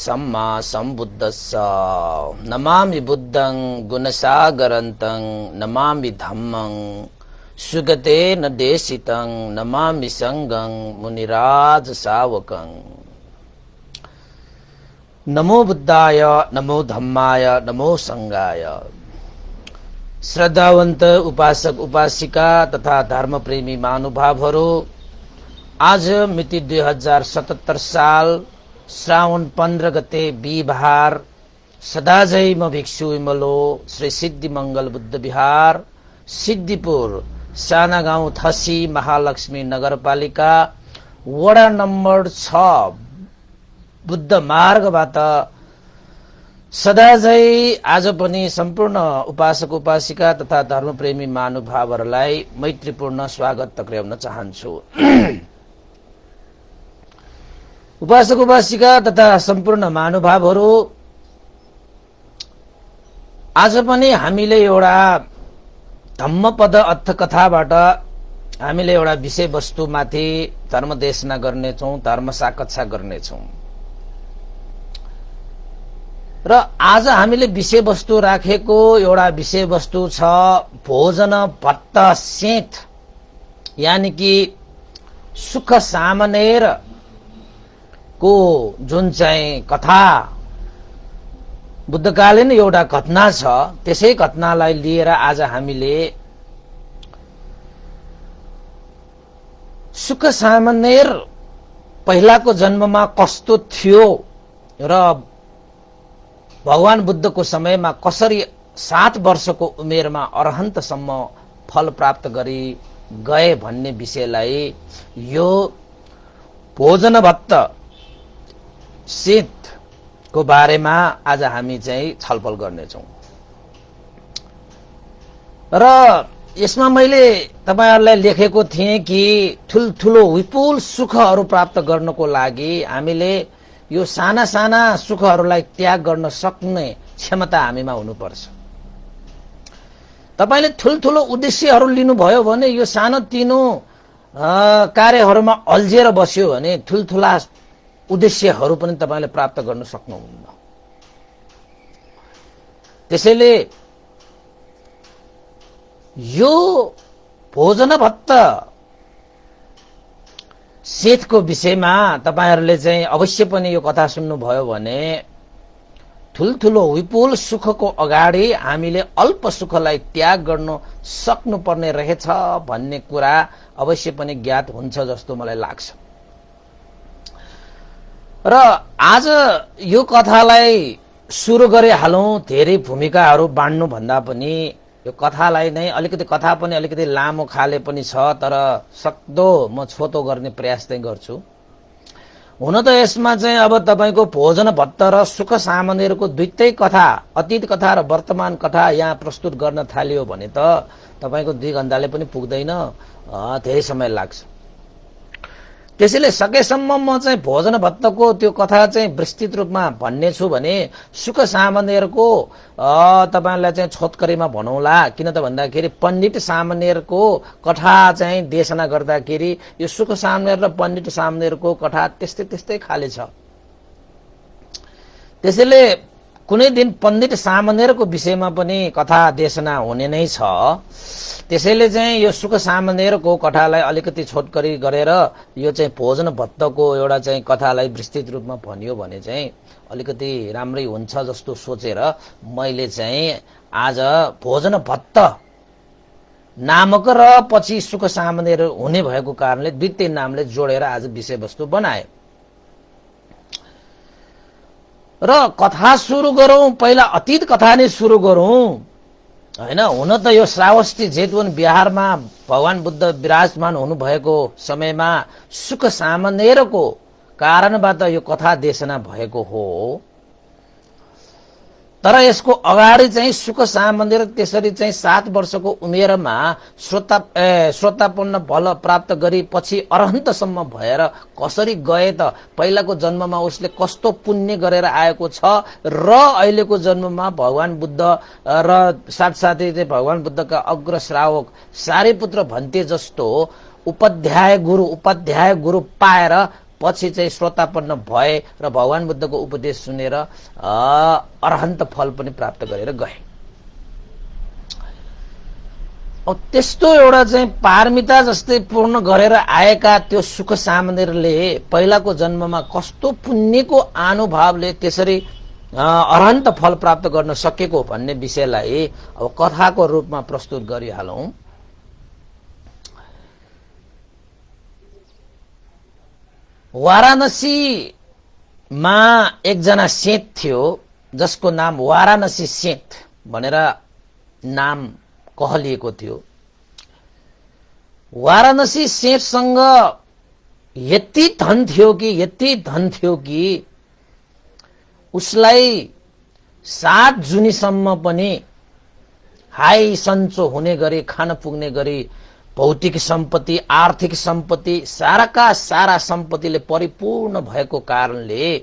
सम्मा सम्बुद्धस्स नमामि बुद्धं गुणसागरन्तं नमामि धम्मं सुगतेन देशितं नमामि संघं मुनिराज सावकं। नमो बुद्धाय नमो धम्माय नमो संघाय। श्रद्धावन्त उपासक उपासिका तथा धर्मप्रेमी महानुभावहरू, आज मिति 2077 साल श्रावण 15 गते बिहीबार सदाझै म भिक्षु विमलो श्री सिद्धि मंगल बुद्ध विहार सिद्धिपुर साना गाउँ थसी महालक्ष्मी नगरपालिका वडा नम्बर 6 बुद्ध मार्गबाट सदाझै आज पनि सम्पूर्ण उपासक उपासिका तथा धर्मप्रेमी महानुभावहरूलाई मैत्रीपूर्ण स्वागत टक्र्याउन चाहन्छु। उपासक उपासिका तथा सम्पूर्ण महानुभावहरू, आज पनि हामीले एउटा धम्मपद अर्थ कथाबाट हामीले एउटा विषयवस्तुमाथि धर्मदेशना गर्नेछौँ, धर्म साकच्छा गर्नेछौँ। र आज हामीले विषयवस्तु राखेको एउटा विषयवस्तु छ भोजन भट्ट सेठ, यानि कि सुख सामनेर को जुन चाहिँ कथा बुद्धकालीन एउटा घटना छ, त्यसै घटनालाई लिएर आज हामीले सुख सामनेर पहिलाको जन्ममा कस्तो थियो र भगवान बुद्धको समयमा कसरी 7 वर्षको उमेरमा अरहन्तसम्म फल प्राप्त गरी गए भन्ने विषयलाई यो भोजन भट्ट सेठ को बारेमा आज हामी चाहिँ छलफल गर्नेछौँ। र यसमा मैले तपाईहरुलाई लेखेको थिएँ कि ठुलठुलो विपुल सुखहरू प्राप्त गर्नको लागि हामीले यो साना साना सुखहरूलाई त्याग गर्न सक्ने क्षमता हामीमा हुनुपर्छ। तपाईले ठुलठुलो उद्देश्यहरू लिनुभयो भने यो सानो तिनो कार्यहरूमा अल्झेर बस्यो भने ठुलठुला उद्देश्यहरू पनि तपाईले प्राप्त गर्न सक्नुहुन्न। त्यसैले यो भोजन भट्ट सेठको विषयमा तपाईहरुले चाहिँ अवश्य पनि यो कथा सुन्नुभयो भने ठुलठुलो विपुल सुखको अगाडि हामीले अल्प सुखलाई त्याग गर्न सक्नुपर्ने रहेछ भन्ने कुरा अवश्य पनि ज्ञात हुन्छ जस्तो मलाई लाग्छ। र आज यो कथालाई सुरु गरे हालौं, धेरै भूमिकाहरू बाँड्नु भन्दा पनि यो कथालाई नै कथा पनि अलिकति लामो खाले पनि छ, तर सक्दो म छोटो गर्ने प्रयास चाहिँ गर्छु। हुन त यसमा चाहिँ अब तपाईको भोजन भट्ट र सुख सामनेरको दुईटै कथा, अतीत कथा र वर्तमान कथा यहाँ प्रस्तुत गर्न थालियो भने त तपाईको 2 घण्टाले पनि पुग्दैन, धेरै समय लाग्छ। त्यसैले सकेसम्म म चाहिँ भोजन भट्टको त्यो कथा चाहिँ विस्तृत रूपमा भन्ने छु भने सुख सामनेरको तपाईलाई चाहिँ छोटकरीमा भनौला। किन त भन्दाखेरि पण्डित सामनेरको कथा चाहिँ देशना गर्दाखेरि यो सुख सामनेर र पण्डित सामनेरको कथा त्यस्तै त्यस्तै खाले छ। त्यसैले कुनै दिन पण्डित सामनेरको विषयमा पनि कथा देशना हुने नै छ। त्यसैले चाहिँ यो सुख सामनेरको कथालाई अलिकति छोटकरी गरेर यो चाहिँ भोजन भट्टको एउटा चाहिँ कथालाई विस्तृत रूपमा भनियो भने चाहिँ अलिकति राम्रै हुन्छ जस्तो सोचेर मैले चाहिँ आज भोजन भट्ट नामक र पछि सुख सामनेर हुने भएको कारणले दुईटै नामले जोडेर आज विषयवस्तु बनाए। र कथा सुरु गरौं, पहिला अतीत कथा नै सुरु गरौं हैन। हुन त यो श्रावस्ती जेतवन बिहारमा भगवान बुद्ध विराजमान हुनुभएको समयमा सुख सामनेरको कारणबाट यो कथा देशना भएको हो। तर यसको अगाडि चाहिँ सुख सामनेर त्यसरी चाहिँ 7 वर्षको उमेरमा श्रोतापन्न फल प्राप्त गरी पछि अरहन्तसम्म भएर कसरी गए त, पहिलाको जन्ममा उसले कस्तो पुण्य गरेर आएको छ र अहिलेको जन्ममा भगवान बुद्ध र साथसाथै चाहिँ भगवान बुद्धका अग्र श्रावक सारीपुत्र भन्ते जस्तो उपाध्याय गुरु पाएर पछि चाहिँ श्रोतापन्न भए र भगवान बुद्धको उपदेश सुनेर अरहन्त फल पनि प्राप्त गरेर गए। त्यस्तो एउटा चाहिँ पारमिता जस्तै पूर्ण गरेर आएका त्यो सुख सामनेरले पहिलाको जन्ममा कस्तो पुण्यको अनुभवले त्यसरी अरहन्त फल प्राप्त गर्न सकेको भन्ने विषयलाई अब कथाको रूपमा प्रस्तुत गरिहालौं। वाराणसीमा एकजना सेठ थियो जसको नाम वाराणसी सेठ भनेर नाम कहलिएको थियो। वाराणसी सेठसँग यति धन थियो कि उसलाई 7 जुनीसम्म पनि हाई सन्चो हुने गरी खान पुग्ने गरी भौतिक सम्पत्ति आर्थिक सम्पत्ति साराका सारा सम्पत्तिले परिपूर्ण भएको कारणले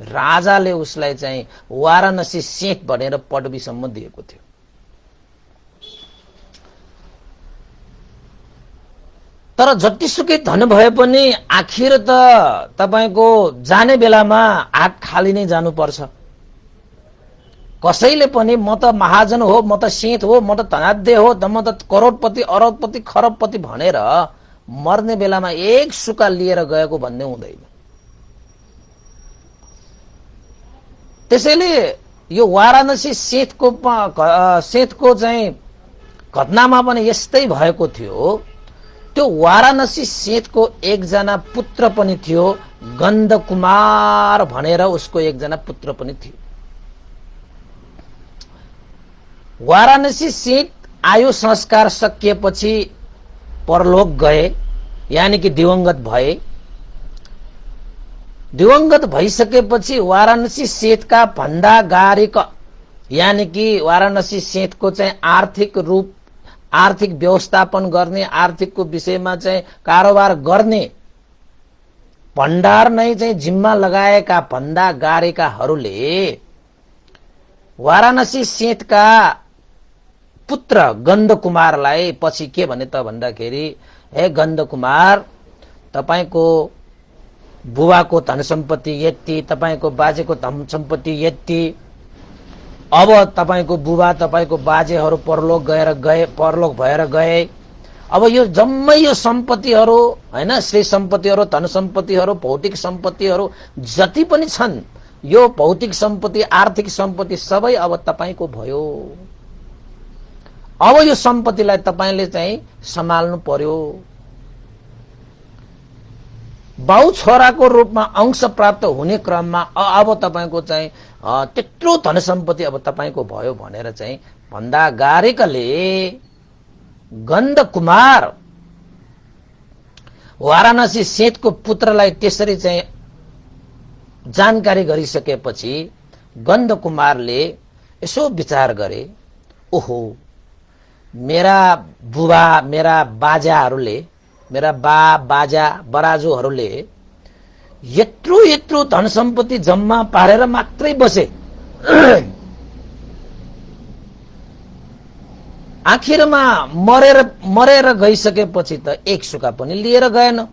राजाले उसलाई चाहिँ वाराणसी सेठ भनेर पदवीसम्म दिएको थियो। तर जतिसुकै धन भए पनि आखिर त तपाईको जाने बेलामा हात खाली नै जानुपर्छ। कसैले पनि म त महाजन हो, म त सेठ हो, म त धनाढ्य हो, म त करोडपति अरबपति खरबपति भनेर मर्ने बेलामा एक सुका लिएर गएको भन्ने हुँदैन। त्यसैले यो वाराणसी सेठको चाहिँ घटनामा पनि यस्तै भएको थियो। त्यो वाराणसी सेठको एकजना पुत्र पनि थियो, गन्धकुमार भनेर उसको एकजना पुत्र पनि थियो। वाराणसी सेठ आयु संस्कार सकिएपछि परलोक गए, यानी कि दिवंगत भए। दिवंगत भइसकेपछि वाराणसी सेठका भन्दा गारीका, यानी कि वाराणसी सेठको चाहिँ आर्थिक व्यवस्थापन गर्ने, आर्थिकको विषयमा चाहिँ कारोबार गर्ने भण्डार नै चाहिँ जिम्मा लगाएका भन्दा गारेकाहरूले वाराणसी सेठका पुत्र गन्धकुमारलाई पछि के भने त भन्दाखेरि, हे गन्धकुमार, तपाईको बुबाको धन सम्पत्ति यति, तपाईको बाजेको धन सम्पत्ति यति, अब तपाईको बुबा तपाईको बाजेहरू परलोक भएर गए। अब यो जम्मै यो सम्पत्तिहरू हैन, श्री सम्पत्तिहरू, धन सम्पत्तिहरू, भौतिक सम्पत्तिहरू जति पनि छन्, यो भौतिक सम्पत्ति आर्थिक सम्पत्ति सबै अब तपाईको भयो। अब यो सम्पत्तिलाई तपाईले चाहिँ सम्हाल्नु पर्यो। बाउ छोराको रूपमा अंश प्राप्त हुने क्रममा अब तपाईको चाहिँ त्यत्रो धन सम्पत्ति अब तपाईको भयो भनेर चाहिँ भन्दा गारेकाले गन्धकुमार वाराणसी सेठको पुत्रलाई त्यसरी चाहिँ जानकारी गरिसकेपछि गन्धकुमारले यसो विचार गरे, ओहो, मेरा बुबा मेरा बाजाहरूले, मेरा बाजा बराजुहरूले यत्रो धन सम्पत्ति जम्मा पारेर मात्रै बसे, आखिरमा मरेर गइसकेपछि त एक सुका पनि लिएर गएन।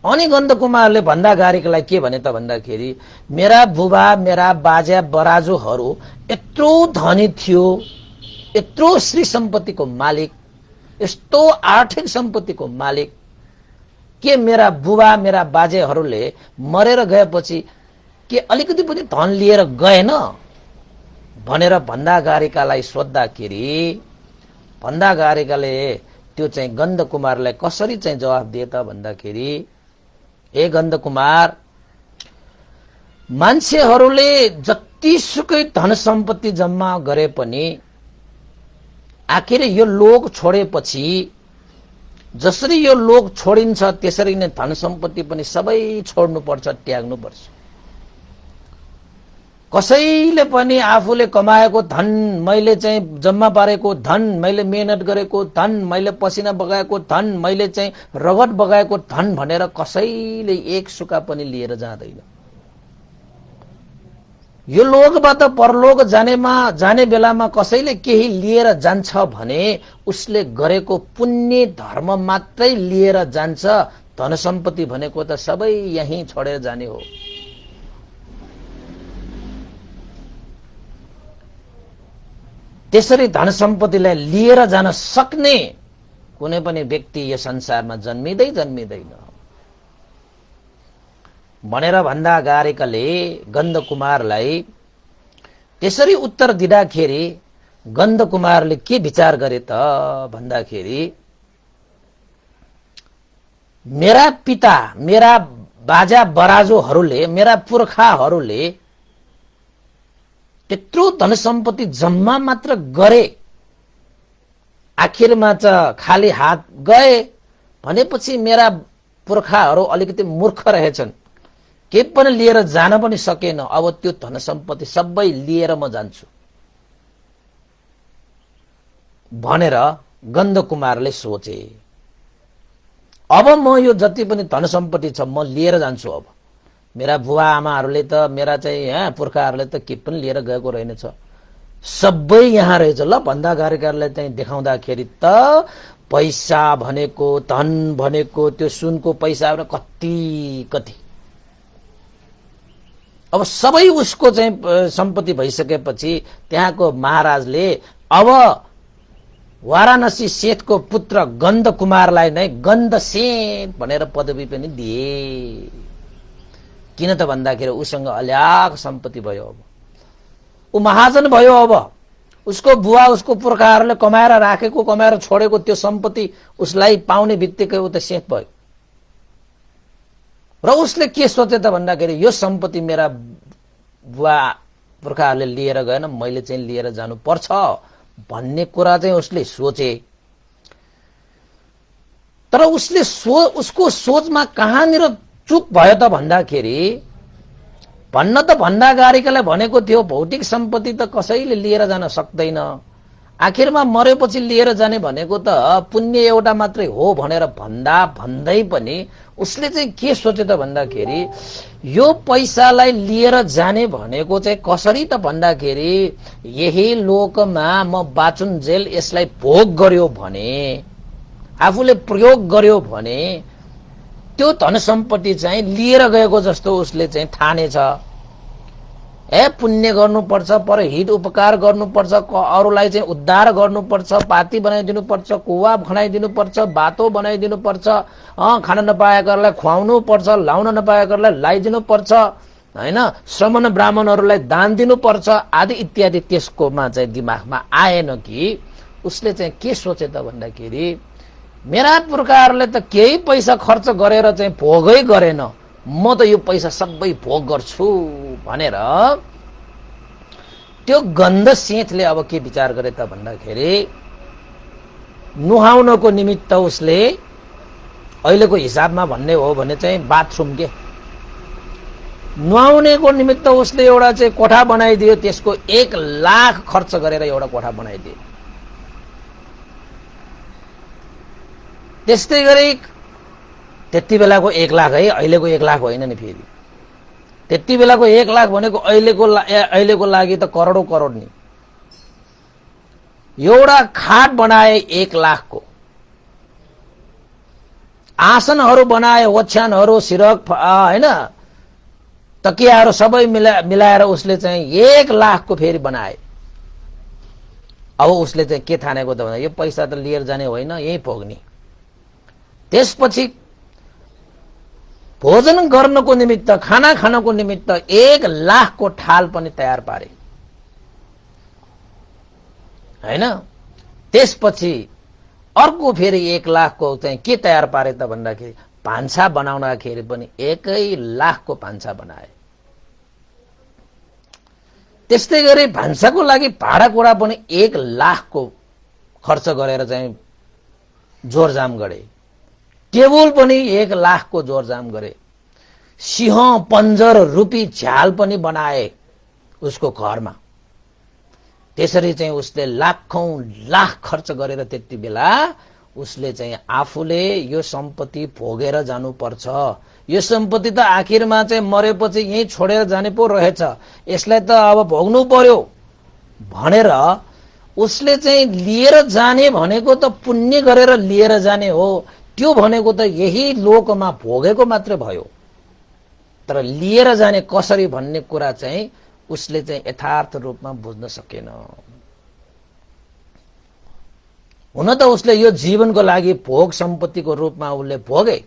अनि गन्धकुमारले भन्दा गारीलाई के भने त भन्दाखेरि, मेरा बुबा मेरा बाजा बराजुहरू यत्रो धनी थियो, यत्रो श्री सम्पत्तिको मालिक, यस्तो आर्थिक सम्पत्तिको मालिक, के मेरा बुबा मेरा बाजेहरूले मरेर गएपछि के अलिकति पनि धन लिएर गएन भनेर भन्दा गारीकालाई सोद्धाखेरि भन्दा गारीकाले त्यो चाहिँ गन्धकुमारलाई कसरी चाहिँ जवाफ दिए त भन्दाखेरि, ए गन्धकुमार, मान्छेहरूले जतिसुकै धन सम्पत्ति जम्मा गरे पनि आखिर यो लोक छोडेपछि जसरी यो लोक छोडिन्छ त्यसरी नै धन सम्पत्ति पनि सबै छोड्नुपर्छ, त्याग्नुपर्छ। कसैले पनि आफूले कमाएको धन, मैले चाहिँ जम्मा पारेको धन, मैले मेहनत गरेको धन, मैले पसिना बगाएको धन, मैले चाहिँ रगत बगाएको धन भनेर कसैले एक सुका पनि लिएर जाँदैन। यो लोकबाट परलोक जाने बेलामा कसैले केही लिएर जान्छ भने उसले गरेको पुण्य धर्म मात्रै लिएर जान्छ, धन सम्पत्ति भनेको त सबै यहीँ छोडेर जाने हो। त्यसरी धन सम्पत्तिलाई लिएर जान सक्ने कुनै पनि व्यक्ति यो संसारमा जन्मिँदैन भनेर भन्दा गारेकाले गन्धकुमारलाई त्यसरी उत्तर दिँदाखेरि गन्धकुमारले के विचार गरे त भन्दाखेरि मेरा पिता, मेरा बाजा बराजोहरूले, मेरा पुर्खाहरूले त्यत्रो धन सम्पत्ति जम्मा मात्र गरे, आखिरमा त खाली हात गए भनेपछि मेरा पुर्खाहरू अलिकति मूर्ख रहेछन्, के पनि लिएर जान पनि सकेन। अब त्यो धन सम्पत्ति सबै लिएर म जान्छु भनेर गन्धकुमारले सोचे। अब म यो जति पनि धन सम्पत्ति छ म लिएर जान्छु। अब मेरा बुवा आमाहरूले त, मेरा चाहिँ पुर्खाहरूले त के पनि लिएर गएको रहेनछ, सबै यहाँ रहेछ। ल भन्दा गारेकालाई चाहिँ देखाउँदाखेरि त पैसा भनेको, धन भनेको, त्यो सुनको पैसा कति कति। अब सबै उसको चाहिँ सम्पत्ति भइसकेपछि त्यहाँको महाराजले अब वाराणसी सेठको पुत्र गन्धकुमारलाई नै गन्धसेठ भनेर पदवी पनि दिए। किन त भन्दाखेरि उसँग अल्याक सम्पत्ति भयो। अब ऊ महाजन भयो। अब उसको बुवा, उसको पुर्खाहरूले कमाएर राखेको, कमाएर छोडेको त्यो सम्पत्ति उसलाई पाउने बित्तिकै ऊ त सेठ भयो। र उसले के सोचे त भन्दाखेरि यो सम्पत्ति मेरा बुवा पुर्खाहरूले लिएर गएन, मैले चाहिँ लिएर जानु पर्छ भन्ने कुरा चाहिँ उसले सोचे। तर उसले उसको सोचमा कहाँनिर चुक भयो त भन्दाखेरि, भन्न त भन्दा गारेकालाई भनेको थियो भौतिक सम्पत्ति त कसैले लिएर जान सक्दैन, आखिरमा मरेपछि लिएर जाने भनेको त पुण्य एउटा मात्रै हो भनेर भन्दा भन्दै पनि उसले चाहिँ के सोचे त भन्दाखेरि यो पैसालाई लिएर जाने भनेको चाहिँ कसरी त भन्दाखेरि यही लोकमा म बाचुन्जेल यसलाई भोग गर्यो भने, आफूले प्रयोग गर्यो भने त्यो धन सम्पत्ति चाहिँ लिएर गएको जस्तो उसले चाहिँ ठानेछ। पुण्य गर्नुपर्छ, परहित उपकार गर्नुपर्छ, अरूलाई चाहिँ उद्धार गर्नुपर्छ, पाती बनाइदिनु पर्छ, कुवा खनाइदिनु पर्छ, बाटो बनाइदिनु पर्छ, खान नपाएकाहरूलाई खुवाउनु पर्छ, लाउन नपाएकाहरूलाई लाइदिनु पर्छ, हैन, श्रमण ब्राह्मणहरूलाई दान दिनुपर्छ आदि इत्यादि। त्यसकोमा चाहिँ दिमागमा आएन कि उसले चाहिँ के सोचे त भन्दाखेरि मेरा पुर्खाहरूले त केही पैसा खर्च गरेर चाहिँ भोगै गरेन, म त यो पैसा सबै भोग गर्छु भनेर त्यो गन्धसेठले अब के विचार गरे त भन्दाखेरि नुहाउनको निमित्त उसले अहिलेको हिसाबमा भन्ने हो भने चाहिँ बाथरुम के नुहाउनेको निमित्त उसले एउटा चाहिँ कोठा बनाइदियो। त्यसको 1 लाख खर्च गरेर एउटा कोठा बनाइदियो। त्यस्तै गरी त्यति बेलाको 1 लाख है, अहिलेको 1 लाख होइन नि। फेरि त्यति बेलाको 1 लाख भनेको अहिलेको लागि त करोडौं करोड नि। एउटा खाट बनाए 1 लाखको, आसनहरू बनाए, ओछ्यानहरू, सिरक हैन, तकियाहरू सबै मिलाएर उसले चाहिँ 1 लाखको फेरि बनाए। अब उसले चाहिँ के ठानेको त भन्दा यो पैसा त लिएर जाने होइन, यही भोग्ने। त्यसपछि भोजन गर्नको निमित्त, खाना खानको निमित्त 1 लाखको थाल पनि तयार पारे, हैन। त्यसपछि अर्को फेरि 1 लाखको चाहिँ के तयार पारे त भन्दाखेरि भान्सा बनाउँदाखेरि पनि 1 लाखको भान्सा बनाए। त्यस्तै गरी भान्साको लागि भाडाकुडा पनि 1 लाखको खर्च गरेर चाहिँ जोरजाम गरे। टेबुल पनि 1 लाखको जोरजाम गरे। सिंह, पञ्जर, रूपी झ्याल पनि बनाए उसको घरमा। त्यसरी चाहिँ उसले लाखौं लाख खर्च गरेर त्यति बेला उसले चाहिँ आफूले यो सम्पत्ति भोगेर जानुपर्छ, यो सम्पत्ति त आखिरमा चाहिँ मरेपछि यही छोडेर जाने पो रहेछ, यसलाई त अब भोग्नु पर्यो भनेर उसले चाहिँ लिएर जाने भनेको त पुण्य गरेर लिएर जाने हो। त्यो भनेको त यही लोकमा भोगेको मात्र भयो, तर लिएर जाने कसरी भन्ने कुरा चाहिँ उसले चाहिँ यथार्थ रूपमा बुझ्न सकेन। हुन त उसले यो जीवनको लागि भोग सम्पत्तिको रूपमा उसले भोगे।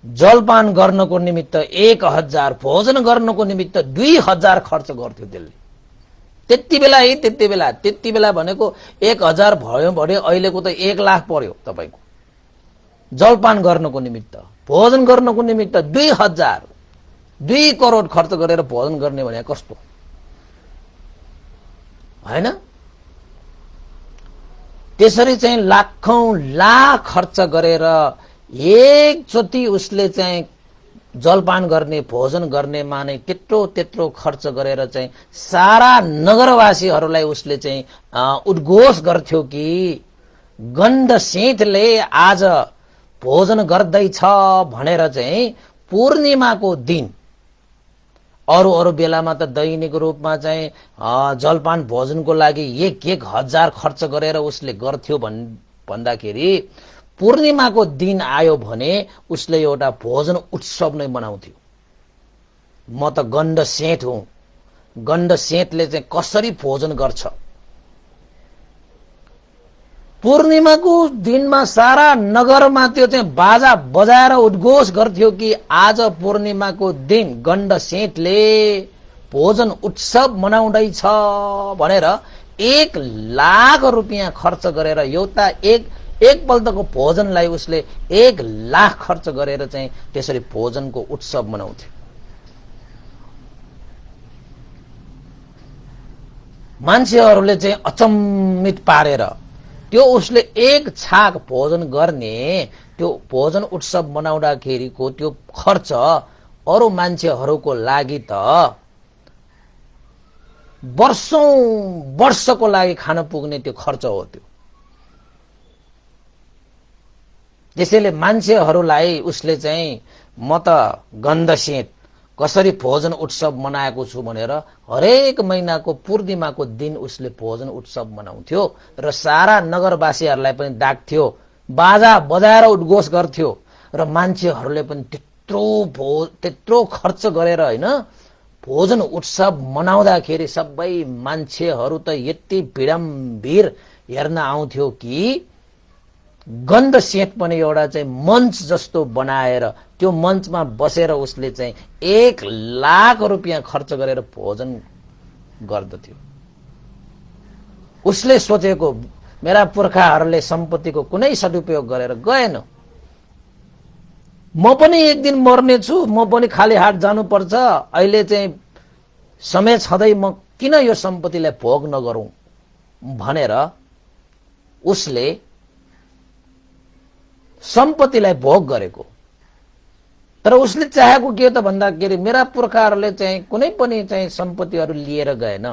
जलपान गर्नको निमित्त 1000, भोजन गर्नको निमित्त 2000 खर्च गर्थ्यो त्यसले। त्यति बेला भनेको 1000 भयो भने अहिलेको त 1 लाख पर्यो तपाईको। जलपान गर्नको निमित्त, भोजन गर्नको निमित्त 2000, 2 करोड खर्च गरेर भोजन गर्ने भने कस्तो हैन? त्यसरी चाहिँ लाखौं लाख खर्च गरेर एकचोटि उसले चाहिँ जलपान गर्ने, भोजन गर्नेमा नै त्यत्रो खर्च गरेर चाहिँ सारा नगरवासीहरूलाई उसले चाहिँ उद्घोष गर्थ्यो कि गन्ध सेठले आज भोजन गर्दैछ भनेर चाहिँ पूर्णिमाको दिन, अरू बेलामा त दैनिक रूपमा चाहिँ जलपान भोजनको लागि 1000 खर्च गरेर उसले गर्थ्यो भन्दाखेरि पूर्णिमाको दिन आयो भने उसले एउटा भोजन उत्सव नै मनाउँथ्यो। म त गण्ड सेठ हुँ, गण्ड सेठले चाहिँ कसरी भोजन गर्छ। पूर्णिमाको दिनमा सारा नगरमा त्यो चाहिँ बाजा बजाएर उद्घोष गर्थ्यो कि आज पूर्णिमाको दिन गण्ड सेठले भोजन उत्सव मनाउँदैछ भनेर 1 लाख रुपियाँ खर्च गरेर एउटा एक पल्टको भोजनलाई उसले 1 लाख खर्च गरेर चाहिँ त्यसरी भोजनको उत्सव मनाउँथ्यो। मान्छेहरूले चाहिँ अचम्मित पारेर त्यो उसले 1 छाक भोजन गर्ने, त्यो भोजन उत्सव मनाउँदाखेरिको त्यो खर्च अरू मान्छेहरूको लागि त वर्षको लागि खान पुग्ने त्यो खर्च हो त्यो। त्यसैले मान्छेहरूलाई उसले चाहिँ म त गन्ध सेठ कसरी भोजन उत्सव मनाएको छु भनेर हरेक महिनाको पूर्णिमाको दिन उसले भोजन उत्सव मनाउँथ्यो र सारा नगरवासीहरूलाई पनि डाक्थ्यो, बाजा बजाएर उद्घोष गर्थ्यो र मान्छेहरूले पनि त्यत्रो खर्च गरेर हैन भोजन उत्सव मनाउँदाखेरि सबै मान्छेहरू त यति भिडम्भिर हेर्न आउँथ्यो कि गन्ध सेठ पनि एउटा चाहिँ मञ्च जस्तो बनाएर त्यो मञ्चमा बसेर उसले चाहिँ 1 लाख रुपियाँ खर्च गरेर भोजन गर्दथ्यो। उसले सोचेको मेरा पुर्खाहरूले सम्पत्तिको कुनै सदुपयोग गरेर गएन, म पनि एक दिन मर्ने छु, म पनि खाली हात जानुपर्छ, अहिले चाहिँ समय छँदै म किन यो सम्पत्तिलाई भोग नगरौं भनेर उसले सम्पत्तिलाई भोग गरेको। तर उसले चाहेको के त भन्दाखेरि मेरा पुर्खाहरूले चाहिँ कुनै पनि चाहिँ सम्पत्तिहरू लिएर गएन,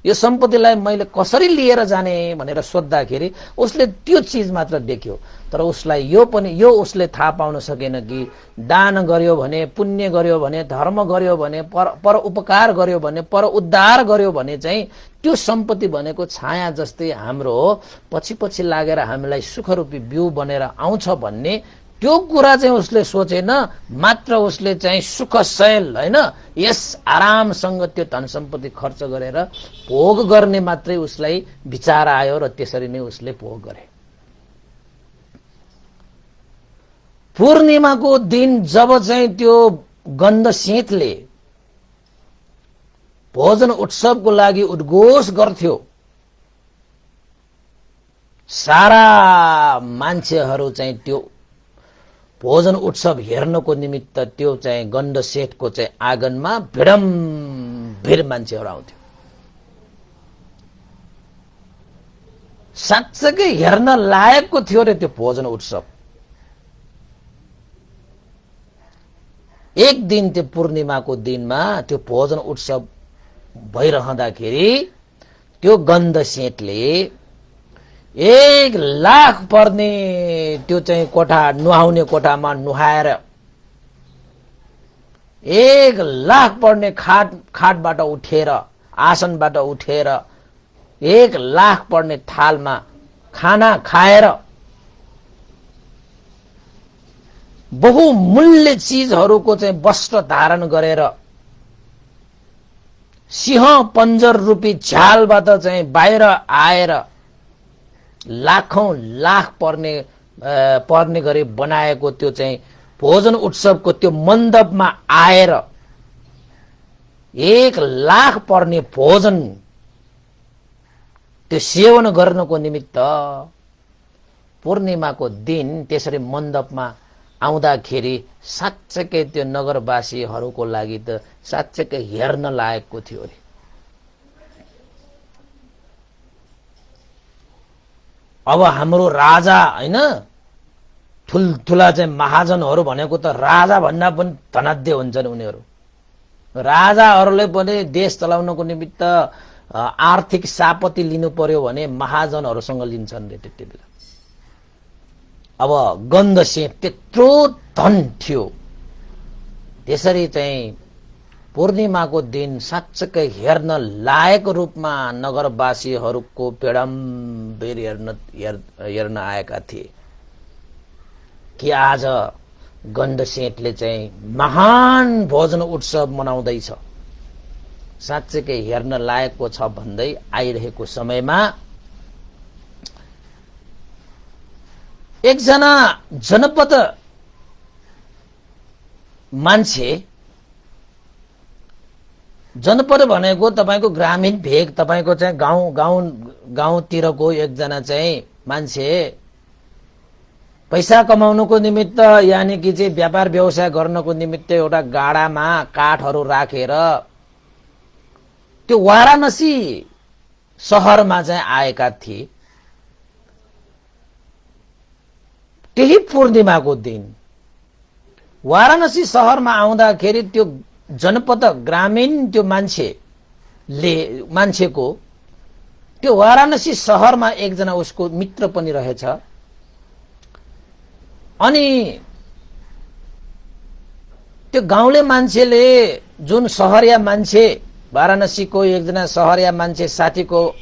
यो सम्पत्तिलाई मैले कसरी लिएर जाने भनेर सोध्दाखेरि उसले त्यो चीज मात्र देख्यो। तर उसलाई यो उसले थाहा पाउन सकेन कि दान गर्यो भने, पुण्य गर्यो भने, धर्म गर्यो भने, पर उपकार गर्यो भने, पर उद्धार गर्यो भने चाहिँ त्यो सम्पत्ति भनेको छाया जस्तै हाम्रो पछि लागेर हामीलाई सुखरूपी बिउ बनेर आउँछ भन्ने त्यो कुरा चाहिँ उसले सोचेन। मात्र उसले चाहिँ सुखशैल हैन यस आरामसँग त्यो धन सम्पत्ति खर्च गरेर भोग गर्ने मात्रै उसलाई विचार आयो र त्यसरी नै उसले भोग गरे। पूर्णिमाको दिन जब चाहिँ त्यो गन्ध सेठले भोजन उत्सवको लागि उद्घोष गर्थ्यो, सारा मान्छेहरू चाहिँ त्यो भोजन उत्सव हेर्नको निमित्त त्यो चाहिँ गण्ड सेठको चाहिँ आँगनमा भिड मान्छेहरू आउँथ्यो। साँच्चै हेर्न लायकको थियो रे त्यो भोजन उत्सव। एक दिन त्यो पूर्णिमाको दिनमा त्यो भोजन उत्सव भइरहँदाखेरि त्यो गन्ध सेठले 1 लाख पर्ने त्यो चाहिँ कोठा, नुहाउने कोठामा नुहाएर 1 लाख पर्ने खाटबाट उठेर, आसनबाट उठेर 1 लाख पर्ने थालमा खाना खाएर बहुमूल्य चीजहरूको चाहिँ वस्त्र धारण गरेर सिंह पञ्जर रूपी झ्यालबाट चाहिँ बाहिर आएर लाखौं लाख पर्ने गरी बनाएको त्यो चाहिँ भोजन उत्सवको त्यो मण्डपमा आएर 1 लाख पर्ने भोजन त्यो सेवन गर्नको निमित्त पूर्णिमाको दिन त्यसरी मण्डपमा आउँदाखेरि साँच्चै त्यो नगरवासीहरूको लागि त साँच्चै हेर्न लायकको थियो अरे। अब हाम्रो राजा हैन, ठुलठुला चाहिँ महाजनहरू भनेको त राजा भन्दा पनि धनाढ्य हुन्छन् उनीहरू। राजाहरूले पनि देश चलाउनको निमित्त आर्थिक सापत्ति लिनु पर्यो भने महाजनहरूसँग लिन्छन् रे त्यति बेला। अब गन्धसेठ त्यत्रो धन थियो, त्यसरी चाहिँ पूर्णिमाको दिन साँच्चै हेर्न लायक रूपमा नगरवासीहरूको पेडम्बेर हेर्न आएका थिए कि आज गन्धसेठले चाहिँ महान भोजन उत्सव मनाउँदैछ, साँच्चै हेर्न लायकको छ भन्दै आइरहेको समयमा एकजना जनपद मान्छे, जनपद भनेको तपाईको ग्रामीण भेग, तपाईको चाहिँ गाउँतिरको एकजना चाहिँ मान्छे पैसा कमाउनको निमित्त यानी कि चाहिँ व्यापार व्यवसाय गर्नको निमित्त एउटा गाडामा काठहरू राखेर त्यो वाराणसी शहरमा चाहिँ आएका थिए। त्यही पूर्णिमाको दिन वाराणसी शहरमा आउँदाखेरि त्यो जनपद ग्रामीण त्यो मान्छेको त्यो वाराणसी शहरमा एकजना उसको मित्र पनि रहेछ। अनि त्यो गाउँले मान्छेले जुन सहरिया मान्छे, वाराणसीको एकजना सहरिया मान्छे साथीको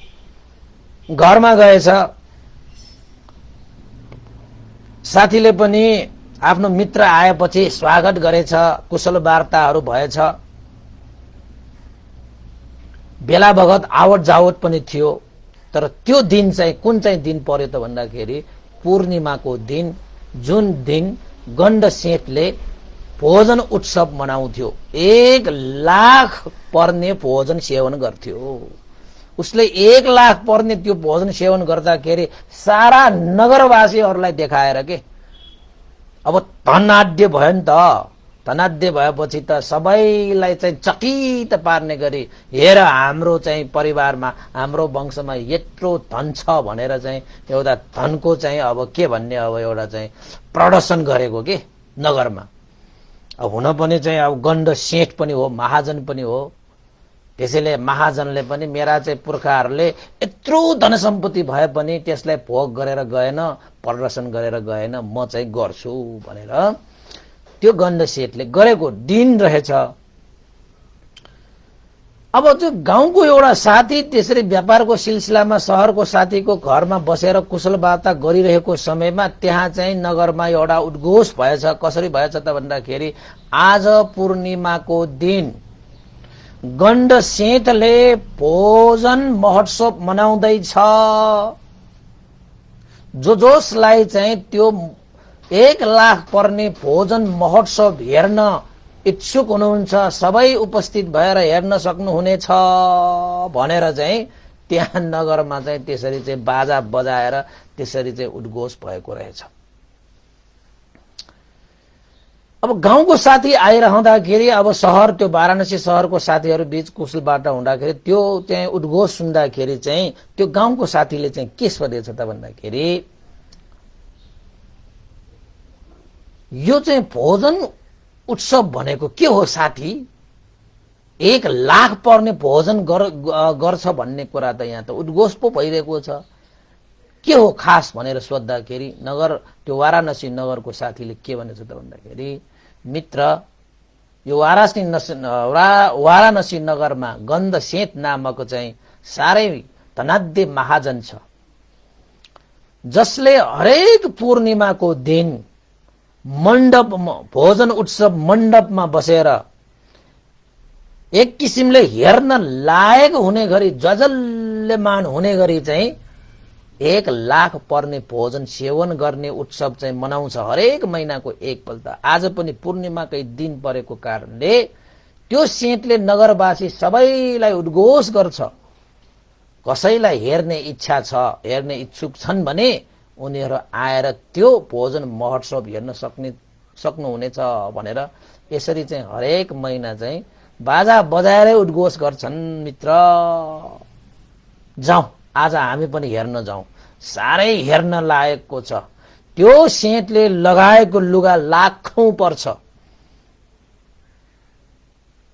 घरमा गएछ, साथीले पनि आफ्नो मित्र आएपछि स्वागत गरेछ, कुशल वार्ताहरू भएछ, बेला बखत आवत जावत पनि थियो। तर त्यो दिन चाहिँ कुन चाहिँ दिन पर्यो त भन्दाखेरि पूर्णिमाको दिन, जुन दिन गण्डसेठले भोजन उत्सव मनाउँथ्यो, 1 लाख पर्ने भोजन सेवन गर्थ्यो। उसले 1 लाख पर्ने त्यो भोजन सेवन गर्दाखेरि सारा नगरवासीहरूलाई देखाएर के अब धनाढ्य भयो नि त। धनाढ्य भएपछि त सबैलाई चाहिँ चकित पार्ने गरी, हेर हाम्रो चाहिँ परिवारमा, हाम्रो वंशमा यत्रो धन छ भनेर चाहिँ एउटा धनको चाहिँ अब के भन्ने, अब एउटा चाहिँ प्रदर्शन गरेको के नगरमा। अब हुन पनि चाहिँ अब गण्डसेठ पनि हो, महाजन पनि हो। त्यसैले महाजनले पनि मेरा चाहिँ पुर्खाहरूले यत्रो धन सम्पत्ति भए पनि त्यसलाई भोग गरेर गएन, प्रदर्शन गरेर गएन, म चाहिँ गर्छु भनेर त्यो गण्डसेठले गरेको दिन रहेछ। अब त्यो गाउँको एउटा साथी त्यसरी व्यापारको सिलसिलामा शहरको साथीको घरमा बसेर कुशल वार्ता गरिरहेको समयमा त्यहाँ चाहिँ नगरमा एउटा उद्घोष भएछ। कसरी भएछ त भन्दाखेरि आज पूर्णिमाको दिन गण्डसेठले भोजन महोत्सव मनाउँदैछ। जसलाई चाहिँ त्यो 1 लाख पर्ने भोजन महोत्सव हेर्न इच्छुक हुनुहुन्छ सबै उपस्थित भएर हेर्न सक्नुहुनेछ भनेर चाहिँ त्यहाँ नगरमा चाहिँ त्यसरी चाहिँ बाजा बजाएर त्यसरी चाहिँ उद्घोष भएको रहेछ। अब गाउँको साथी आइरहँदाखेरि अब शहर, त्यो वाराणसी शहरको साथीहरू बीच कुशलबाट हुँदाखेरि त्यो चाहिँ उद्घोष सुन्दाखेरि चाहिँ त्यो गाउँको साथीले चाहिँ के सोधेछ त भन्दाखेरि यो चाहिँ भोजन उत्सव भनेको के हो साथी? 1 लाख पर्ने भोजन गर्छ भन्ने कुरा त यहाँ त उद्घोष पो भइरहेको छ, के हो खास भनेर सोद्धाखेरि नगर, त्यो वाराणसी नगरको साथीले के भनेछ त भन्दाखेरि मित्र, यो वाराणसी नगरमा गण्डसेठ नामक चाहिँ साह्रै धनाढ्य महाजन छ, जसले हरेक पूर्णिमाको दिन मण्डप भोजन उत्सव मण्डपमा बसेर एक किसिमले हेर्न लायक हुने गरी जजल्यमान हुने गरी चाहिँ 1 लाख पर्ने भोजन सेवन गर्ने उत्सव चाहिँ मनाउँछ हरेक महिनाको एकपल्ट। आज पनि पूर्णिमाकै दिन परेको कारणले त्यो सेटले नगरवासी सबैलाई उद्घोष गर्छ। कसैलाई हेर्ने इच्छा छ, हेर्ने इच्छुक छन् भने उनीहरू आएर त्यो भोजन महोत्सव हेर्न सक्नुहुनेछ भनेर यसरी चाहिँ हरेक महिना चाहिँ बाजा बजाएरै उद्घोष गर्छन्। मित्र जाउँ, आज हामी पनि हेर्न जाउँ। साह्रै हेर्न लायकको छ। त्यो सेटले लगाएको लुगा लाखौं पर्छ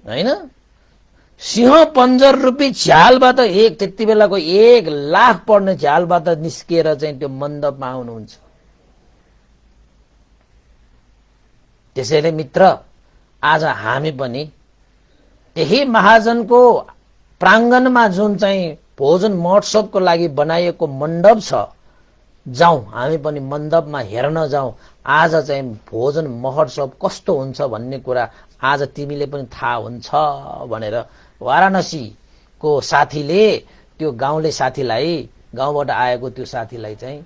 हैन। सिंह पञ्जर रूपी झ्यालबाट त्यति बेलाको 1 लाख पर्ने झ्यालबाट निस्किएर चाहिँ त्यो मण्डपमा आउनुहुन्छ। त्यसैले मित्र आज हामी पनि त्यही महाजनको प्राङ्गणमा जुन चाहिँ भोजन महोत्सवको लागि बनाइएको मण्डप छ, जाउँ हामी पनि मण्डपमा हेर्न जाउँ। आज चाहिँ भोजन महोत्सव कस्तो हुन्छ भन्ने कुरा आज तिमीले पनि थाहा हुन्छ भनेर वाराणसीको साथीले त्यो गाउँले साथीलाई, गाउँबाट आएको त्यो साथीलाई चाहिँ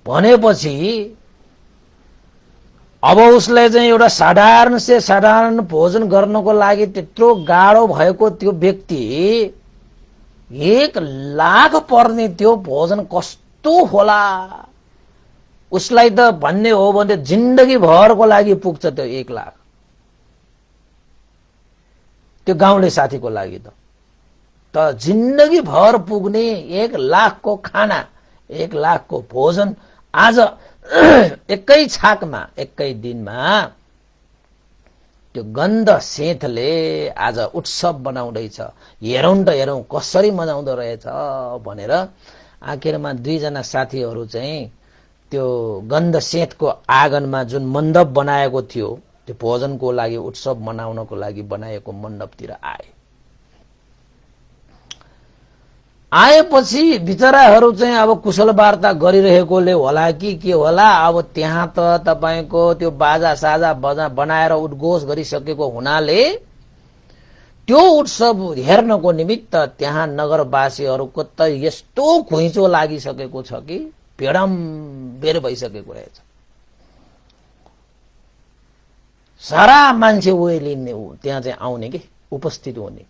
भनेपछि अब उसलाई चाहिँ एउटा साधारण भोजन गर्नको लागि त्यत्रो गाह्रो भएको त्यो व्यक्ति 1 लाख पर्ने त्यो भोजन कस्तो होला उसलाई त भन्ने हो भने जिन्दगी भरको लागि पुग्छ त्यो 1 लाख। त्यो गाउँले साथीको लागि त जिन्दगी भर पुग्ने 1 लाखको खाना, 1 लाखको भोजन आज एकै छाकमा, एकै दिनमा त्यो गन्ध सेठले आज उत्सव बनाउँदैछ। हेरौँ त हेरौँ कसरी मनाउँदो रहेछ भनेर आखिरमा 2 जना साथीहरू चाहिँ त्यो गन्ध सेठको आँगनमा जुन मण्डप बनाएको थियो, त्यो भोजनको लागि उत्सव मनाउनको लागि बनाएको मण्डपतिर आएपछि बिचराहरू चाहिँ अब कुशल वार्ता गरिरहेकोले होला कि के होला, अब त्यहाँ त तपाईको त्यो बाजा साजा बनाएर उद्घोष गरिसकेको हुनाले त्यो उत्सव हेर्नको निमित्त त्यहाँ नगरवासीहरूको त यस्तो घुइँचो लागिसकेको छ कि बेर भइसकेको रहेछ। सारा मान्छे ओइलिने त्यहाँ चाहिँ आउने कि उपस्थित हुने।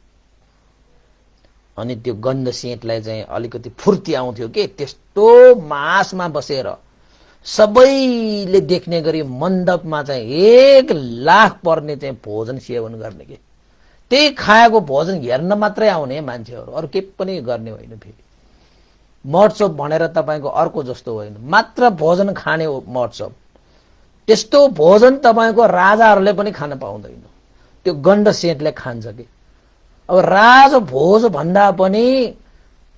अनि त्यो गन्ध सेठलाई चाहिँ अलिकति फुर्ती आउँथ्यो कि त्यस्तो मासमा बसेर सबैले देख्ने गरी मण्डपमा चाहिँ 1 लाख पर्ने चाहिँ भोजन सेवन गर्ने कि त्यही खाएको भोजन हेर्न मात्रै आउने मान्छेहरू, अरू केही पनि गर्ने होइन। फेरि महोत्सव भनेर तपाईको अर्को जस्तो होइन, मात्र भोजन खाने महोत्सव। त्यस्तो भोजन तपाईको राजाहरूले पनि खान पाउँदैन, त्यो गन्ध सेठले खान्छ कि। अब राजभोज भन्दा पनि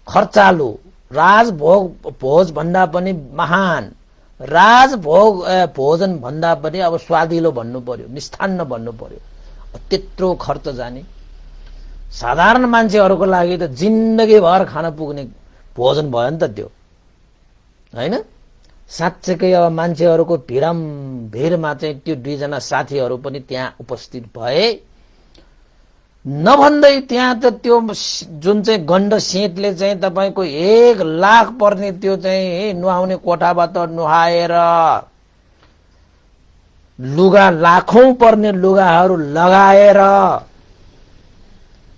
खर्चालु, राजभोज भन्दा पनि महान, भोजन भन्दा पनि अब स्वादिलो भन्नु पर्यो, मिष्ठान्न भन्नु पर्यो। त्यत्रो खर्च जाने साधारण मान्छेहरूको लागि त जिन्दगी भर खान पुग्ने भोजन भयो नि त त्यो, हैन। साँच्चैकै अब मान्छेहरूको भिरमा चाहिँ त्यो 2 जना साथीहरू पनि त्यहाँ उपस्थित भए। नभन्दै त्यहाँ त त्यो जुन चाहिँ गण्ड सेठले चाहिँ तपाईको 1 लाख पर्ने त्यो चाहिँ नुहाउने कोठाबाट नुहाएर लुगा लाखौं पर्ने लुगाहरू लगाएर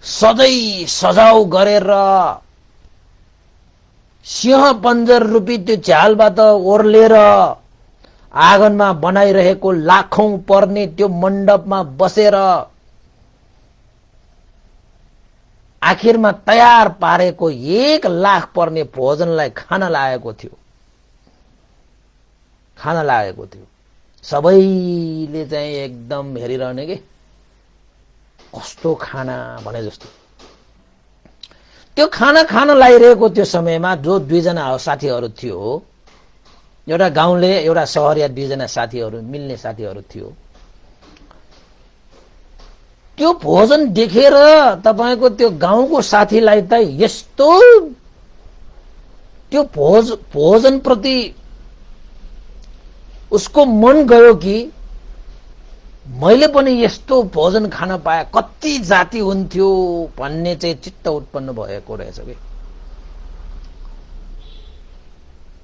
सधैँ सजाउ गरेर सिंह पञ्जर रूपी त्यो झ्यालबाट ओर्लेर आँगनमा बनाइरहेको लाखौं पर्ने त्यो मण्डपमा बसेर आखिरमा तयार पारेको 1 लाख पर्ने भोजनलाई खान लागेको थियो। सबैले चाहिँ एकदम हेरिरहने कि कस्तो खाना भने जस्तो। त्यो खाना खान लागिरहेको त्यो समयमा जो 2 जना साथीहरू थियो, एउटा गाउँले एउटा सहरिया 2 जना साथीहरू मिल्ने साथीहरू थियो। त्यो भोजन देखेर तपाईको त्यो गाउँको साथीलाई त यस्तो त्यो भोजन प्रति उसको मन गयो कि मैले पनि यस्तो भोजन खान पाए कति जाति हुन्थ्यो भन्ने चाहिँ चित्त उत्पन्न भएको रहेछ कि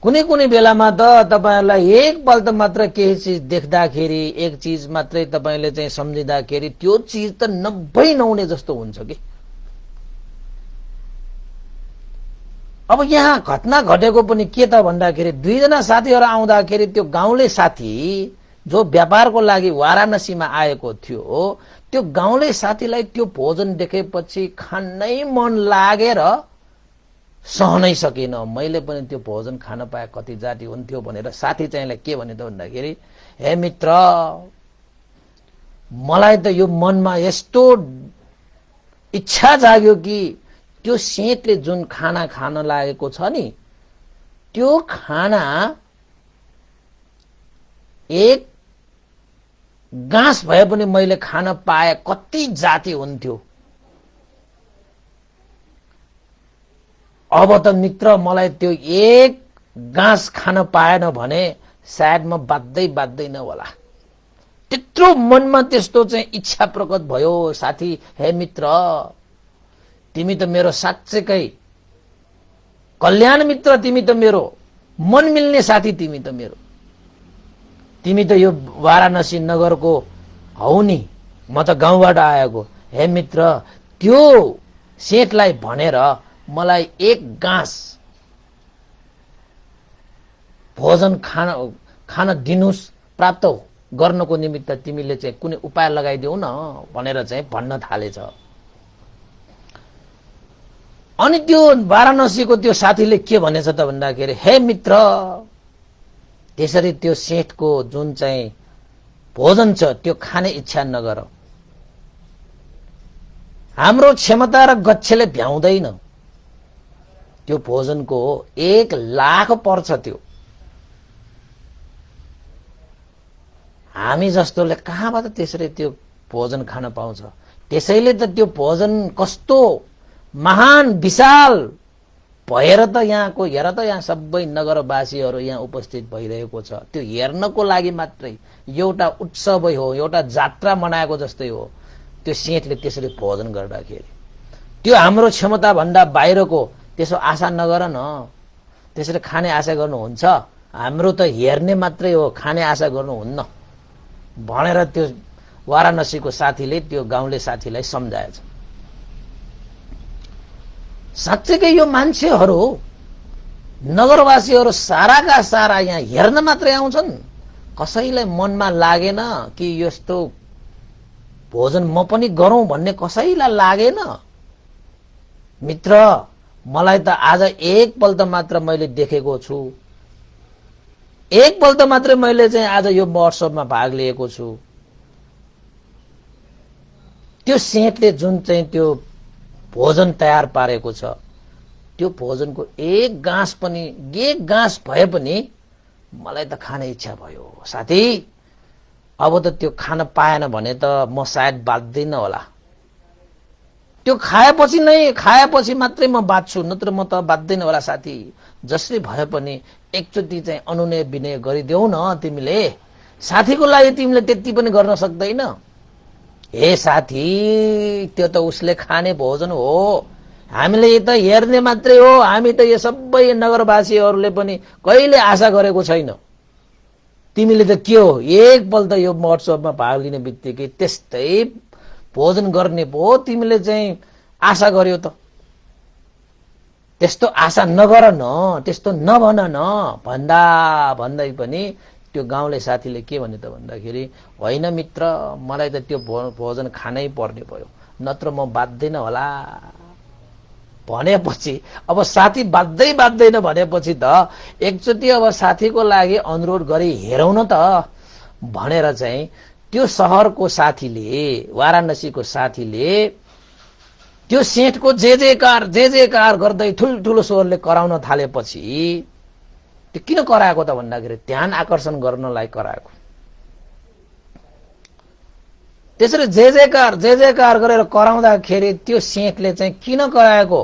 कुनै कुनै बेलामा त तपाईहरुलाई एकपल्ट मात्र केही चीज देख्दाखेरि एक चीज मात्रै तपाईले चाहिँ सम्झिँदाखेरि त्यो चीज त 90 ने जस्तो हुन्छ कि अब यहाँ घटना घटेको पनि के त भन्दाखेरि दुईजना साथीहरु आउँदाखेरि त्यो गाउँले साथी जो व्यापारको लागि वाराणसीमा आएको थियो त्यो गाउँले साथीलाई त्यो भोजन देखेपछि खानै मन लागेर सहनै सकिन मैले पनि त्यो भोजन खान पाए कति जाति हुन्थ्यो भनेर साथी चाहिँलाई के भने त भन्दाखेरि हे मित्र मलाई त यो मनमा यस्तो इच्छा जाग्यो कि त्यो सेतले जुन खाना खान लागेको छ नि त्यो खाना एक गाँस भए पनि मैले खान पाए कति जाति हुन्थ्यो अब त मित्र मलाई त्यो एक गाँस खान पाएन भने सायद म बाध्दैन होला त्यत्रो मनमा त्यस्तो चाहिँ इच्छा प्रकट भयो साथी हे मित्र तिमी त मेरो साच्चै कल्याण मित्र तिमी त मेरो मन मिल्ने साथी तिमी त मेरो तिमी त यो वाराणसी नगरको हौ नि म त गाउँबाट आएको हे मित्र त्यो सेठलाई भनेर मलाई एक गाँस भोजन खान दिनुस् प्राप्त गर्नको निमित्त तिमीले चाहिँ कुनै उपाय लगाइदेऊ न भनेर चाहिँ भन्न थालेछ अनि त्यो वाराणसीको त्यो साथीले के भनेछ त भन्दाखेरि हे मित्र त्यसरी त्यो सेठको जुन चाहिँ भोजन छ त्यो खाने इच्छा नगर हाम्रो क्षमता र गच्छले भ्याउँदैन त्यो भोजनको 1 लाख पर्छ त्यो हामी जस्तोले कहाँबाट त्यसरी त्यो भोजन खान पाउँछ त्यसैले त त्यो भोजन कस्तो महान विशाल भएर त यहाँको हेर त यहाँ सबै नगरवासीहरू यहाँ उपस्थित भइरहेको छ त्यो हेर्नको लागि मात्रै एउटा उत्सवै हो एउटा जात्रा मनाएको जस्तै हो त्यो सेठले त्यसरी भोजन गर्दाखेरि त्यो हाम्रो क्षमता भन्दा बाहिरको त्यसो आशा नगर न त्यसरी खाने आशा गर्नुहुन्छ हाम्रो त हेर्ने मात्रै हो खाने आशा गर्नुहुन्न भनेर त्यो वाराणसीको साथीले त्यो गाउँले साथीलाई सम्झाएछ साच्चै यो मान्छेहरू नगरवासीहरू साराका सारा यहाँ हेर्न मात्रै आउँछन् कसैलाई मनमा लागेन कि यस्तो भोजन म पनि गरौं भन्ने कसैलाई लागेन मित्र मलाई त आज एकपल्ट मात्र मैले देखेको छु एकपल्ट मात्रै मैले चाहिँ आज यो महोत्सवमा भाग लिएको छु त्यो सेठले जुन चाहिँ त्यो भोजन तयार पारेको छ त्यो भोजनको एक गाँस भए पनि मलाई त खाने इच्छा भयो साथी अब त त्यो खान पाएन भने त म सायद बाध्दैन होला त्यो खाएपछि मात्रै म बाध्छु नत्र म त बाध्दैन होला साथी जसले भए पनि एकचोटी चाहिँ अनुनय विनय गरिदेऊ न तिमीले साथीको लागि तिमीले त्यति पनि गर्न सक्दैन हे साथी त्यो त उसले खाने भोजन हो हामीले त हेर्ने मात्रै हो हामी त यो सबै नगरवासीहरूले पनि कहिले आशा गरेको छैन तिमीले त के हो एकपल्ट यो महोत्सवमा भाग लिने बित्तिकै त्यस्तै भोजन गर्ने पो तिमीले चाहिँ आशा गर्यो त त्यस्तो आशा नगर न त्यस्तो नभन न भन्दै पनि त्यो गाउँले साथीले के भन्यो त भन्दाखेरि होइन मित्र मलाई त त्यो भोजन खानै पर्ने भयो नत्र म बाध्दैन होला भनेपछि अब साथी बाध्दैन भनेपछि त एकचोटी अब साथीको लागि अनुरोध गरी हेरौँ न त भनेर चाहिँ त्यो शहरको साथीले वाराणसीको साथीले त्यो सेठको जे जयकार गर्दै ठुलठुलो स्वरले कराउन थालेपछि त्यो किन कराएको त भन्दाखेरि ध्यान आकर्षण गर्नलाई कराएको त्यसरी जे जयकार गरेर कराउँदाखेरि त्यो सेठले चाहिँ किन कराएको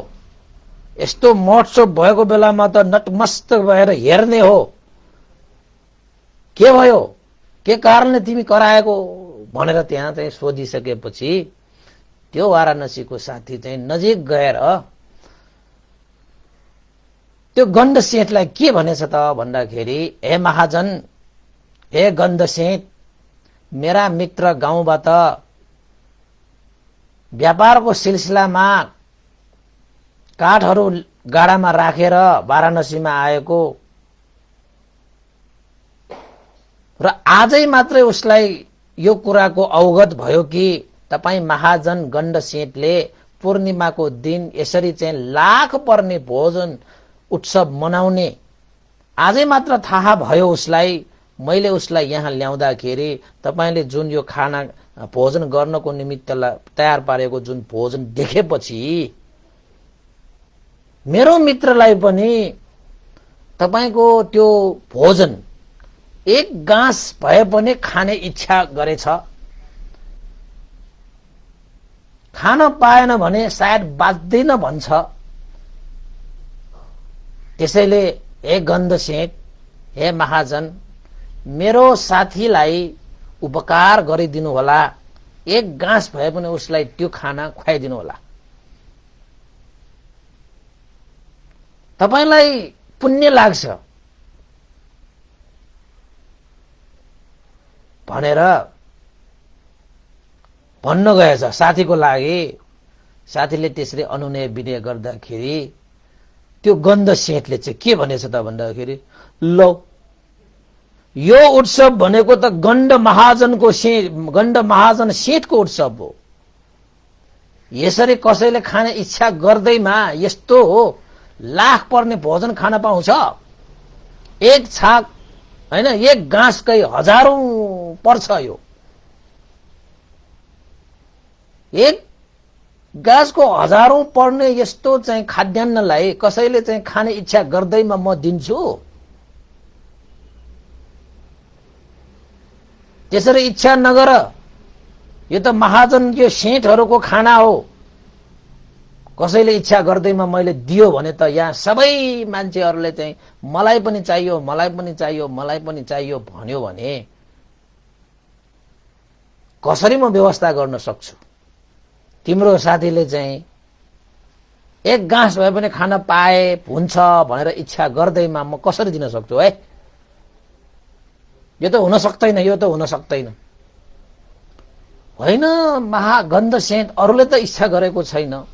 यस्तो महोत्सव भएको बेलामा त नतमस्तक भएर हेर्ने हो के भयो, के कारणले तिमी कराएको भनेर त्यहाँ चाहिँ सोधिसकेपछि त्यो वाराणसीको साथी चाहिँ नजिक गएर त्यो गण्डसेठलाई के भनेछ त भन्दाखेरि, हे महाजन, हे गण्डसेठ, मेरा मित्र गाउँबाट व्यापारको सिलसिलामा काठहरू गाडामा राखेर वाराणसीमा आएको र आजै मात्रै उसलाई यो कुराको अवगत भयो कि तपाई महाजन गण्डसेठले पूर्णिमाको दिन यसरी चाहिँ लाख पर्ने भोजन उत्सव मनाउने आजै मात्र थाहा भयो उसलाई। मैले उसलाई यहाँ ल्याउँदाखेरि तपाईले जुन यो खाना भोजन गर्नको निमित्त तयार पारेको जुन भोजन देखेपछि मेरो मित्रलाई पनि तपाईको त्यो भोजन एक गाँस भए पनि खाने इच्छा गरेछ। खान पाएन भने सायद बाँच्दैन भन्छ। त्यसैले हे गण्डसेठ, हे महाजन, मेरो साथीलाई उपकार गरिदिनु होला। एक गाँस भए पनि उसलाई त्यो खाना खुवाइदिनु होला। तपाईलाई पुण्य लाग्छ भनेर भन्न गएछ साथीको लागि। साथीले त्यसरी अनुनय विनय गर्दाखेरि त्यो गण्डसेठले चाहिँ के भनेछ त भन्दाखेरि, ल यो उत्सव भनेको त गण्ड महाजन सेठको उत्सव हो। यसरी कसैले खाने इच्छा गर्दैमा यस्तो हो लाख पर्ने भोजन खान पाउँछ? एक छाक हैन, एक गाँसकै हजारौं पर्छ। यो एक गाँसको हजारौं पर्ने यस्तो चाहिँ खाद्यान्नलाई कसैले चाहिँ खाने इच्छा गर्दैमा म दिन्छु? त्यसरी इच्छा नगर। यो त महाजन यो सेठहरूको खाना हो। कसैले इच्छा गर्दैमा मैले दियो भने त यहाँ सबै मान्छेहरूले चाहिँ मलाई पनि चाहियो, मलाई पनि चाहियो, मलाई पनि चाहियो भन्यो भने कसरी म व्यवस्था गर्न सक्छु? तिम्रो साथीले चाहिँ एक गाँस भए पनि खान पाए हुन्छ भनेर इच्छा गर्दैमा म कसरी दिन सक्छु? है, यो त हुन सक्दैन, यो त हुन सक्दैन। होइन गण्डसेठ, अरूले त इच्छा गरेको छैन।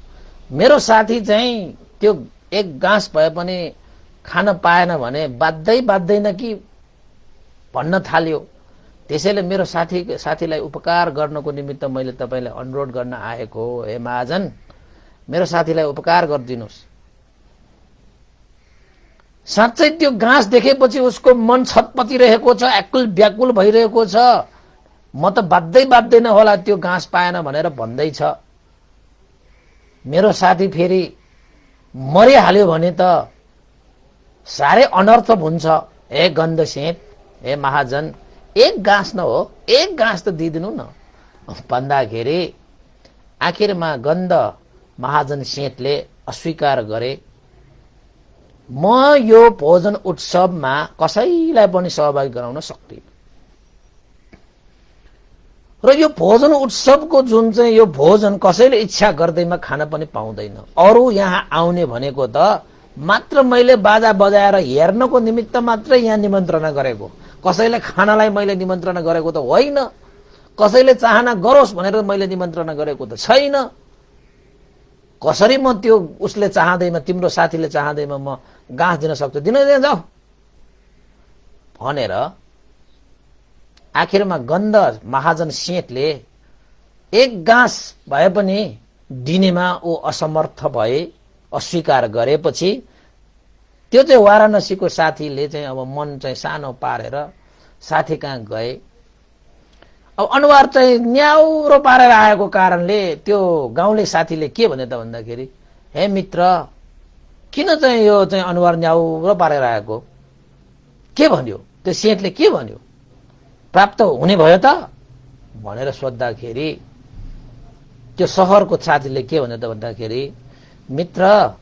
मेरो साथी चाहिँ त्यो एक गाँस भए पनि खान पाएन भने बाध्दैन कि भन्न थाल्यो। त्यसैले मेरो साथीलाई उपकार गर्नको निमित्त मैले तपाईलाई अनुरोध गर्न आएको हो। हे महाजन, मेरो साथीलाई उपकार गरिदिनुस्। साँच्चै त्यो गाँस देखेपछि उसको मन छटपटिरहेको छ, व्याकुल व्याकुल भइरहेको छ। म त बाध्दैन होला त्यो घाँस पाएन भनेर भन्दैछ। मेरो साथी फेरि मरिहाल्यो भने त साह्रै अनर्थ हुन्छ। हे गण्डसेठ, हे महाजन, एक घाँस न हो, एक घाँस त दिइदिनु न भन्दाखेरि आखिरमा गण्ड महाजन सेठले अस्वीकार गरे। म यो भोजन उत्सवमा कसैलाई पनि सहभागी गराउन सक्दिन र यो भोजन उत्सवको जुन चाहिँ यो भोजन कसैले इच्छा गर्दैमा खान पनि पाउँदैन। अरु यहाँ आउने भनेको त मात्र मैले बाजा बजाएर हेर्नको निमित्त मात्रै यहाँ निमन्त्रणा गरेको, कसैले खानालाई मैले निमन्त्रणा गरेको त होइन। कसैले चाहना गरोस् भनेर मैले निमन्त्रणा गरेको त छैन। कसरी म त्यो उसले चाहदैमा, तिम्रो साथीले चाहदैमा म गाँस दिन सक्छु? दिन जाऊ भनेर आखिरमा गण्ड महाजन सेठले एक गाँस भए पनि दिनेमा ऊ असमर्थ भए, अस्वीकार गरेपछि त्यो चाहिँ वाराणसीको साथीले चाहिँ अब मन चाहिँ सानो पारेर साथी कहाँ गए। अब अनुहार चाहिँ न्याउरो पारेर आएको कारणले त्यो गाउँले साथीले के भने त भन्दाखेरि, हे मित्र, किन चाहिँ यो चाहिँ अनुहार न्याउरो पारेर आएको? के भन्यो? त्यो सेठले के भन्यो? प्राप्त हुने भयो त भनेर सोद्धाखेरि त्यो शहरको साथीले के भन्यो त भन्दाखेरि, मित्र,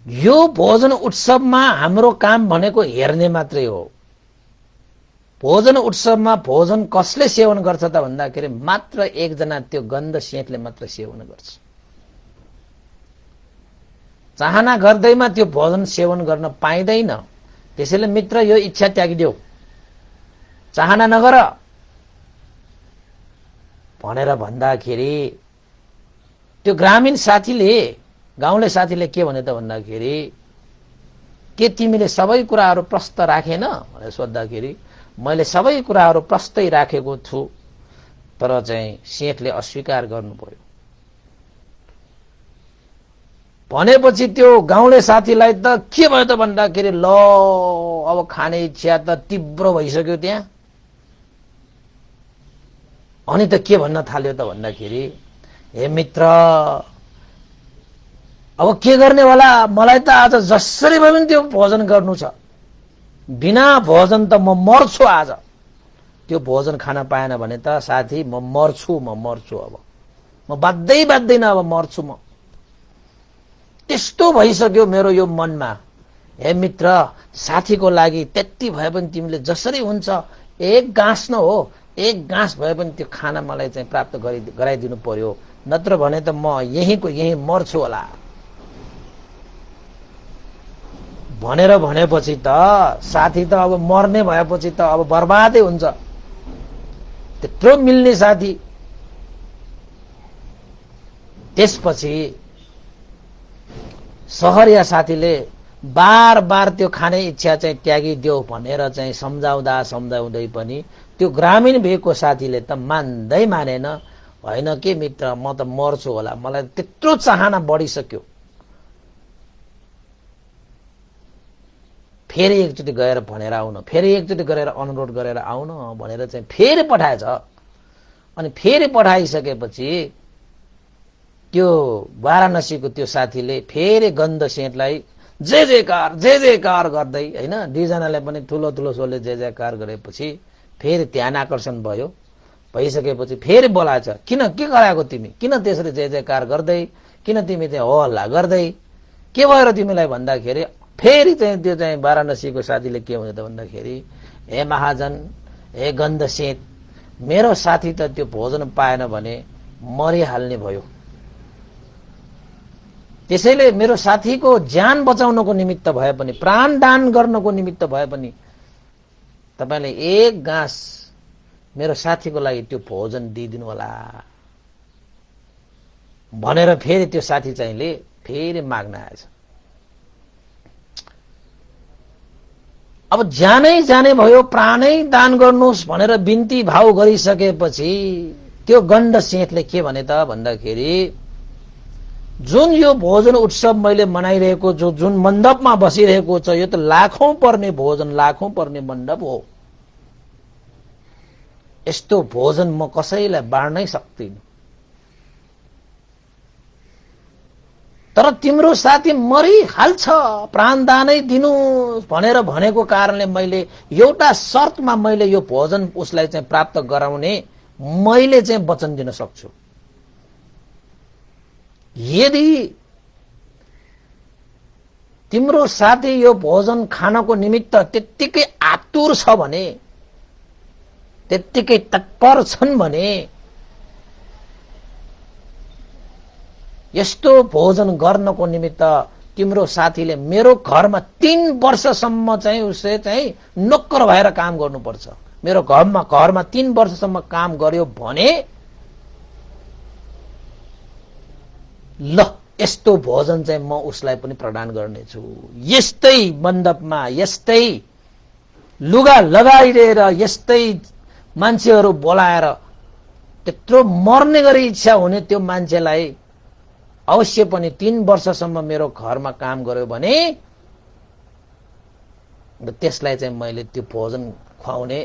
यो भोजन उत्सवमा हाम्रो काम भनेको हेर्ने मात्रै हो। भोजन उत्सवमा भोजन कसले सेवन गर्छ त भन्दाखेरि मात्र एकजना त्यो गन्ध सेठले मात्र सेवन गर्छ। चाहना गर्दैमा त्यो भोजन सेवन गर्न पाइँदैन। त्यसैले मित्र यो इच्छा त्यागिदेऊ, चाहना नगर भनेर भन्दाखेरि त्यो ग्रामीण साथीले, गाउँले साथीले के भने त भन्दाखेरि, के तिमीले सबै कुराहरू प्रष्ट राखेन भनेर सोद्धाखेरि मैले सबै कुराहरू प्रष्टै राखेको छु, तर चाहिँ सेठले अस्वीकार गर्नुभयो। भनेपछि त्यो गाउँले साथीलाई त के भयो त भन्दाखेरि ल अब खाने इच्छा त तीव्र भइसक्यो त्यहाँ। अनि त के भन्न थाल्यो त भन्दाखेरि, हे मित्र अब के गर्ने होला, मलाई त आज जसरी भए पनि त्यो भोजन गर्नु छ, बिना भोजन त म मर्छु आज। त्यो भोजन खान पाएन भने त साथी म मर्छु, अब म बाध्दैन, अब मर्छु म। त्यस्तो भइसक्यो मेरो यो मनमा। हे मित्र, साथीको लागि त्यति भए पनि तिमीले जसरी हुन्छ एक गाँस न हो, एक गाँस भए पनि त्यो खाना मलाई चाहिँ प्राप्त गराइदिनु पर्यो, नत्र भने त म यहीँको यहीँ मर्छु होला भनेर भनेपछि त साथी त अब मर्ने भएपछि त अब बर्बादै हुन्छ। त्यत्रो मिल्ने साथी। त्यसपछि सहरिया साथीले बार बार त्यो खाने इच्छा चाहिँ त्यागिदेऊ भनेर चाहिँ सम्झाउँदै पनि त्यो ग्रामीण भेगको साथीले त मानेन। होइन के मित्र, म त मर्छु होला, मलाई त्यत्रो चाहना बढिसक्यो। फेरि एकचोटि गएर भनेर आउन, फेरि एकचोटि गरेर अनुरोध गरेर आउन भनेर चाहिँ फेरि पठाएछ। अनि फेरि पठाइसकेपछि त्यो वाराणसीको त्यो साथीले फेरि गन्ध सेठलाई जय जयकार गर्दै, होइन, दुईजनाले पनि ठुलो स्वरले जय जयकार गरेपछि फेरि ध्यान आकर्षण भयो। भइसकेपछि फेरि बोलाएछ, किन के गराएको तिमी, किन त्यसरी जय जयकार गर्दै, किन तिमी चाहिँ हो हल्ला गर्दै, के भएर तिमीलाई भन्दाखेरि फेरि चाहिँ त्यो चाहिँ वाराणसीको साथीले के भन्यो त भन्दाखेरि, हे महाजन, हे गन्ध सेठ, मेरो साथी त त्यो भोजन पाएन भने मरिहाल्ने भयो। त्यसैले मेरो साथीको ज्यान बचाउनको निमित्त भए पनि, प्राण दान गर्नको निमित्त भए पनि तपाईले एक गाँस मेरो साथीको लागि त्यो भोजन दिइदिनु होला भनेर फेरि त्यो साथी चाहिँले फेरि माग्न आएछ। अब जानै भयो, प्राणै दान गर्नुहोस् भनेर बिन्ती भाव गरिसकेपछि त्यो गण्ड सेठले के भने त भन्दाखेरि, जुन यो भोजन उत्सव मैले मनाइरहेको छु, जुन मण्डपमा बसिरहेको छ, यो त लाखौं पर्ने भोजन, लाखौं पर्ने मण्डप हो। यस्तो भोजन म कसैलाई बाँड्नै सक्दिन। तर तिम्रो साथी मरिहाल्छ, प्राणदानै दिनु भनेर भनेको कारणले मैले एउटा शर्तमा मैले यो भोजन उसलाई चाहिँ प्राप्त गराउने मैले चाहिँ वचन दिन सक्छु। यदि तिम्रो साथी यो भोजन खानको निमित्त त्यत्तिकै आतुर छ भने, त्यत्तिकै तत्पर छन् भने, यस्तो भोजन गर्नको निमित्त तिम्रो साथीले मेरो घरमा 3 वर्षसम्म चाहिँ उसले चाहिँ नोकर भएर काम गर्नुपर्छ। मेरो घरमा 3 वर्षसम्म काम गर्यो भने ल यस्तो भोजन चाहिँ म उसलाई पनि प्रदान गर्नेछु। यस्तै मण्डपमा, यस्तै लुगा लगाइदिएर, यस्तै मान्छेहरू बोलाएर, त्यत्रो मर्ने गरी इच्छा हुने त्यो मान्छेलाई अवश्य पनि 3 वर्षसम्म मेरो घरमा काम गर्यो भने त्यसलाई चाहिँ मैले त्यो भोजन खुवाउने,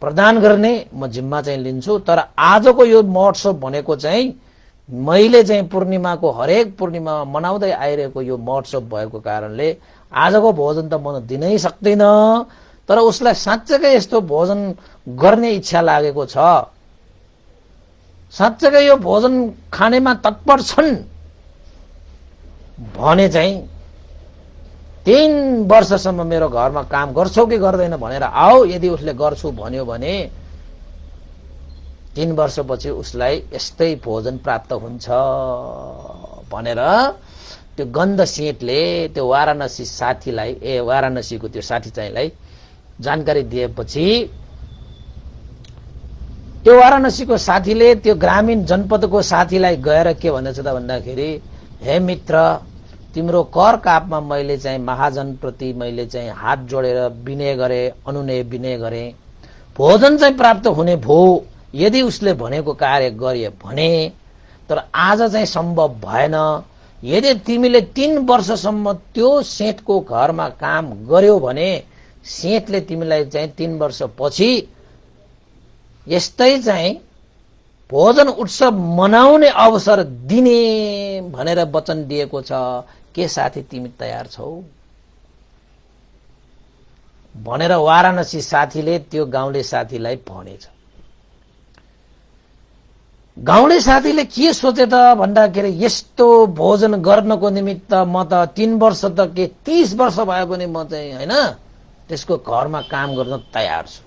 प्रदान गर्ने म जिम्मा चाहिँ लिन्छु। तर आजको यो महोत्सव भनेको चाहिँ मैले चाहिँ पूर्णिमाको हरेक पूर्णिमा मनाउँदै आइरहेको यो महोत्सव भएको कारणले आजको भोजन त म दिनै सक्दिन। तर उसलाई साँच्चैकै यस्तो भोजन गर्ने इच्छा लागेको छ, साँच्चैकै यो भोजन खानेमा तत्पर छन् भने चाहिँ 3 वर्षसम्म मेरो घरमा काम गर्छौ कि गर्दैन भनेर आऊ। यदि उसले गर्छु भन्यो भने 3 वर्षपछि उसलाई यस्तै भोजन प्राप्त हुन्छ भनेर त्यो गन्ध सेठले त्यो वाराणसी साथीलाई वाराणसीको त्यो साथी चाहिँलाई जानकारी दिएपछि त्यो वाराणसीको साथीले त्यो ग्रामीण जनपदको साथीलाई गएर के भन्दैछ त भन्दाखेरि, हे मित्र, तिम्रो कर कापमा मैले चाहिँ महाजनप्रति मैले चाहिँ हात जोडेर विनय गरे, अनुनय विनय गरे, भोजन चाहिँ प्राप्त हुने भो यदि उसले भनेको कार्य गरिए भने, तर आज चाहिँ सम्भव भएन। यदि तिमीले 3 वर्षसम्म त्यो सेठको घरमा काम गर्यो भने सेठले तिमीलाई चाहिँ 3 वर्षपछि यस्तै चाहिँ भोजन उत्सव मनाउने अवसर दिने भनेर वचन दिएको छ। के साथी तिमी तयार छौ भनेर वाराणसी साथीले त्यो गाउँले साथीलाई भनेछ। गाउँले साथीले के सोचे त भन्दाखेरि, यस्तो भोजन गर्नको निमित्त म त 3 वर्ष त के 30 वर्ष भयो भने म चाहिँ हैन त्यसको घरमा काम गर्न तयार छु।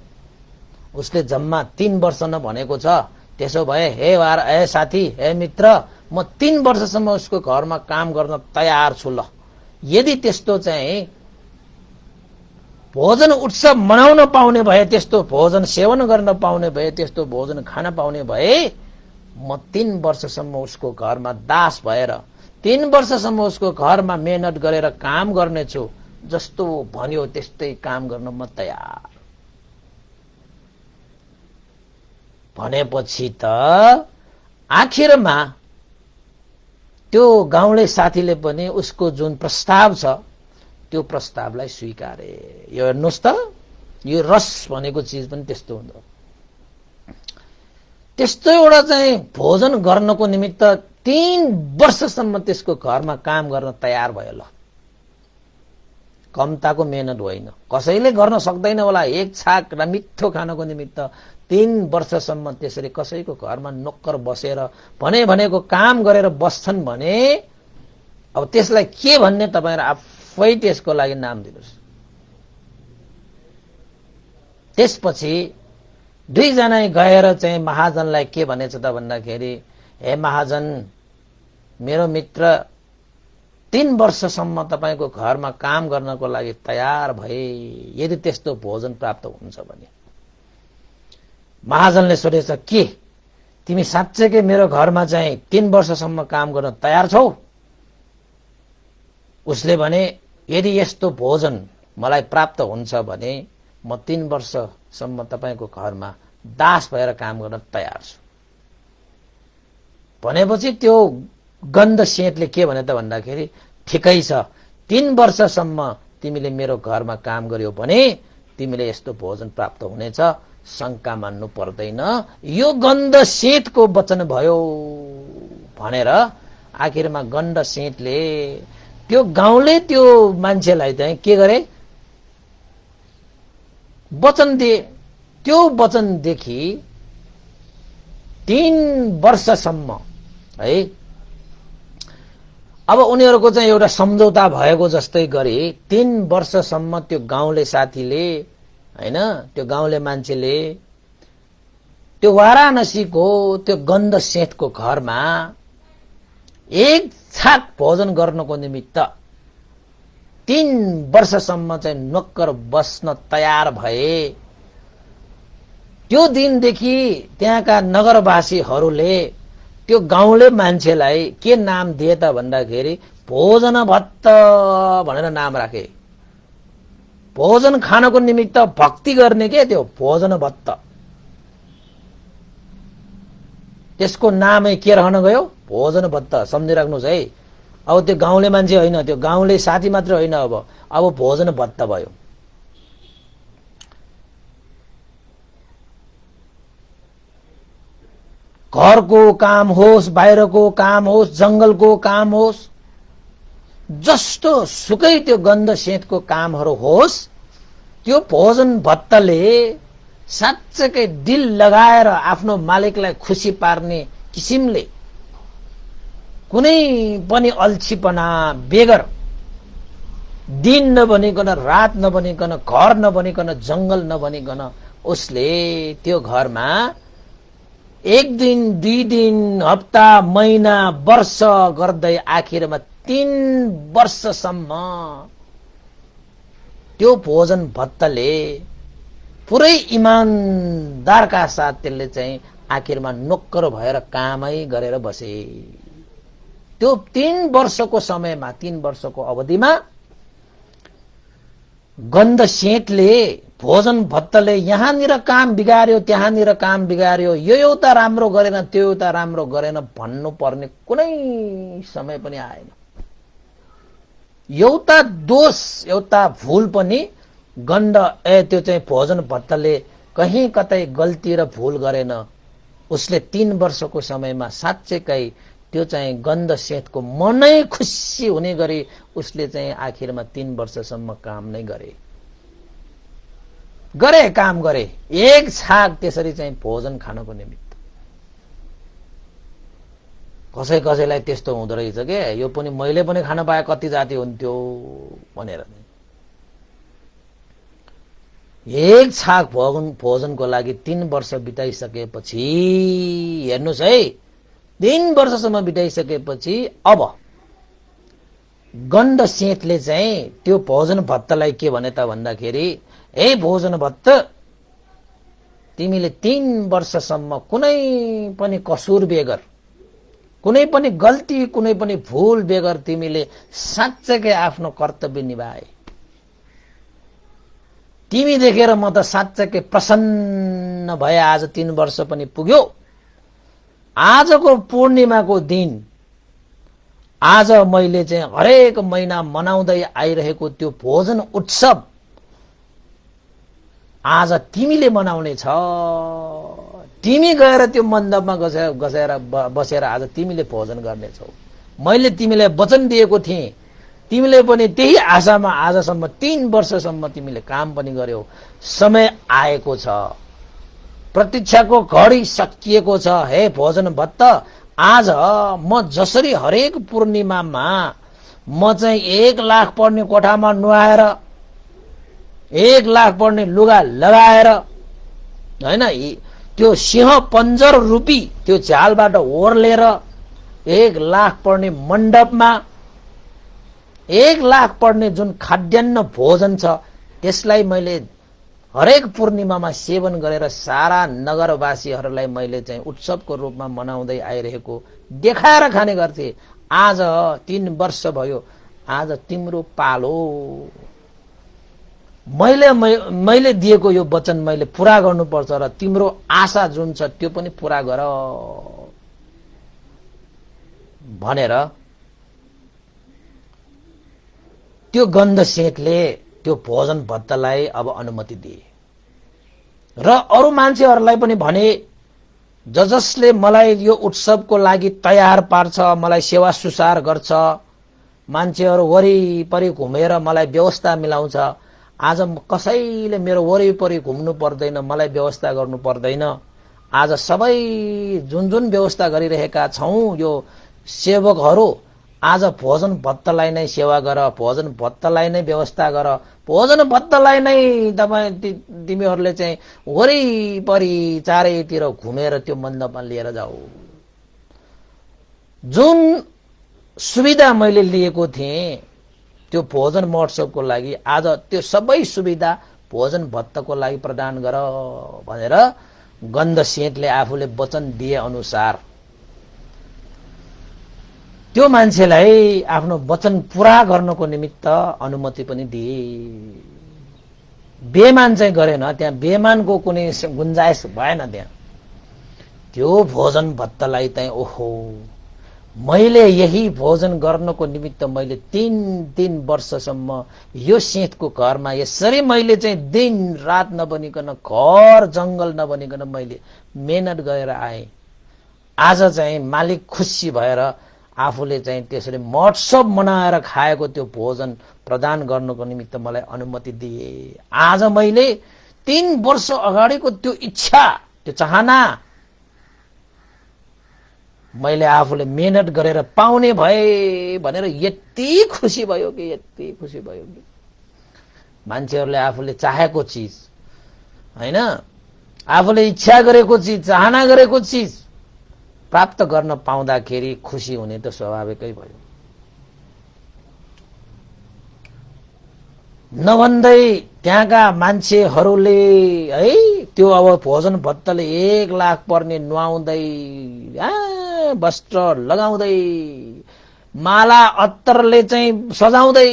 उसले जम्मा 3 वर्ष न भनेको छ। त्यसो भए हे साथी, हे मित्र, म 3 वर्षसम्म उसको घरमा काम गर्न तयार छु। ल, यदि त्यस्तो चाहिँ भोजन उत्सव मनाउन पाउने भए, त्यस्तो भोजन सेवन गर्न पाउने भए, त्यस्तो भोजन खान पाउने भए, म 3 वर्षसम्म उसको घरमा दास भएर 3 वर्षसम्म उसको घरमा मेहनत गरेर काम गर्नेछु। जस्तो भन्यो त्यस्तै काम गर्न म तयार। भनेपछि त आखिरमा त्यो गाउँले साथीले पनि उसको जुन प्रस्ताव छ त्यो प्रस्तावलाई स्वीकारे। यो हेर्नुहोस् त, यो रस भनेको चिज पनि त्यस्तो हुँदो। त्यस्तो एउटा चाहिँ भोजन गर्नको निमित्त 3 वर्षसम्म त्यसको घरमा काम गर्न तयार भयो। ल, कम्ताको मेहनत होइन, कसैले गर्न सक्दैन होला। एक छाक र मिठो खानको निमित्त 3 वर्षसम्म त्यसरी कसैको घरमा नोक्कर बसेर भनेको काम गरेर बस्छन् भने अब त्यसलाई के भन्ने तपाईहरु आफै त्यसको लागि नाम दिनुस्। त्यसपछि 2 जना गएर चाहिँ महाजनलाई के भनेछ त भन्दाखेरि, हे महाजन, मेरो मित्र 3 वर्षसम्म तपाईको घरमा काम गर्नको लागि तयार भए, यदि त्यस्तो भोजन प्राप्त हुन्छ भने। महाजनले सोधेछ, के तिमी साँच्चैकै मेरो घरमा चाहिँ 3 वर्षसम्म काम गर्न तयार छौ? उसले भने, यदि यस्तो भोजन मलाई प्राप्त हुन्छ भने म 3 वर्षसम्म तपाईको घरमा दास भएर काम गर्न तयार छु। भनेपछि त्यो गन्ध सेठले के भने त भन्दाखेरि, ठिकै छ, 3 वर्षसम्म तिमीले मेरो घरमा काम गर्यौ भने तिमीले यस्तो भोजन प्राप्त हुनेछ, शंका मान्नु पर्दैन। यो गन्ध सेठको वचन भयो भनेर आखिरमा गन्ध सेठले त्यो गाउँले त्यो मान्छेलाई चाहिँ के गरे, वचन दिए। त्यो वचनदेखि 3 वर्षसम्म है अब उनीहरूको चाहिँ एउटा सम्झौता भएको जस्तै गरी 3 वर्षसम्म त्यो गाउँले साथीले हैन, त्यो गाउँले मान्छेले त्यो वाराणसीको त्यो गन्ध सेठको घरमा एक छाक भोजन गर्नको निमित्त 3 वर्षसम्म चाहिँ नोक्कर बस्न तयार भए। त्यो दिनदेखि त्यहाँका नगरवासीहरूले त्यो गाउँले मान्छेलाई के नाम दिए त भन्दाखेरि, भोजन भत्त भनेर नाम राखे। भोजन खानको निमित्त भक्ति गर्ने के त्यो भोजन भत्त, त्यसको नामै के रहन गयो, भोजन भत्त। सम्झिराख्नुहोस् है। अब त्यो गाउँले मान्छे होइन, त्यो गाउँले साथी मात्र होइन, अब भोजन भत्त भयो। घरको काम होस्, बाहिरको काम होस्, जंगलको काम होस्, जस्तो सुकै त्यो गन्ध सेठको कामहरू होस्, त्यो भोजन भत्तले साँच्चै दिल लगाएर आफ्नो मालिकलाई खुसी पार्ने किसिमले कुनै पनि अल्छीपना बेगर दिन नबनिकन, रात नबनिकन, घर नबनिकन, जंगल नबनिकन उसले त्यो घरमा 1 दिन, 2 दिन, हप्ता, महिना, वर्ष गर्दै आखिरमा 3 वर्षसम्म त्यो भोजन भत्तले पुरै इमानदारका साथ त्यसले चाहिँ आखिरमा नोक्कर भएर कामै गरेर बसे। त्यो 3 वर्षको समयमा, 3 वर्षको अवधिमा गन्ध सेतले भोजन भत्तले यहाँनिर काम बिगार्यो, त्यहाँनिर काम बिगार्यो, यो एउटा राम्रो गरेन, त्यो एउटा राम्रो गरेन भन्नु पर्ने कुनै समय पनि आएन। एउटा दोष, एउटा भूल पनि गन्ध त्यो चाहिँ भोजन भत्तले कहीँ कतै गल्ती र भूल गरेन। उसले 3 वर्षको समयमा साँच्चैकै त्यो चाहिँ गन्ध सेतको मनै खुसी हुने गरी उसले चाहिँ आखिरमा 3 वर्षसम्म काम नै गरे काम गरे, एक छाक त्यसरी चाहिँ भोजन खानको निमित्त। कसै कसैलाई त्यस्तो हुँदो रहेछ के, यो पनि मैले पनि खान पाए कति जाति हुन्थ्यो भनेर। एक छाक भोजनको लागि 3 वर्ष बिताइसकेपछि, हेर्नुहोस् है, 3 वर्षसम्म बिताइसकेपछि अब गन्ध सेतले चाहिँ त्यो भोजन भत्तलाई के भने त भन्दाखेरि, ए भोजन भत्त, तिमीले 3 वर्षसम्म कुनै पनि कसुर बेगर, कुनै पनि गल्ती, कुनै पनि भूल बेगर तिमीले साँच्चैकै आफ्नो कर्तव्य निभाए। तिमी देखेर म त साँच्चैकै प्रसन्न भए। आज 3 वर्ष पनि पुग्यो। आजको पूर्णिमाको दिन, आज मैले चाहिँ हरेक महिना मनाउँदै आइरहेको त्यो भोजन उत्सव आज तिमीले मनाउने छ। तिमी गएर त्यो मण्डपमा बसेर आज तिमीले भोजन गर्नेछौ। मैले तिमीलाई वचन दिएको थिएँ, तिमीले पनि त्यही आशामा आजसम्म 3 वर्षसम्म तिमीले काम पनि गर्यौ। समय आएको छ, प्रतीक्षाको घडी सकिएको छ। हे भोजन भत्त, आज म जसरी हरेक पूर्णिमामा म चाहिँ 1 लाख पर्ने कोठामा नुहाएर, 1 लाख पर्ने लुगा लगाएर, हैन, त्यो सिंह पञ्जर रूपी त्यो झ्यालबाट ओर्लेर 1 लाख पर्ने मण्डपमा 1 लाख पर्ने जुन खाद्यान्न भोजन छ त्यसलाई मैले हरेक पूर्णिमामा सेवन गरेर सारा नगरवासीहरूलाई मैले चाहिँ उत्सवको रूपमा मनाउँदै आइरहेको देखाएर खाने गर्थे। आज 3 वर्ष भयो, आज तिम्रो पालो। मैले दिएको यो वचन मैले पूरा गर्नुपर्छ र तिम्रो आशा जुन छ त्यो पनि पूरा गर भनेर त्यो गन्ध सेतले त्यो भोजन भत्तलाई अब अनुमति दिए। र अरू मान्छेहरूलाई पनि भने, जसले मलाई यो उत्सवको लागि तयार पार्छ, मलाई सेवा सुसार गर्छ, मान्छेहरू वरिपरि घुमेर मलाई व्यवस्था मिलाउँछ, आज कसैले मेरो वरिपरि घुम्नु पर्दैन, मलाई व्यवस्था गर्नु पर्दैन। आज सबै जुन जुन व्यवस्था गरिरहेका छौं यो सेवकहरू, आज भोजन भत्तलाई नै सेवा गर, भोजन भत्तलाई नै व्यवस्था गर, भोजन भत्तलाई नै तिमीहरूले चाहिँ वरिपरि चारैतिर घुमेर त्यो मण्डपमा लिएर जाऊ। जुन सुविधा मैले लिएको थिएँ त्यो भोजन महोत्सवको लागि, आज त्यो सबै सुविधा भोजन भत्तको लागि प्रदान गर भनेर गन्ध सेतले आफूले वचन दिए अनुसार त्यो मान्छेलाई आफ्नो वचन पूरा गर्नको निमित्त अनुमति पनि दिए। बेमान चाहिँ गरेन, त्यहाँ बेमानको कुनै गुन्जाइस भएन। त्यहाँ त्यो भोजन भत्तलाई चाहिँ ओहो, मैले यही भोजन गर्नको निमित्त मैले 3 वर्षसम्म यो सेतको घरमा यसरी मैले चाहिँ दिन रात नबनिकन, घर जंगल नबनिकन मैले मेहनत गरेर आए। आज चाहिँ मालिक खुसी भएर आफूले चाहिँ त्यसरी महोत्सव मनाएर खाएको त्यो भोजन प्रदान गर्नको निमित्त मलाई अनुमति दिए। आज मैले 3 वर्ष अगाडिको त्यो इच्छा, त्यो चाहना मैले आफूले मेहनत गरेर पाउने भए भनेर यति खुसी भयो कि मान्छेहरूले आफूले चाहेको चिज हैन, आफूले इच्छा गरेको चिज, चाहना गरेको चिज प्राप्त गर्न पाउँदाखेरि खुसी हुने त स्वाभाविकै भयो। नभन्दै त्यहाँका मान्छेहरूले है त्यो अब भोजन भत्ताले 1 लाख पर्ने नुहाउँदै, वस्त्र लगाउँदै, माला अत्तरले चाहिँ सजाउँदै,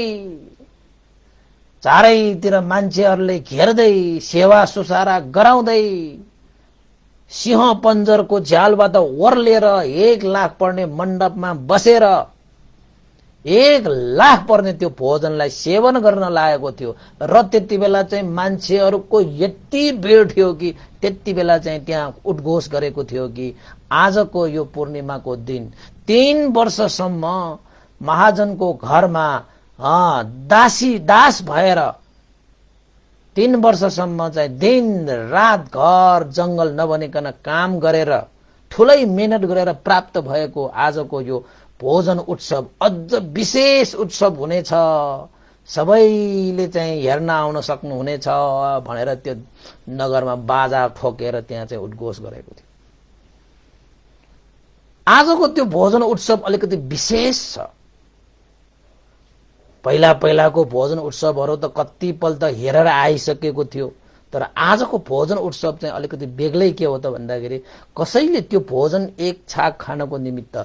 चारैतिर मान्छेहरूले घेर्दै सेवा सुसारा गराउँदै, सिंह पञ्जरको झ्यालबाट ओर्लेर 1 लाख पर्ने मण्डपमा बसेर 1 लाख पर्ने त्यो भोजनलाई सेवन गर्न लागेको थियो। र त्यति बेला चाहिँ मान्छेहरूको यति भिड थियो कि त्यति बेला चाहिँ त्यहाँ उद्घोष गरेको थियो कि आजको यो पूर्णिमाको दिन 3 वर्षसम्म महाजनको घरमा दास भएर 3 वर्षसम्म चाहिँ दिन रात घर जंगल नबनिकन काम गरेर ठुलै मेहनत गरेर प्राप्त भएको आजको यो भोजन उत्सव अझ विशेष उत्सव हुनेछ, सबैले चाहिँ हेर्न आउन सक्नुहुनेछ भनेर त्यो नगरमा बाजा ठोकेर त्यहाँ चाहिँ उद्घोष गरेको थियो। आजको त्यो भोजन उत्सव अलिकति विशेष छ। पहिलाको भोजन उत्सवहरू त कतिपल्ट त हेरेर आइसकेको थियो, तर आजको भोजन उत्सव चाहिँ अलिकति बेग्लै के हो त भन्दाखेरि कसैले त्यो भोजन एक छाक खानको निमित्त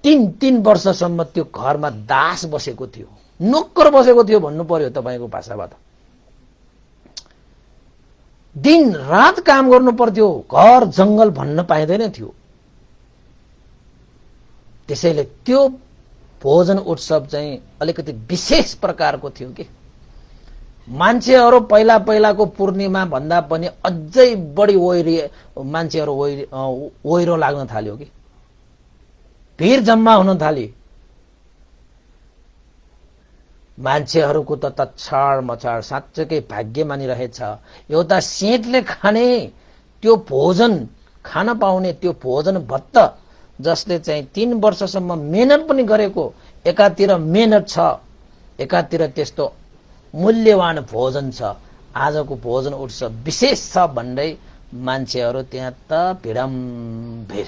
3 वर्षसम्म त्यो घरमा दास बसेको थियो, नोक्कर बसेको थियो भन्नु पर्यो तपाईको भाषाबाट। दिन रात काम गर्नु पर्थ्यो, घर जंगल भन्न पाइँदैन थियो। त्यसैले त्यो भोजन उत्सव चाहिँ अलिकति विशेष प्रकारको थियो कि मान्छेहरू पहिलाको पूर्णिमा भन्दा पनि अझै बढी मान्छेहरू ओइरो लाग्न थाल्यो कि भिड जम्मा हुन थाल्यो। मान्छेहरूको त तछाड मछाड साँच्चै भाग्य मानिरहेछ। एउटा सेटले खाने त्यो भोजन खान पाउने त्यो भोजन भत्त जसले चाहिँ 3 वर्षसम्म मेहनत पनि गरेको, एकातिर मेहनत छ, एकातिर त्यस्तो मूल्यवान भोजन छ। आजको भोजन उत्सव विशेष छ भन्दै मान्छेहरू त्यहाँ त भिडम्भिड।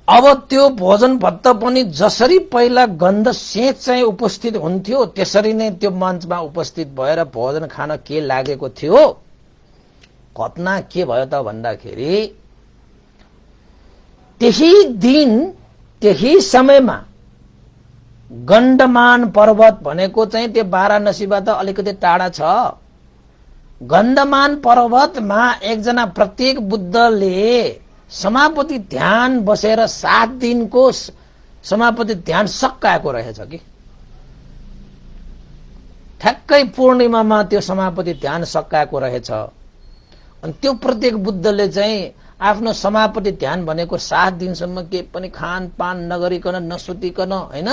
अब त्यो भोजन भत्त पनि जसरी पहिला गन्ध सेच चाहिँ उपस्थित हुन्थ्यो त्यसरी नै त्यो मञ्चमा उपस्थित भएर भोजन खान के लागेको थियो। घटना के भयो त भन्दाखेरि त्यही दिन त्यही समयमा गण्डमान पर्वत भनेको चाहिँ त्यो वाराणसीबाट अलिकति टाढा छ। गण्डमान पर्वतमा एकजना प्रत्येक बुद्धले समापति ध्यान बसेर 7 दिनको समापति ध्यान सकाएको रहेछ कि ठ्याक्कै पूर्णिमामा त्यो समापति ध्यान सकाएको रहेछ। अनि त्यो प्रत्येक बुद्धले चाहिँ आफ्नो समापति ध्यान भनेको 7 दिनसम्म के पनि खानपान नगरिकन नसुतिकन हैन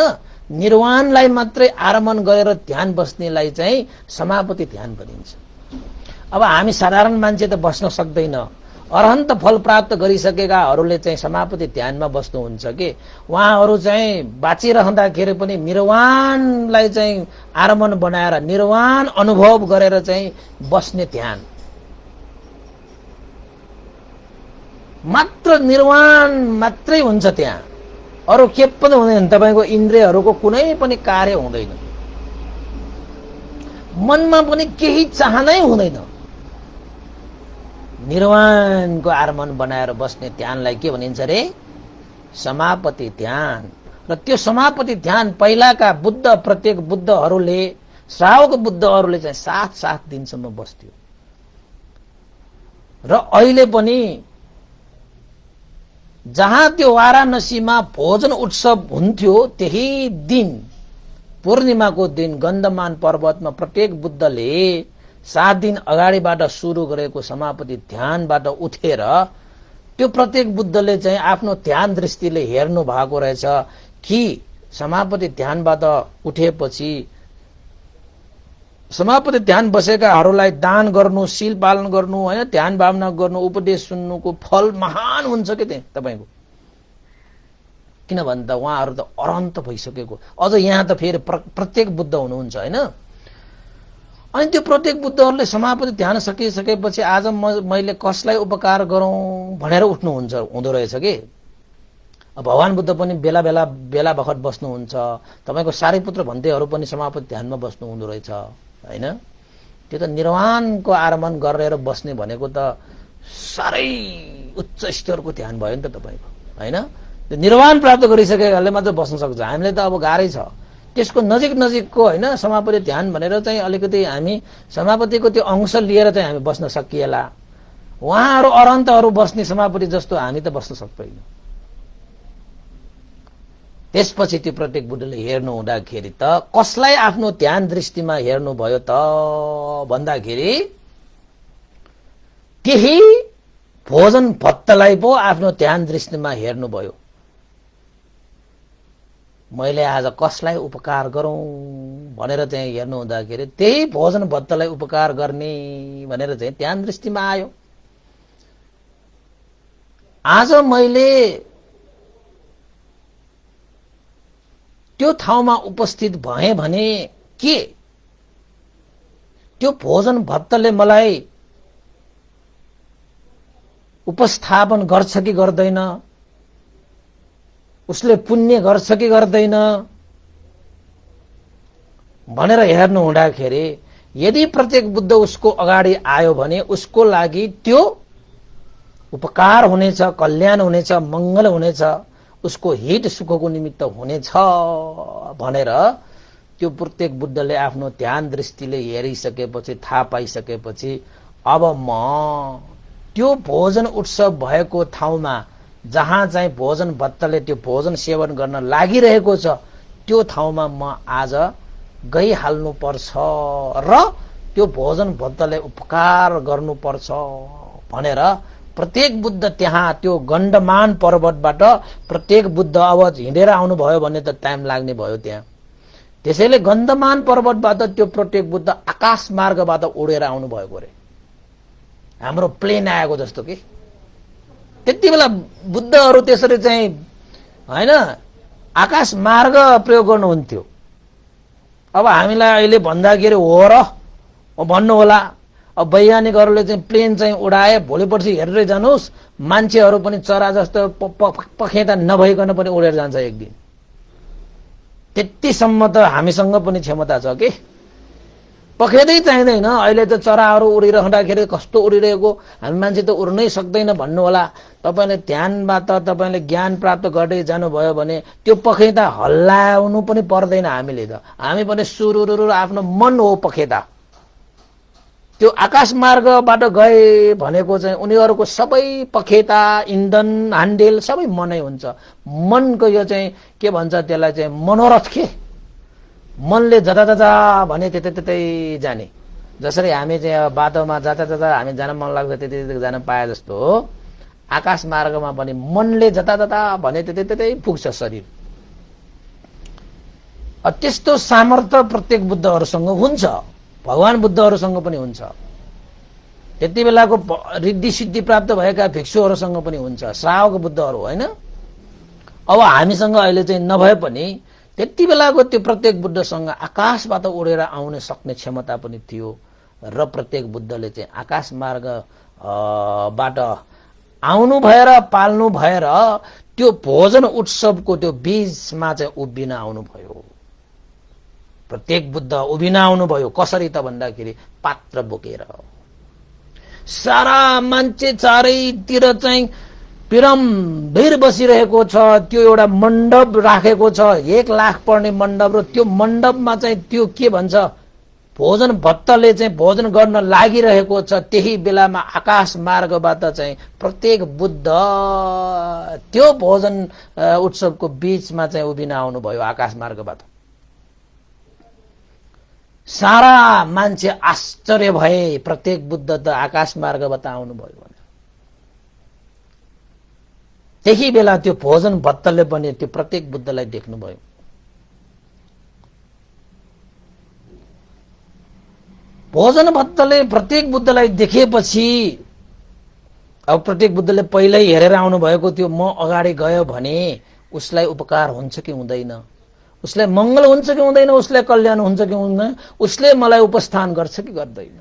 निर्वाणलाई मात्रै आरमण गरेर ध्यान बस्नेलाई चाहिँ समापति ध्यान भनिन्छ। अब हामी साधारण मान्छे त बस्न सक्दैन, अरहन्त फल प्राप्त गरिसकेकाहरूले चाहिँ समापति ध्यानमा बस्नुहुन्छ कि उहाँहरू चाहिँ बाँचिरहँदाखेरि पनि निर्वाणलाई चाहिँ आरमण बनाएर निर्वाण अनुभव गरेर चाहिँ बस्ने ध्यान मात्र, निर्वाण मात्रै हुन्छ त्यहाँ, अरु के पनि हुँदैन। तपाईको इन्द्रियहरूको कुनै पनि कार्य हुँदैन, मनमा पनि केही चाहनै हुँदैन। निर्वाणको आरमण बनाएर बस्ने ध्यानलाई के भनिन्छ रे? समापति ध्यान। र त्यो समापति ध्यान पहिलाका बुद्ध प्रत्येक बुद्धहरूले श्रावक बुद्धहरूले चाहिँ 7 दिनसम्म बस्थ्यो। र अहिले पनि जहाँ त्यो वाराणसीमा भोजन उत्सव हुन्थ्यो त्यही दिन पूर्णिमाको दिन गन्धमान पर्वतमा प्रत्येक बुद्धले 7 दिन अगाडिबाट सुरु गरेको समापति ध्यानबाट उठेर त्यो प्रत्येक बुद्धले चाहिँ आफ्नो ध्यान दृष्टिले हेर्नु भएको रहेछ कि समापति ध्यानबाट उठेपछि समापति ध्यान बसेकाहरूलाई दान गर्नु, शील पालन गर्नु, हैन, ध्यान भावना गर्नु, उपदेश सुन्नुको फल महान हुन्छ के त्यहाँ तपाईको। किनभने त उहाँहरू त अरन्त भइसकेको, अझ यहाँ त फेरि प्रत्येक बुद्ध हुनुहुन्छ हैन। अनि त्यो प्रत्येक बुद्धहरूले समापति ध्यान सकिसकेपछि आज मैले कसलाई उपकार गरौँ भनेर उठ्नुहुन्छ हुँदो रहेछ कि। भगवान बुद्ध पनि बेला बखत बस्नुहुन्छ, तपाईको सारीपुत्र भन्तेहरू पनि समापति ध्यानमा बस्नु हुँदो रहेछ हैन। त्यो त निर्वाणको आरम्भ गरेर बस्ने भनेको त साह्रै उच्च स्तरको ध्यान भयो नि त तपाईको हैन। त्यो निर्वाण प्राप्त गरिसकेकाले मात्र बस्न सक्छ। हामीले त अब गाह्रै छ त्यसको नजिकको हैन समापति ध्यान भनेर चाहिँ अलिकति हामी समापतिको त्यो अंश लिएर चाहिँ हामी बस्न सकिएला। उहाँहरू अरन्तहरू बस्ने समापति जस्तो हामी त बस्न सक्दैनौँ। त्यसपछि त्यो प्रत्येक बुद्धले हेर्नु हुँदाखेरि त कसलाई आफ्नो ध्यान दृष्टिमा हेर्नुभयो त भन्दाखेरि केही भोजन भत्तलाई पो आफ्नो ध्यान दृष्टिमा हेर्नुभयो। मैले आज कसलाई उपकार गरौँ भनेर चाहिँ हेर्नु हुँदाखेरि त्यही भोजन भत्तलाई उपकार गर्ने भनेर चाहिँ ध्यान दृष्टिमा आयो। आज मैले त्यो ठाउँमा उपस्थित भएँ भने के त्यो भोजन भत्तले मलाई उपस्थापन गर्छ कि गर्दैन, उसले पुण्य गर्छ कि गर्दैन भनेर हेर्नु हुँदाखेरि यदि प्रत्येक बुद्ध उसको अगाडि आयो भने उसको लागि त्यो उपकार हुनेछ, कल्याण हुनेछ, मंगल हुनेछ, उसको हित सुखको निमित्त हुनेछ भनेर त्यो प्रत्येक बुद्धले आफ्नो ध्यान दृष्टिले हेरिसकेपछि थाहा पाइसकेपछि अब म त्यो भोजन उत्सव भएको ठाउँमा जहाँ चाहिँ भोजन भत्तले त्यो भोजन सेवन गर्न लागिरहेको छ त्यो ठाउँमा म आज गइहाल्नु पर्छ र त्यो भोजन भत्तले उपकार गर्नुपर्छ भनेर प्रत्येक बुद्ध त्यहाँ त्यो गण्डमान पर्वतबाट प्रत्येक बुद्ध अब हिँडेर आउनुभयो भने त टाइम लाग्ने भयो त्यहाँ। त्यसैले गण्डमान पर्वतबाट त्यो प्रत्येक बुद्ध आकाश मार्गबाट उडेर आउनु भएको रे, हाम्रो प्लेन आएको जस्तो कि। त्यति बेला बुद्धहरू त्यसरी चाहिँ हैन आकाश मार्ग प्रयोग गर्नुहुन्थ्यो। अब हामीलाई अहिले भन्दाखेरि हो र भन्नु होला, अब वैज्ञानिकहरूले चाहिँ प्लेन चाहिँ उडाए भोलिपर्सि हेरेरै जानुहोस् मान्छेहरू पनि चरा जस्तो पखेटा नभइकन पनि उडेर जान्छ एक दिन। त्यतिसम्म त हामीसँग पनि क्षमता छ कि पखेटै चाहिँदैन। अहिले त चराहरू उडिरहँदाखेरि कस्तो उडिरहेको, हामी मान्छे त उड्नै सक्दैन भन्नु होला। तपाईले ध्यानबाट तपाईले ज्ञान प्राप्त गर्दै जानुभयो भने त्यो पखेटा हल्लाउनु पनि पर्दैन हामीले त। हामी पनि सुरुरु आफ्नो मन हो पखेटा। त्यो आकाश मार्गबाट गए भनेको चाहिँ उनीहरूको सबै पखेटा, इन्धन, ह्यान्डल सबै मनै हुन्छ। मनको यो चाहिँ के भन्छ त्यसलाई चाहिँ मनोरथ के, मनले जता जता भने त्यतै जाने। जसरी हामी चाहिँ बाटोमा जता जता हामी जान मन लाग्छ त्यतै जान पाए जस्तो हो आकाश मार्गमा पनि मनले जता जता भने त्यतै पुग्छ शरीर। त्यस्तो सामर्थ्य प्रत्येक बुद्धहरूसँग हुन्छ, भगवान बुद्धहरूसँग पनि हुन्छ। त्यति बेलाको रिद्धि सिद्धि प्राप्त भएका भिक्षुहरूसँग पनि हुन्छ, श्रावक बुद्धहरू हैन। अब हामीसँग अहिले चाहिँ नभए पनि त्यति बेलाको त्यो प्रत्येक बुद्धसँग आकाशबाट उडेर आउने सक्ने क्षमता पनि थियो र प्रत्येक बुद्धले चाहिँ आकाश मार्गबाट आउनु भएर पाल्नु भएर त्यो भोजन उत्सवको त्यो बीचमा चाहिँ उभिन आउनुभयो। प्रत्येक बुद्ध उभिन आउनुभयो। कसरी त भन्दाखेरि पात्र बोकेर। सारा मान्छे चारैतिर चाहिँ विरम्भिर बसिरहेको छ। त्यो एउटा मण्डप राखेको छ, 1 लाख पर्ने मण्डप, र त्यो मण्डपमा चाहिँ त्यो के भन्छ भोजन भत्तले चाहिँ भोजन गर्न लागिरहेको छ। त्यही बेलामा आकाश मार्गबाट चाहिँ प्रत्येक बुद्ध त्यो भोजन उत्सवको बीचमा चाहिँ उभिन आउनुभयो आकाश मार्गबाट। सारा मान्छे आश्चर्य भए प्रत्येक बुद्ध त आकाश मार्गबाट आउनुभयो भनेर। त्यही बेला त्यो भोजन भत्तले पनि त्यो प्रत्येक बुद्धलाई देख्नुभयो। भोजन भत्तले प्रत्येक बुद्धलाई देखेपछि अब प्रत्येक बुद्धले पहिल्यै हेरेर आउनु भएको थियो, म अगाडि गयो भने उसलाई उपकार हुन्छ कि हुँदैन, उसलाई मङ्गल हुन्छ कि हुँदैन, उसलाई कल्याण हुन्छ कि हुँदैन, उसले मलाई उपस्थान गर्छ कि गर्दैन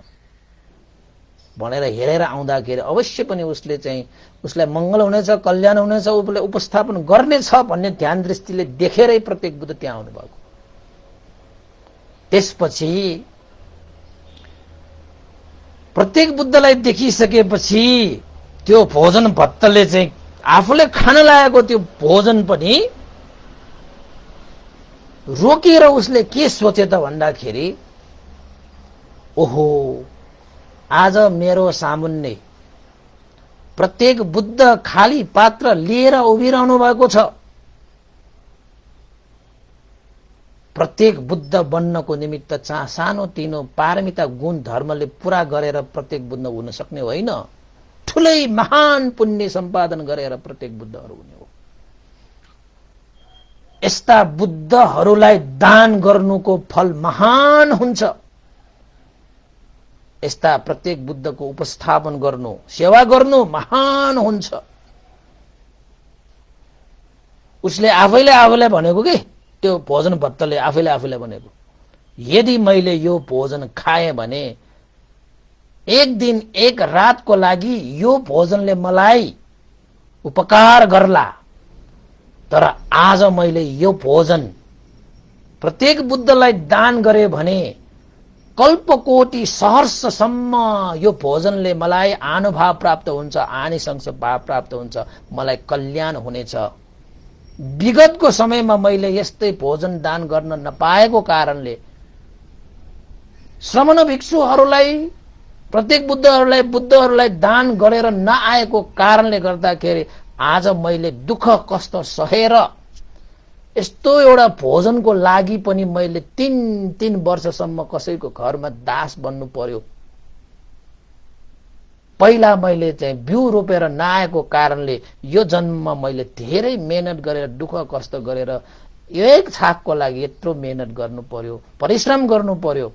भनेर हेरेर आउँदाखेरि अवश्य पनि उसले चाहिँ उसलाई मङ्गल हुनेछ, कल्याण हुनेछ, उसले उपस्थापन गर्नेछ भन्ने ध्यान दृष्टिले देखेरै प्रत्येक बुद्ध त्यहाँ आउनु भएको। त्यसपछि प्रत्येक बुद्धलाई देखिसकेपछि त्यो भोजन भत्तले चाहिँ आफूले खान लागेको त्यो भोजन पनि रोकेर उसले के सोचे त भन्दाखेरि, ओहो आज मेरो सामुन्ने प्रत्येक बुद्ध खाली पात्र लिएर उभिरहनु भएको छ। प्रत्येक बुद्ध बन्नको निमित्त सानो तिनो पारमिता गुण धर्मले पूरा गरेर प्रत्येक बुद्ध हुन सक्ने होइन, ठुलै महान पुण्य सम्पादन गरेर प्रत्येक बुद्धहरू हुने हो। यस्ता बुद्धहरूलाई दान गर्नुको फल महान हुन्छ। यस्ता प्रत्येक बुद्धको उपस्थापन गर्नु, सेवा गर्नु महान हुन्छ। उसले आफैले भनेको के, त्यो भोजन भत्तले आफैले भनेको, यदि मैले यो भोजन खाएँ भने एक दिन एक रातको लागि यो भोजनले मलाई उपकार गर्ला, तर आज मैले यो भोजन प्रत्येक बुद्धलाई दान गरे भने कल्पकोटि सहर्षसम्म यो भोजनले मलाई आनुभाव प्राप्त हुन्छ, आनिशंस भाव प्राप्त हुन्छ, मलाई कल्याण हुनेछ। विगतको समयमा मैले यस्तै भोजन दान गर्न नपाएको कारणले श्रमण भिक्षुहरूलाई, प्रत्येक बुद्धहरूलाई दान गरेर नआएको कारणले गर्दाखेरि आज मैले दुःख कष्ट सहेर यस्तो एउटा भोजनको लागि पनि मैले 3 वर्षसम्म कसैको घरमा दास बन्नु पर्यो। पहिला मैले चाहिँ बिउ रोपेर नआएको कारणले यो जन्ममा मैले धेरै मेहनत गरेर दुःख कष्ट गरेर एक छाकको लागि यत्रो मेहनत गर्नु पर्यो, परिश्रम गर्नु पर्यो।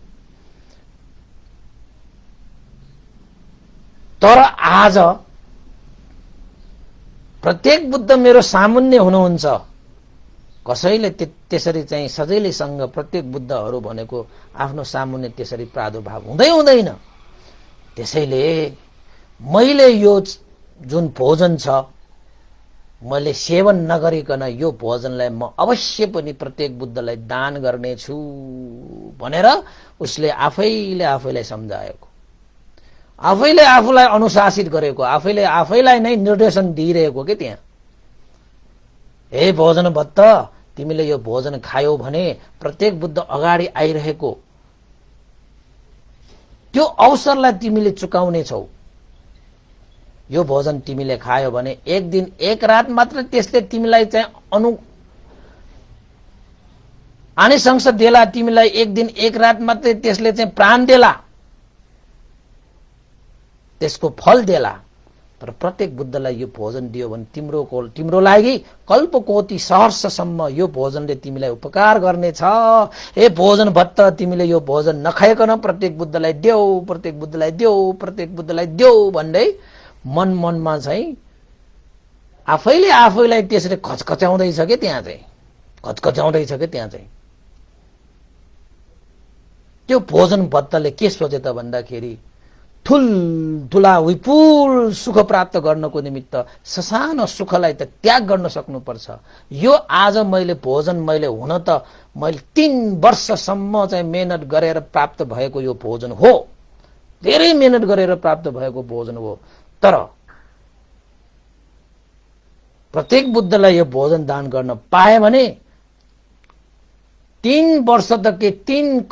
तर आज प्रत्येक बुद्ध मेरो सामुन्ने हुनुहुन्छ। कसैले त्यसरी चाहिँ सजिलैसँग प्रत्येक बुद्धहरू भनेको आफ्नो सामुन्ने त्यसरी प्रादुर्भाव हुँदैन। त्यसैले मैले यो जुन भोजन छ मैले सेवन नगरिकन यो भोजनलाई म अवश्य पनि प्रत्येक बुद्धलाई दान गर्नेछु भनेर उसले आफैलाई सम्झाएको, आफैले आफूलाई अनुशासित गरेको, आफैले आफैलाई नै निर्देशन दिइरहेको के त्यहाँ, हे भोजन भत्त तिमीले यो भोजन खायौ भने प्रत्येक बुद्ध अगाडि आइरहेको त्यो अवसरलाई तिमीले चुकाउने छौ। यो भोजन तिमीले खायो भने एक दिन एक रात मात्र त्यसले तिमीलाई चाहिँ आनिशंस देला, तिमीलाई एक दिन एक रात मात्रै त्यसले चाहिँ प्राण देला, त्यसको फल देला। तर प्रत्येक बुद्धलाई यो भोजन दियो भने तिम्रो लागि कल्पकोटि सहर्षसम्म यो भोजनले तिमीलाई उपकार गर्नेछ। हे भोजन भत्त तिमीले यो भोजन नखाइकन प्रत्येक बुद्धलाई देऊ, प्रत्येक बुद्धलाई देऊ, प्रत्येक बुद्धलाई देऊ भन्दै मनमा चाहिँ आफैलाई त्यसरी खचखच्याउँदैछ के त्यहाँ चाहिँ, खचखच्याउँदैछ के त्यहाँ चाहिँ। त्यो भोजन भत्तले के सोचे त भन्दाखेरि ठुला विपुल सुख प्राप्त गर्नको निमित्त ससानो सुखलाई त त्याग गर्न सक्नुपर्छ। यो आज मैले भोजन हुन त मैले 3 वर्षसम्म चाहिँ मेहनत गरेर प्राप्त भएको यो भोजन हो, धेरै मेहनत गरेर प्राप्त भएको भोजन हो। तर प्रत्येक बुद्धलाई यो भोजन दान गर्न पाए भने 3 वर्ष त के 3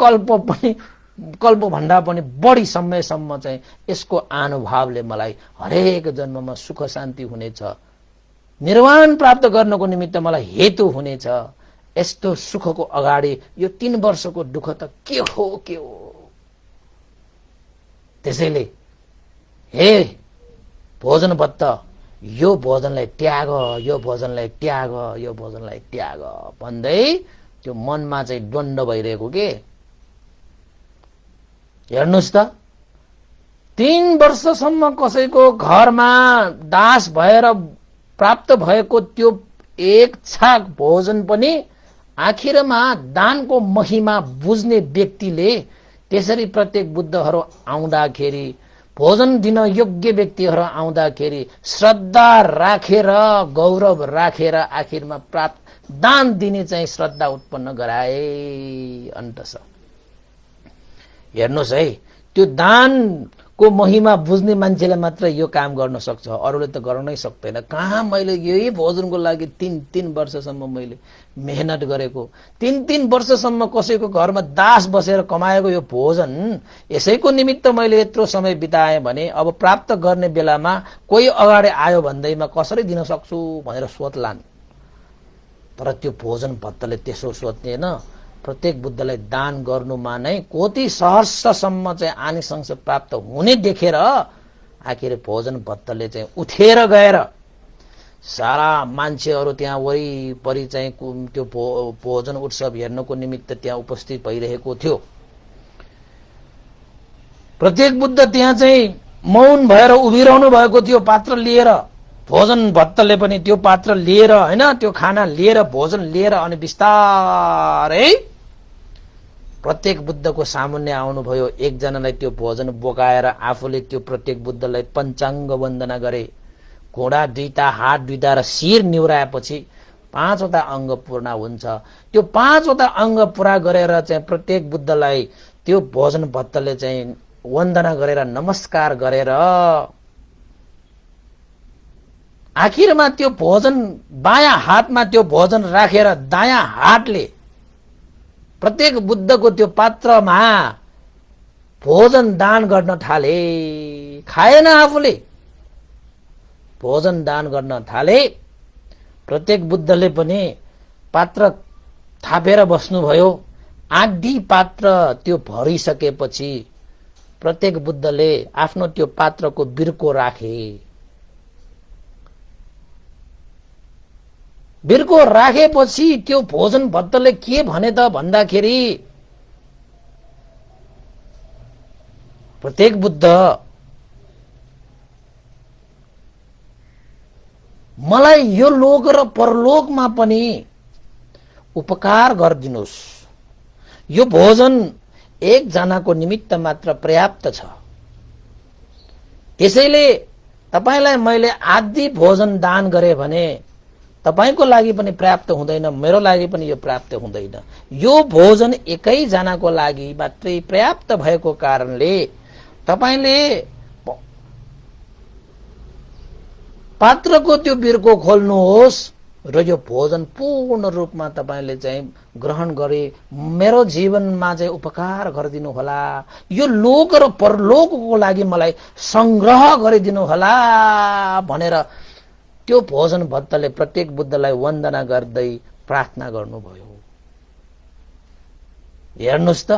कल्प भन्दा पनि बढी समयसम्म चाहिँ यसको अनुभवले मलाई हरेक जन्ममा सुख शान्ति हुनेछ, निर्वाण प्राप्त गर्नको निमित्त मलाई हेतु हुनेछ। यस्तो सुखको अगाडि यो 3 वर्षको दुःख त के हो। त्यसैले हे भोजन भत्त यो भोजनलाई त्याग, यो भोजनलाई त्याग, यो भोजनलाई त्याग भन्दै त्यो मनमा चाहिँ द्वन्द भइरहेको के हेर्नुस् त 3 वर्षसम्म कसैको घरमा दास भएर प्राप्त भएको त्यो एक छाक भोजन पनि आखिरमा दानको महिमा बुझ्ने व्यक्तिले त्यसरी प्रत्येक बुद्धहरू आउँदाखेरि भोजन दिन योग्य व्यक्तिहरू आउँदाखेरि श्रद्धा राखेर गौरव राखेर आखिरमा प्राप्त दान दिने चाहिँ श्रद्धा उत्पन्न गराए अन्तस। हेर्नुहोस् है, त्यो दानको महिमा बुझ्ने मान्छेले मात्र यो काम गर्न सक्छ, अरूले त गर्न नै सक्दैन। कहाँ मैले यही भोजनको लागि 3 वर्षसम्म मैले मेहनत गरेको, 3 वर्षसम्म कसैको घरमा दास बसेर कमाएको यो भोजन यसैको निमित्त मैले यत्रो समय बिताएँ भने अब प्राप्त गर्ने बेलामा कोही अगाडि आयो भन्दैमा कसरी दिन सक्छु भनेर सोध्लान्। तर त्यो भोजन भत्तले त्यसो सोध्दैन। प्रत्येक बुद्धलाई दान गर्नुमा नै कति सहर्षसम्म चाहिँ आनिसंस प्राप्त हुने देखेर आखिर भोजन भत्तले चाहिँ उठेर गएर सारा मान्छेहरू त्यहाँ वरिपरि चाहिँ त्यो भोजन उत्सव हेर्नको निमित्त त्यहाँ उपस्थित भइरहेको थियो। प्रत्येक बुद्ध त्यहाँ चाहिँ मौन भएर उभिरहनु भएको थियो पात्र लिएर, भोजन भत्तले पनि त्यो पात्र लिएर हैन, त्यो खाना लिएर भोजन लिएर अनि बिस्तारै प्रत्येक बुद्धको सामुन्ने आउनुभयो। एकजनालाई त्यो भोजन बोकाएर आफूले त्यो प्रत्येक बुद्धलाई पञ्चाङ्ग वन्दना गरे। घोडा 2टा, हात 2टा र शिर निहुराएपछि 5वटा अङ्ग पूर्ण हुन्छ। त्यो 5वटा अङ्ग पूरा गरेर चाहिँ प्रत्येक बुद्धलाई त्यो भोजन भत्तले चाहिँ वन्दना गरेर नमस्कार गरेर आखिरमा त्यो भोजन बायाँ हातमा त्यो भोजन राखेर दायाँ हातले प्रत्येक बुद्धको त्यो पात्रमा भोजन दान गर्न थाले। खाएन आफूले, भोजन दान गर्न थाले। प्रत्येक बुद्धले पनि पात्र थापेर बस्नुभयो। आधी पात्र त्यो भरिसकेपछि प्रत्येक बुद्धले आफ्नो त्यो पात्रको बिर्को राखे। बिर्को राखेपछि त्यो भोजन भत्तले के भने त भन्दाखेरि प्रत्येक बुद्ध मलाई यो लोक र परलोकमा पनि उपकार गरिदिनुस्। यो भोजन एकजनाको निमित्त मात्र पर्याप्त छ। त्यसैले तपाईलाई मैले आदि भोजन दान गरे भने तपाईको लागि पनि पर्याप्त हुँदैन, मेरो लागि पनि यो पर्याप्त हुँदैन। यो भोजन एकैजनाको लागि मात्रै पर्याप्त भएको कारणले तपाईले पात्रको त्यो बिर्को खोल्नुहोस् र यो भोजन पूर्ण रूपमा तपाईले चाहिँ ग्रहण गरे मेरो जीवनमा चाहिँ उपकार गरिदिनु होला। यो लोक र परलोकको लागि मलाई संग्रह गरिदिनु होला भनेर त्यो भोजन भत्तले प्रत्येक बुद्धलाई वन्दना गर्दै प्रार्थना गर्नुभयो। हेर्नुस् त,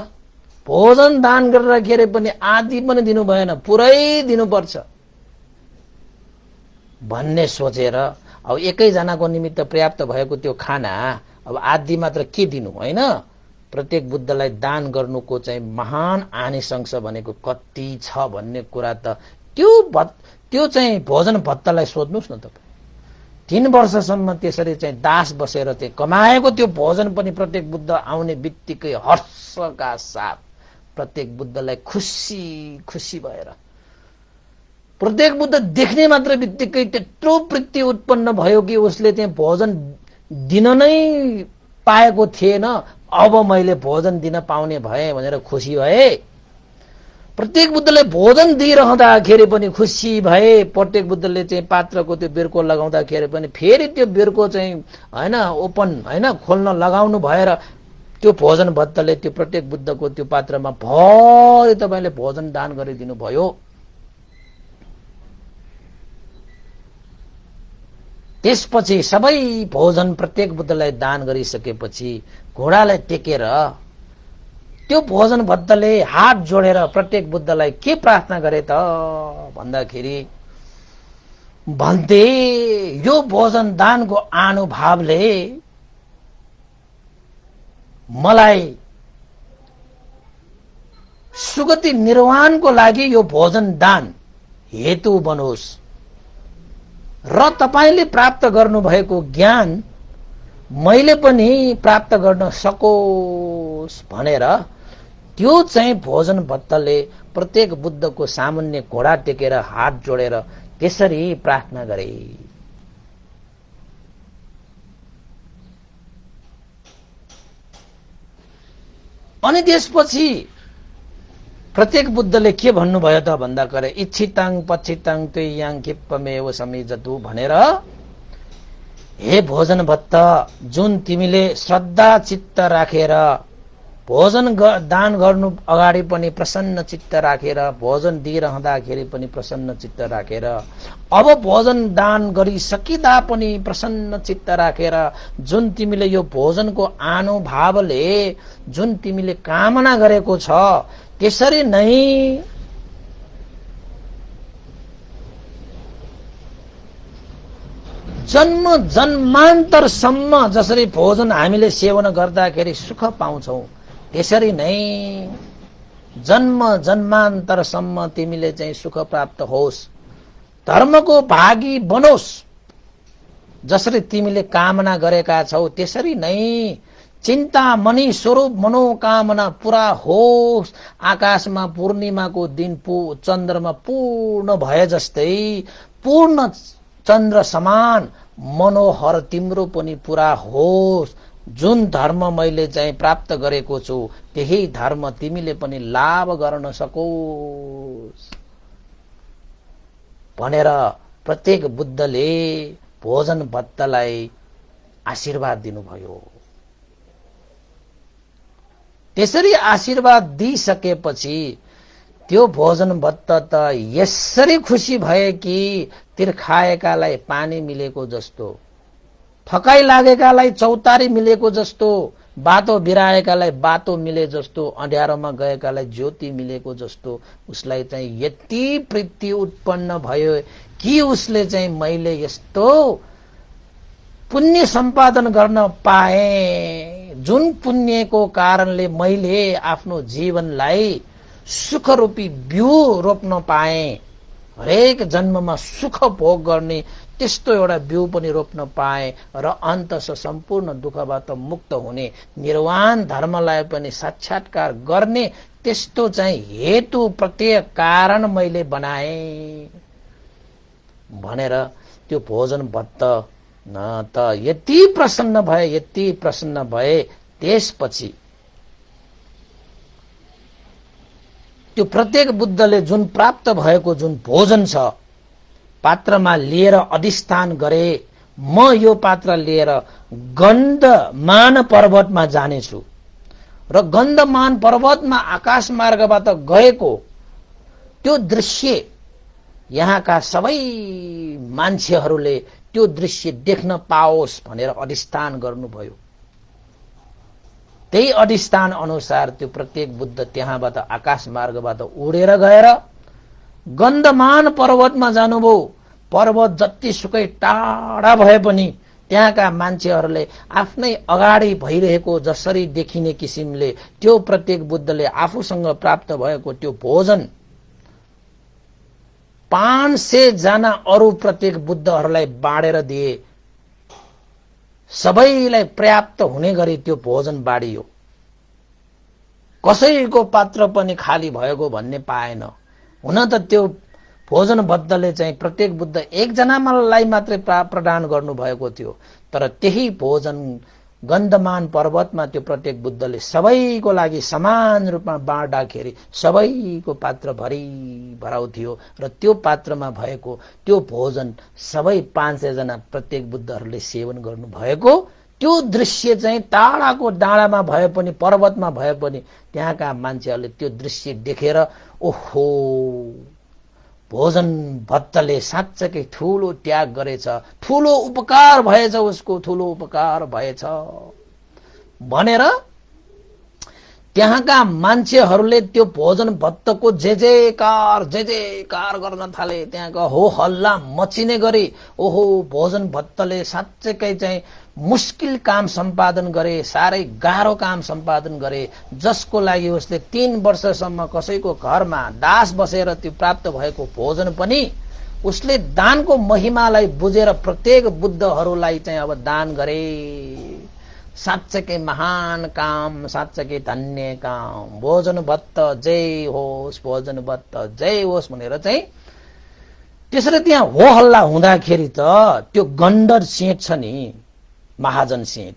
भोजन दान गरेर पनि आदि पनि दिनु भएन, पुरै दिनुपर्छ भन्ने सोचेर अब एकैजनाको निमित्त पर्याप्त भएको त्यो खाना अब आदि मात्र के दिनु हैन। प्रत्येक बुद्धलाई दान गर्नुको चाहिँ महान आनिसंस भनेको कति छ भन्ने कुरा त त्यो चाहिँ भोजन भत्तलाई सोध्नुस् न तपाईं। 3 वर्षसम्म त्यसरी चाहिँ दास बसेर चाहिँ कमाएको त्यो भोजन पनि प्रत्येक बुद्ध आउने बित्तिकै हर्षका साथ प्रत्येक बुद्धलाई खुसी भएर प्रत्येक बुद्ध देख्ने मात्र बित्तिकै त्यत्रो प्रीति उत्पन्न भयो कि उसले चाहिँ भोजन दिन नै पाएको थिएन, अब मैले भोजन दिन पाउने भए भनेर खुसी भए। प्रत्येक बुद्धले भोजन दिइरहँदाखेरि पनि खुसी भए। प्रत्येक बुद्धले चाहिँ पात्रको त्यो बिर्को लगाउँदाखेरि पनि फेरि त्यो बिर्को चाहिँ हैन ओपन हैन खोल्न लगाउनु भएर त्यो भोजन भत्तले त्यो प्रत्येक बुद्धको त्यो पात्रमा भरि तपाईले भोजन दान गरिदिनु भयो। त्यसपछि सबै भोजन प्रत्येक बुद्धलाई दान गरिसकेपछि घोडालाई टेकेर त्यो भोजन भत्तले हात जोडेर प्रत्येक बुद्धलाई के प्रार्थना गरे त भन्दाखेरि भन्थे, यो भोजन दानको अनुभवले मलाई सुगति निर्वाणको लागि यो भोजन दान हेतु बनोस् र तपाईले प्राप्त गर्नुभएको ज्ञान मैले पनि प्राप्त गर्न सकोस् भनेर त्यो चाहिँ भोजन भत्तले प्रत्येक बुद्धको सामुन्ने घोडा टेकेर हात जोडेर त्यसरी प्रार्थना गरे। अनि त्यसपछि प्रत्येक बुद्धले के भन्नुभयो त भन्दा करे इच्छिताङ पच्छिताङ त्वयाङ किप्पमेव समिजतु भनेर हे भोजन भत्त जुन तिमीले श्रद्धा चित्त राखेर भोजन दान गर्नु अगाडि पनि प्रसन्न चित्त राखेर भोजन दिइरहँदाखेरि पनि प्रसन्न चित्त राखेर अब भोजन दान गरिसकिदा पनि प्रसन्न चित्त राखेर जुन तिमीले यो भोजनको आनुभावले जुन तिमीले कामना गरेको छ त्यसरी नै जन्म जन्मान्तरसम्म जसरी भोजन हामीले सेवन गर्दाखेरि सुख पाउँछौ त्यसरी नै जन्म जन्मान्तरसम्म तिमीले चाहिँ सुख प्राप्त होस् धर्मको भागी बनोस् जसरी तिमीले कामना गरेका छौ त्यसरी नै चिन्ता मणि स्वरूप मनोकामना पूरा होस् आकाशमा पूर्णिमाको दिन चन्द्रमा पूर्ण भए जस्तै पूर्ण चन्द्र समान मनोहर तिम्रो पनि पूरा होस् जुन धर्म मैले चाहिँ प्राप्त गरेको छु त्यही धर्म तिमीले पनि लाभ गर्न सकोस् भनेर प्रत्येक बुद्धले भोजन भत्तलाई आशीर्वाद दिनुभयो। त्यसरी आशीर्वाद दिइसकेपछि त्यो भोजन भत्त त यसरी खुसी भए कि तिर्खाएकालाई पानी मिलेको जस्तो थकाइ लागेकालाई चौतारी मिलेको जस्तो बाटो बिराएकालाई बाटो मिले जस्तो अँध्यारोमा गएकालाई ज्योति मिलेको जस्तो उसलाई चाहिँ यति प्रीति उत्पन्न भयो कि उसले चाहिँ मैले यस्तो पुण्य सम्पादन गर्न पाए जुन पुण्यको कारणले मैले आफ्नो जीवनलाई सुखरूपी बिउ रोप्न पाए हरेक जन्ममा सुख भोग गर्ने त्यस्तो एउटा बिउ पनि रोप्न पाए र अन्ततः सम्पूर्ण दुःखबाट मुक्त हुने निर्वाण धर्मलाई पनि साक्षात्कार गर्ने त्यस्तो चाहिँ हेतु प्रत्येक कारण मैले बनाए भनेर त्यो भोजन भत्त न त यति प्रसन्न भए त्यसपछि त्यो प्रत्येक बुद्धले जुन प्राप्त भएको जुन भोजन छ पात्रमा लिएर अधिष्ठान गरे म यो पात्र लिएर गन्धमान पर्वतमा जानेछु र गन्धमान पर्वतमा आकाश मार्गबाट गएको त्यो दृश्य यहाँका सबै मान्छेहरूले त्यो दृश्य देख्न पाओस् भनेर अधिष्ठान गर्नुभयो। त्यही अधिष्ठान अनुसार त्यो प्रत्येक बुद्ध त्यहाँबाट आकाश मार्गबाट उडेर गएर गन्धमान पर्वतमा जानुभयो। पर्वत जतिसुकै टाढा भए पनि त्यहाँका मान्छेहरूले आफ्नै अगाडि भइरहेको जसरी देखिने किसिमले त्यो प्रत्येक बुद्धले आफूसँग प्राप्त भएको त्यो भोजन 500 जना अरू प्रत्येक बुद्धहरूलाई बाँडेर दिए। सबैलाई पर्याप्त हुने गरी त्यो भोजन बाँडियो। कसैको पात्र पनि खाली भएको भन्ने पाएन। हुन त त्यो भोजन बद्धले चाहिँ प्रत्येक बुद्ध एकजनालाई मात्रै प्रदान गर्नु भएको थियो, तर त्यही भोजन गन्धमान पर्वतमा त्यो प्रत्येक बुद्धले सबैको लागि समान रूपमा बाँड्दाखेरि सबैको पात्र भरि भराउ थियो र त्यो पात्रमा भएको त्यो भोजन सबै 500 जना प्रत्येक बुद्धहरूले सेवन गर्नु भएको त्यो दृश्य चाहिँ टाढाको डाँडामा भए पनि पर्वतमा भए पनि त्यहाँका मान्छेहरूले त्यो दृश्य देखेर ओहो भोजन भत्तले साँच्चै ठूलो त्याग गरेछ, ठूलो उपकार भएछ, उसको ठूलो उपकार भएछ भनेर त्यहाँका मान्छेहरूले त्यो भोजन भत्तको जय जयकार गर्न थाले। त्यहाँका हो हल्ला मचिने गरी ओहो भोजन भत्तले साँच्चै चाहिँ मुस्किल काम सम्पादन गरे, साह्रै गाह्रो काम सम्पादन गरे, जसको लागि उसले 3 वर्षसम्म कसैको घरमा दास बसेर त्यो प्राप्त भएको भोजन पनि उसले दानको महिमालाई बुझेर प्रत्येक बुद्धहरूलाई चाहिँ अब दान गरे। साँच्चै महान काम, साँच्चै धन्य काम। भोजन भत्त जय होस्, भोजन भत्त जय होस् भनेर चाहिँ त्यसरी त्यहाँ हो हल्ला हुँदाखेरि त त्यो गण्डर सेठ छ नि, महाजन सेठ,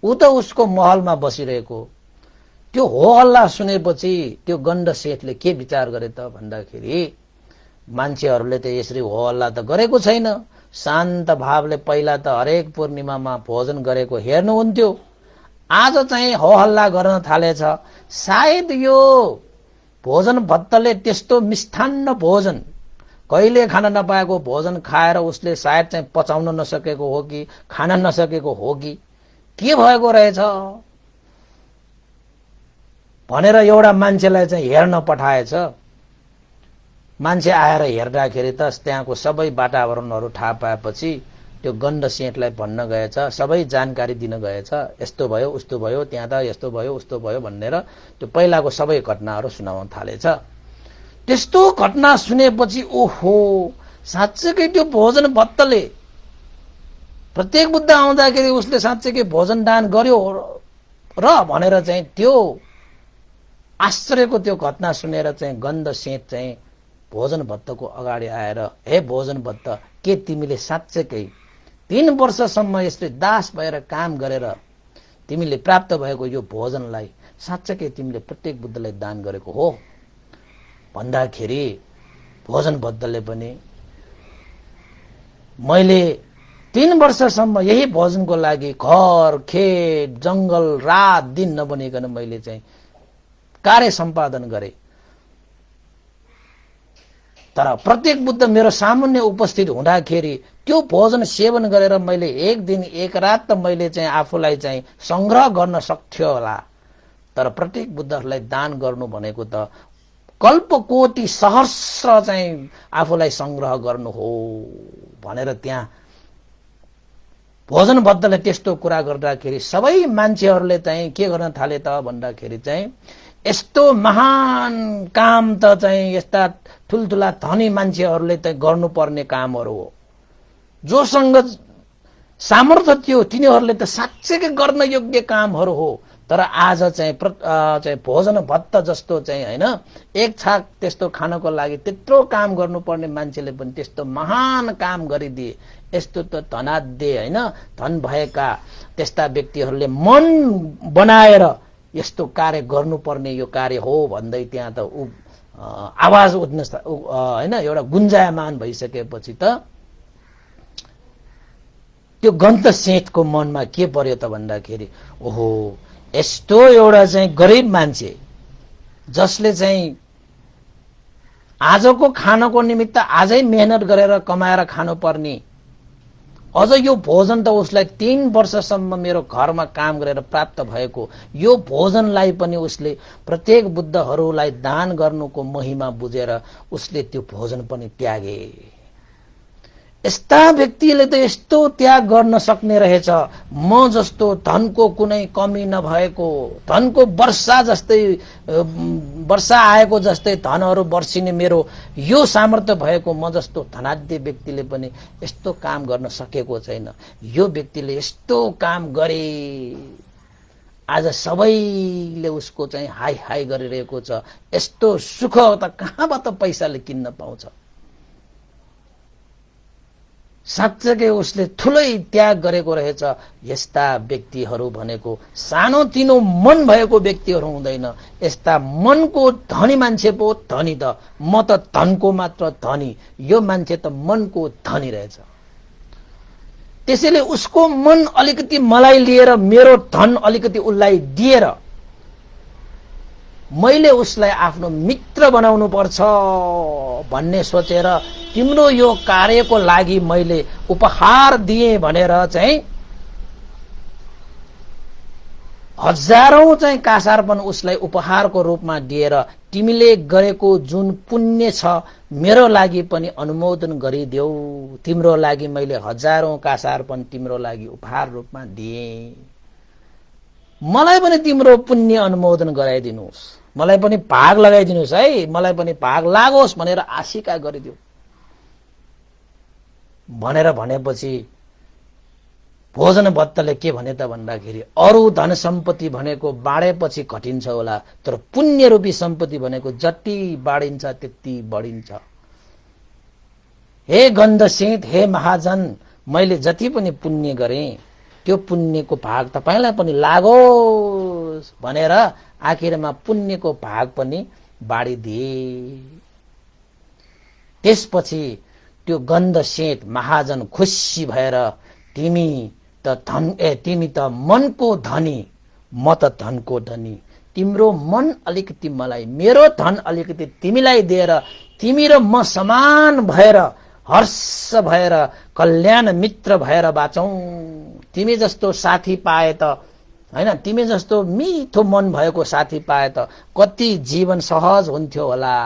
ऊ त उसको महलमा बसिरहेको। त्यो हो हल्ला सुनेपछि त्यो गण्ड सेठले के विचार गरे त भन्दाखेरि मान्छेहरूले त यसरी हो हल्ला त गरेको छैन, शान्त भावले पहिला त हरेक पूर्णिमामा भोजन गरेको हेर्नुहुन्थ्यो, आज चाहिँ हो हल्ला गर्न थालेछ। सायद यो भोजन भत्तले त्यस्तो मिष्ठान्न भोजन, कहिले खान नपाएको भोजन खाएर उसले सायद चाहिँ पचाउन नसकेको हो कि खान नसकेको हो कि के भएको रहेछ भनेर एउटा मान्छेलाई चाहिँ हेर्न पठाएछ। मान्छे आएर हेर्दाखेरि त त्यहाँको सबै वातावरणहरू थाहा पाएपछि त्यो गण्ड सेठलाई भन्न गएछ, सबै जानकारी दिन गएछ, यस्तो भयो उस्तो भयो, त्यहाँ त यस्तो भयो उस्तो भयो भनेर त्यो पहिलाको सबै घटनाहरू सुनाउन थालेछ। त्यस्तो घटना सुनेपछि ओहो, साँच्चै त्यो भोजन भत्तले प्रत्येक बुद्ध आउँदाखेरि उसले साँच्चै भोजन दान गर्यो र भनेर चाहिँ त्यो आश्चर्यको त्यो घटना सुनेर चाहिँ गण्ड सेठ चाहिँ भोजन भत्तको अगाडि आएर, हे भोजन भत्त, के तिमीले साँच्चै 3 वर्षसम्म यसले दास भएर काम गरेर तिमीले प्राप्त भएको यो भोजनलाई साँच्चै तिमीले प्रत्येक बुद्धलाई दान गरेको हो भन्दाखेरि भोजन भत्तले पनि मैले 3 वर्षसम्म यही भोजनको लागि घर खेत जंगल रात दिन नबनिकन मैले चाहिँ कार्य सम्पादन गरे, तर प्रत्येक बुद्ध मेरो सामुन्य उपस्थित हुँदाखेरि त्यो भोजन सेवन गरेर मैले एक दिन एक रात त मैले चाहिँ आफूलाई चाहिँ संग्रह गर्न सक्थ्यो होला, तर प्रत्येक बुद्धहरूलाई दान गर्नु भनेको त कल्पकोटि सहस्र चाहिँ आफूलाई संग्रह गर्नु हो भनेर त्यहाँ भोजन बद्धले त्यस्तो कुरा गर्दाखेरि सबै मान्छेहरूले चाहिँ के गर्न थाले त भन्दाखेरि चाहिँ यस्तो महान काम त चाहिँ यस्ता ठुलठुला धनी मान्छेहरूले चाहिँ गर्नुपर्ने कामहरू हो, जोसँग सामर्थ्य थियो तिनीहरूले त साँच्चै गर्न योग्य कामहरू हो, तर आज चाहिँ भोजन भत्त जस्तो चाहिँ हैन एक छाक त्यस्तो खानको लागि त्यत्रो काम गर्नुपर्ने मान्छेले पनि त्यस्तो महान काम गरिदिए। यस्तो त धनाढ्य हैन धन भएका त्यस्ता व्यक्तिहरूले मन बनाएर यस्तो कार्य गर्नुपर्ने यो कार्य हो भन्दै त्यहाँ त आवाज उठ्न हैन एउटा गुन्जायमान भइसकेपछि त त्यो गन्त सेठको मनमा के पर्यो त भन्दाखेरि ओहो यस्तो एउटा चाहिँ गरिब मान्छे जसले चाहिँ आजको खानको निमित्त आजै मेहनत गरेर कमाएर खानुपर्ने, अझ यो भोजन त उसलाई 3 वर्षसम्म मेरो घरमा काम गरेर प्राप्त भएको यो भोजनलाई पनि उसले प्रत्येक बुद्धहरूलाई दान गर्नुको महिमा बुझेर उसले त्यो भोजन पनि त्यागे। यस्ता व्यक्तिले त यस्तो त्याग गर्न सक्ने रहेछ, म जस्तो धनको कुनै कमी नभएको, धनको वर्षा जस्तै वर्षा आएको जस्तै धनहरू वर्षिने मेरो यो सामर्थ्य भएको म जस्तो धनाढ्य व्यक्तिले पनि यस्तो काम गर्न सकेको छैन। यो व्यक्तिले यस्तो काम गरे, आज सबैले उसको चाहिँ हाई हाई गरिरहेको छ। यस्तो सुख त कहाँबाट पैसाले किन्न पाउँछ। साँच्चै उसले ठुलै त्याग गरेको रहेछ। यस्ता व्यक्तिहरू भनेको सानोतिनो मन भएको व्यक्तिहरू हुँदैन, यस्ता मनको धनी मान्छे पो धनी त, म त धनको मात्र धनी, यो मान्छे त मनको धनी रहेछ। त्यसैले उसको मन अलिकति मलाई लिएर मेरो धन अलिकति उसलाई दिएर मैले उसलाई आफ्नो मित्र बनाउनु पर्छ भन्ने सोचेर तिम्रो यो कार्यको लागि मैले उपहार दिए भनेर चाहिँ हजारौं चाहिँ कासारपन उसलाई उपहारको रूपमा दिएर तिमीले गरेको जुन पुण्य छ मेरो लागि पनि अनुमोदन गरिदेऊ, तिम्रो लागि मैले हजारौं कासारपन तिम्रो लागि उपहार रूपमा दिए, मलाई पनि तिम्रो पुण्य अनुमोदन गराइदिनुहोस्, मलाई पनि भाग लगाइदिनुहोस् है, मलाई पनि भाग लागोस् भनेर आशिका गरिदेऊ भनेर भनेपछि भोजन भत्तले के भने त भन्दाखेरि अरू धन सम्पत्ति भनेको बाँडेपछि घटिन्छ होला, तर पुण्य रूपी सम्पत्ति भनेको जति बाँडिन्छ त्यति बढिन्छ। हे गन्धसेत, हे महाजन, मैले जति पनि पुण्य गरेँ त्यो पुण्यको भाग तपाईलाई पनि लागोस् भनेर आखिरमा पुण्यको भाग पनि बाँडिदिए। त्यसपछि त्यो गन्धसेत महाजन खुसी भएर तिमी त मनको धनी, म त धनको धनी, तिम्रो मन अलिकति मलाई, मेरो धन अलिकति तिमीलाई दिएर तिमी र म समान भएर हर्ष भएर कल्याण मित्र भएर बाँचौं। तिमी जस्तो साथी पाए त हैन, तिमी जस्तो मिठो मन भएको साथी पाए त कति जीवन सहज हुन्थ्यो होला।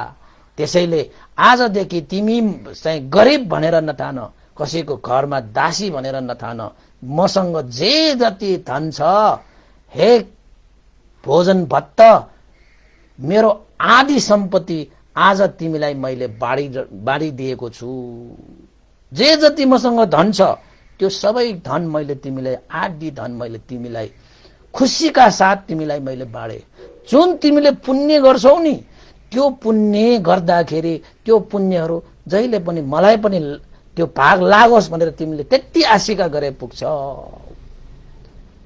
त्यसैले आजदेखि तिमी चाहिँ गरिब भनेर नठान, कसैको घरमा दासी भनेर नठान, मसँग जे जति धन छ, हे भोजन भत्त, मेरो आदि सम्पत्ति आज तिमीलाई मैले बाँडिदिएको छु। जे जति मसँग धन छ त्यो सबै धन मैले तिमीलाई, आदि धन मैले तिमीलाई खुसीका साथ तिमीलाई मैले बाँडे। जुन तिमीले पुण्य गर्छौ नि त्यो पुण्य गर्दाखेरि त्यो पुण्यहरू जहिले पनि मलाई पनि त्यो भाग लागोस् भनेर तिमीले त्यति आशिका गरे पुग्छ।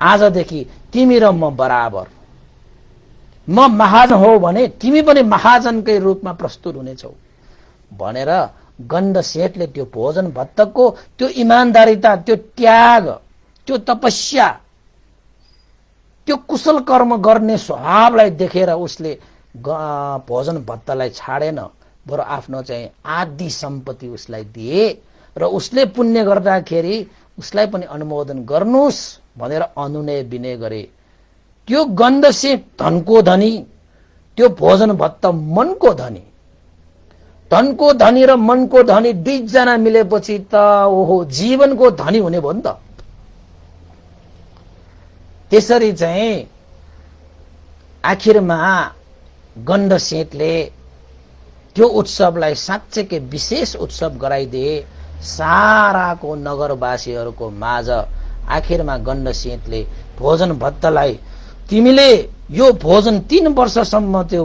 आजदेखि तिमी र म बराबर, म महाजन हो भने तिमी पनि महाजनकै रूपमा प्रस्तुत हुनेछौ भनेर गन्धसेठले त्यो भोजन भत्तको त्यो इमानदारिता, त्यो त्याग, त्यो तपस्या, त्यो कुशल कर्म गर्ने स्वभावलाई देखेर उसले भोजन भत्तलाई छाडेन, बरु आफ्नो चाहिँ आदि सम्पत्ति उसलाई दिए र उसले पुण्य गर्दाखेरि उसलाई पनि अनुमोदन गर्नुस् भनेर अनुनय विनय गरे। त्यो गन्धसेठ धनको धनी, त्यो भोजन भत्त मनको धनी। धनको धनी र मनको धनी दुईजना मिलेपछि त ओहो जीवनको धनी हुने भयो नि त। त्यसरी चाहिँ आखिरमा गन्धसेठले त्यो उत्सवलाई साँच्चैकै विशेष उत्सव गराइदिए साराको नगरवासीहरूको माझ। आखिरमा गन्धसेठले भोजन भत्तलाई, तिमीले यो भोजन 3 वर्षसम्म त्यो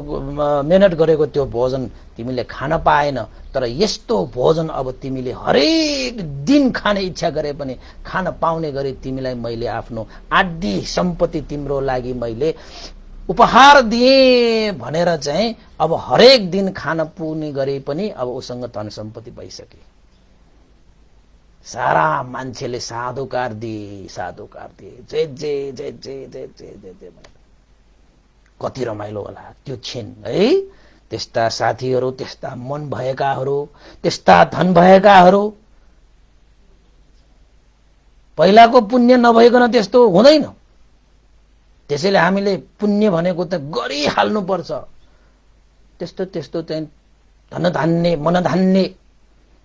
मेहनत गरेको त्यो भोजन तिमीले खान पाएन, तर यस्तो भोजन अब तिमीले हरेक दिन खाने इच्छा गरे पनि खान पाउने गरी तिमीलाई मैले आफ्नो आदि सम्पत्ति तिम्रो लागि मैले उपहार दिए भनेर चाहिँ अब हरेक दिन खान पुग्ने गरे पनि अब उसँग धन सम्पत्ति भइसके। सारा मान्छेले साधुकार दिए, साधुकार दिए, जय जय जय जय जय जय जय जय। कति रमाइलो होला त्यो क्षण है। त्यस्ता साथीहरू, त्यस्ता मन भएकाहरू, त्यस्ता धन भएकाहरू, पहिलाको पुण्य नभइकन त्यस्तो हुँदैन। त्यसैले हामीले पुण्य भनेको त गरिहाल्नु पर्छ। त्यस्तो त्यस्तो चाहिँ धनधान्य मनधान्य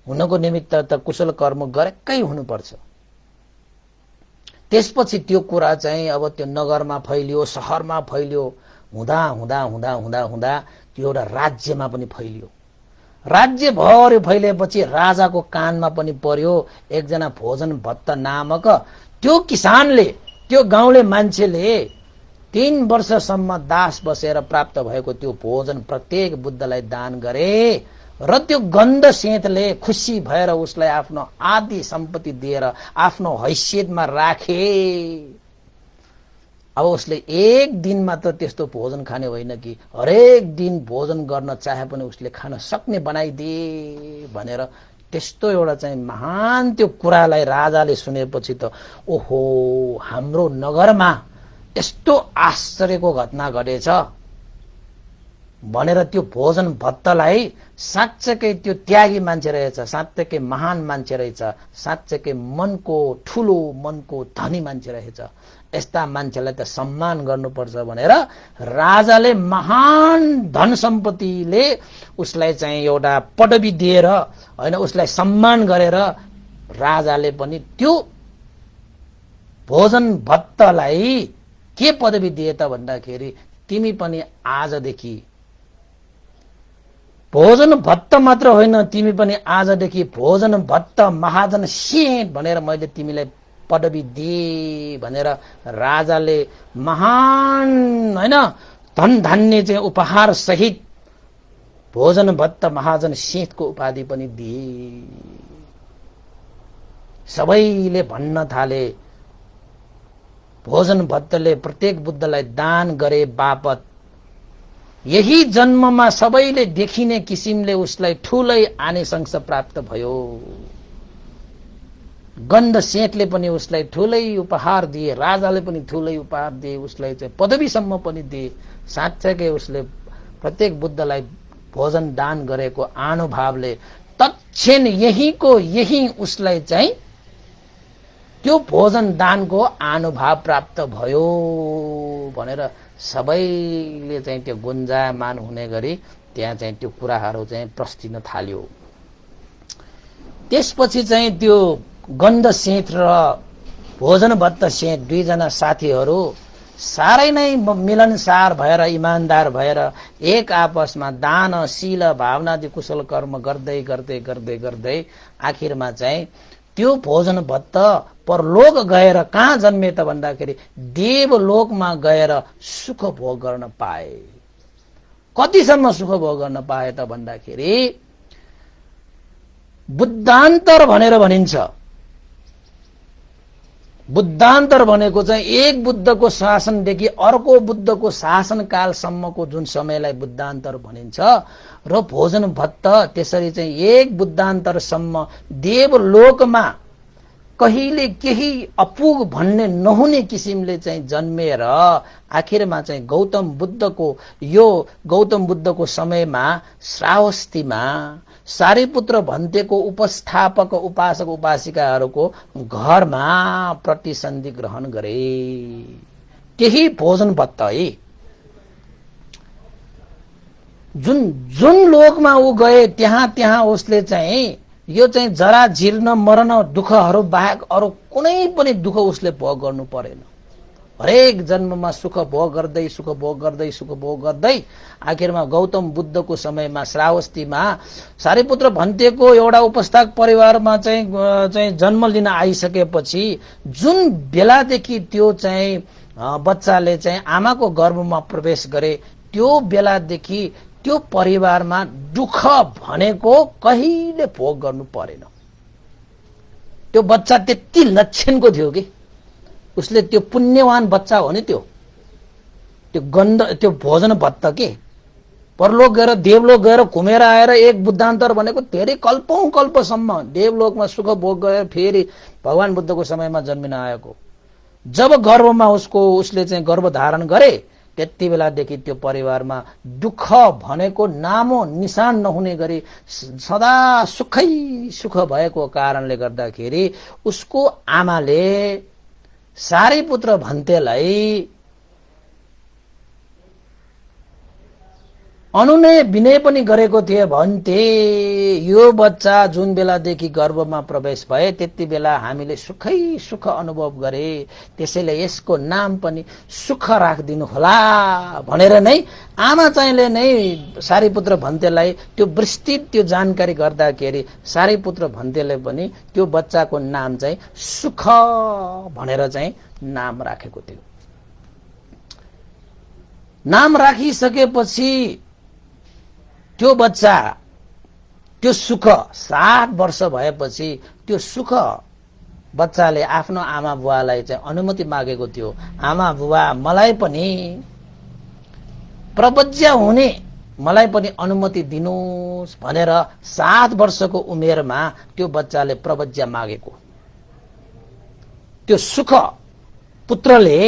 हुनको निमित्त त कुशल कर्म गरेकै हुनुपर्छ। त्यसपछि त्यो कुरा चाहिँ अब त्यो नगरमा फैलियो, शहरमा फैलियो, हुँदा हुँदा हुँदा हुँदा हुँदा त्यो एउटा राज्यमा पनि फैलियो। राज्यभरि फैलिएपछि राजाको कानमा पनि पर्यो। एकजना भोजन भत्त नामक त्यो किसानले, त्यो गाउँले मान्छेले 3 वर्षसम्म दास बसेर प्राप्त भएको त्यो भोजन प्रत्येक बुद्धलाई दान गरे र त्यो गन्धसेठले खुसी भएर उसलाई आफ्नो आदि सम्पत्ति दिएर आफ्नो हैसियतमा राखे। अब उसले एक दिन मात्र त्यस्तो भोजन खाने होइन कि हरेक दिन भोजन गर्न चाहे पनि उसले खान सक्ने बनाइदिए भनेर त्यस्तो एउटा चाहिँ महान त्यो कुरालाई राजाले सुनेपछि त ओहो हाम्रो नगरमा यस्तो आश्चर्यको घटना घटेछ। भनेर त्यो भोजन भत्तलाई साँच्चैकै त्यो त्यागी मान्छे रहेछ, साँच्चैकै महान मान्छे रहेछ, साँच्चैकै मनको ठुलो मनको धनी मान्छे रहेछ, यस्ता मान्छेलाई त सम्मान गर्नुपर्छ भनेर राजाले महान धन सम्पत्तिले उसलाई चाहिँ एउटा पदवी दिएर होइन उसलाई सम्मान गरेर राजाले पनि त्यो भोजन भत्तलाई के पदवी दिए त भन्दाखेरि तिमी पनि आजदेखि भोजन भत्त मात्र होइन, तिमी पनि आजदेखि भोजन भत्त महाजन सेठ भनेर मैले तिमीलाई पदवी दिए भनेर राजाले महान होइन धन धान्य चाहिँ उपहार सहित भोजन भत्त महाजन सेठको उपाधि पनि दिए। सबैले भन्न थाले भोजन भत्तले प्रत्येक बुद्धलाई दान गरे बापत यही जन्ममा सबैले देखिने किसिमले उसलाई ठूलै आनिसंस प्राप्त भयो। गन्ध सेठले पनि उसलाई ठूलै उपहार दिए, राजाले पनि ठूलै उपहार दिए, उसलाई चाहिँ पदवीसम्म पनि दिए। साँच्चैकै उसले प्रत्येक बुद्धलाई भोजन दान गरेको आनुभावले तत्क्षण यहीको यही उसलाई चाहिँ त्यो भोजन दानको आनुभाव प्राप्त भयो भनेर सबैले चाहिँ त्यो गुन्जायमान हुने गरी त्यहाँ चाहिँ त्यो कुराहरू चाहिँ प्रस्टिन थाल्यो। त्यसपछि चाहिँ त्यो गन्ध सेठ र भोजन भत्त सेठ दुईजना साथीहरू साह्रै नै मिलनसार भएर इमानदार भएर एक आपसमा दानशील भावनादि कुशल कर्म गर्दै गर्दै गर्दै गर्दै आखिरमा चाहिँ त्यो भोजन भत्त परलोक गएर कहाँ जन्मे त भन्दाखेरि देवलोकमा गएर सुख भोग गर्न पाए। कतिसम्म सुख भोग गर्न पाए त भन्दाखेरि बुद्धान्तर भनेर भनिन्छ। बुद्धान्तर भनेको चाहिँ एक बुद्धको शासनदेखि अर्को बुद्धको शासनकालसम्मको जुन समयलाई बुद्धान्तर भनिन्छ र भोजन भत्त त्यसरी चाहिँ एक बुद्धान्तरसम्म देवलोकमा कहिले केही अपुग भन्ने नहुने किसिमले चाहिँ जन्मेर आखिरमा चाहिँ गौतम बुद्धको समयमा श्रावस्तीमा सारीपुत्र भन्तेको उपस्थापक उपासक उपासिकाहरूको घरमा प्रतिसन्धि ग्रहण गरे। त्यही भोजन भत्त है। जुन लोकमा ऊ गए त्यहाँ उसले चाहिँ यो चाहिँ जरा जीर्ण मरण दुःखहरू बाहेक अरू कुनै पनि दुःख उसले भोग गर्नु परेन। हरेक जन्ममा सुख भोग गर्दै आखिरमा गौतम बुद्धको समयमा श्रावस्तीमा सारीपुत्र भन्तेको एउटा उपस्थापक परिवारमा चाहिँ जन्म लिन आइसकेपछि जुन बेलादेखि त्यो चाहिँ बच्चाले चाहिँ आमाको गर्भमा प्रवेश गरे त्यो बेलादेखि त्यो परिवारमा दुःख भनेको कहिले भोग गर्नु परेन। त्यो बच्चा त्यति लक्षणको थियो कि उसले त्यो पुण्यवान बच्चा हो नि त्यो भोजन भत्त के परलोक गएर देवलोक गएर घुमेर आएर एक बुद्धान्तर भनेको धेरै कल्पौं कल्पसम्म देवलोकमा सुख भोग गरेर फेरि भगवान बुद्धको समयमा जन्मिन आएको। जब गर्भमा उसले चाहिँ गर्भ धारण गरे त्यति बेलादेखि त्यो परिवारमा दुःख भनेको नामो निशान नहुने गरी सदा सुखै सुख भएको कारणले गर्दाखेरि उसको आमाले सारीपुत्र भन्तेलाई अनुनय विनय पनि गरेको थिए। भन्थे यो बच्चा जुन बेलादेखि गर्भमा प्रवेश भए त्यति बेला हामीले सुखै सुख अनुभव गरे, त्यसैले यसको नाम पनि सुख राखिदिनु होला भनेर नै आमा चाहिँले नै सारीपुत्र भन्तेलाई त्यो विस्तृत त्यो जानकारी गर्दाखेरि सारीपुत्र भन्तेले पनि त्यो बच्चाको नाम चाहिँ सुख भनेर चाहिँ नाम राखेको थियो। नाम राखिसकेपछि त्यो बच्चा त्यो सुख 7 वर्ष भएपछि त्यो सुख बच्चाले आफ्नो आमा बुवालाई चाहिँ अनुमति मागेको थियो। आमा बुवा मलाई पनि प्रबज्य हुने मलाई पनि अनुमति दिनुहोस् भनेर 7 वर्षको उमेरमा त्यो बच्चाले प्रबज्य मागेको। त्यो सुख पुत्रले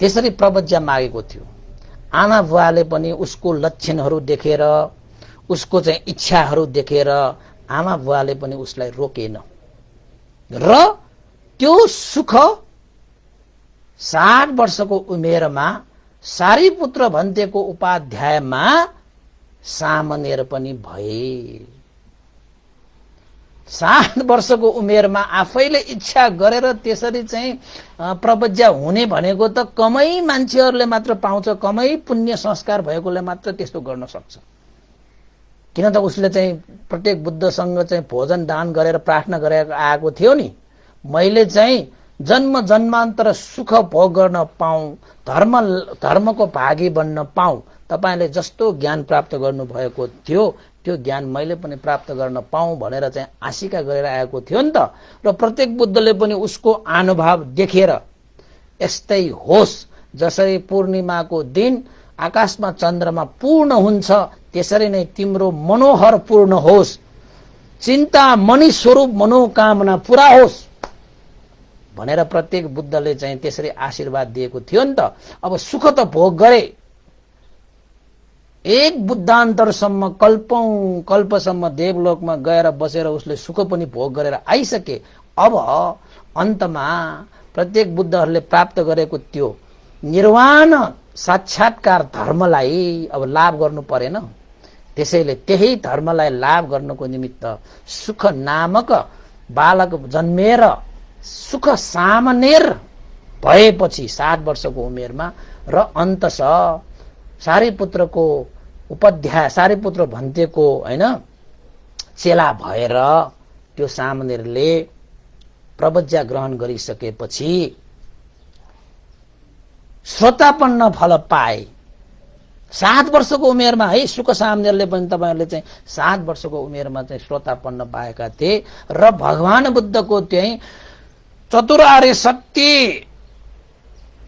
त्यसरी प्रबज्य मागेको थियो। आमा बुवाले पनि उसको लक्षणहरू देखेर उसको चाहिँ इच्छाहरू देखेर आमा बुवाले पनि उसलाई रोकेन र त्यो सुख 60 वर्षको उमेरमा सारीपुत्र भन्तेको उपाध्यायमा सामनेर पनि भए। 60 वर्षको उमेरमा आफैले इच्छा गरेर त्यसरी चाहिँ प्रवज्या हुने भनेको त कमै मान्छेहरूले मात्र पाउँछ, कमै पुण्य संस्कार भएकोले मात्र त्यस्तो गर्न सक्छ। किन त उसले चाहिँ प्रत्येक बुद्धसँग चाहिँ भोजन दान गरेर प्रार्थना गरेर आएको थियो नि, मैले चाहिँ जन्म जन्मान्तर सुख भोग गर्न पाऊँ, धर्मको भागी बन्न पाऊँ, तपाईले जस्तो ज्ञान प्राप्त गर्नु भएको थियो त्यो ज्ञान मैले पनि प्राप्त गर्न पाऊँ भनेर चाहिँ आशिका गरेर आएको थियो नि त। र प्रत्येक बुद्धले पनि उसको अनुभव देखेर यस्तै होस्, जसरी पूर्णिमाको दिन आकाशमा चन्द्रमा पूर्ण हुन्छ त्यसरी नै तिम्रो मनोहर पूर्ण होस्, चिन्ता मणि स्वरूप मनोकामना पूरा होस् भनेर प्रत्येक बुद्धले चाहिँ त्यसरी आशीर्वाद दिएको थियो नि त। अब सुख त भोग गरे, एक बुद्धान्तरसम्म कल्पसम्म देवलोकमा गएर बसेर उसले सुख पनि भोग गरेर आइसके। अब अन्तमा प्रत्येक बुद्धहरूले प्राप्त गरेको त्यो निर्वाण साक्षात्कार धर्मलाई अब लाभ गर्नु परेन। त्यसैले त्यही धर्मलाई लाभ गर्नको निमित्त सुख नामक बालक जन्मेर सुख सामनेर भएपछि 60 वर्षको उमेरमा र अन्ततः सारीपुत्रको उपाध्याय सारीपुत्र भन्तेको हैन चेला भएर त्यो सामनेरले प्रवज्या ग्रहण गरिसकेपछि श्रोतापन्न फल पाए। 7 वर्षको उमेरमा है सुख सामनेरले पनि तपाईहरुले चाहिँ 7 वर्षको उमेरमा चाहिँ श्रोतापन्न पाएका थिए र भगवान बुद्धको चाहिँ चतुर आर्य सत्य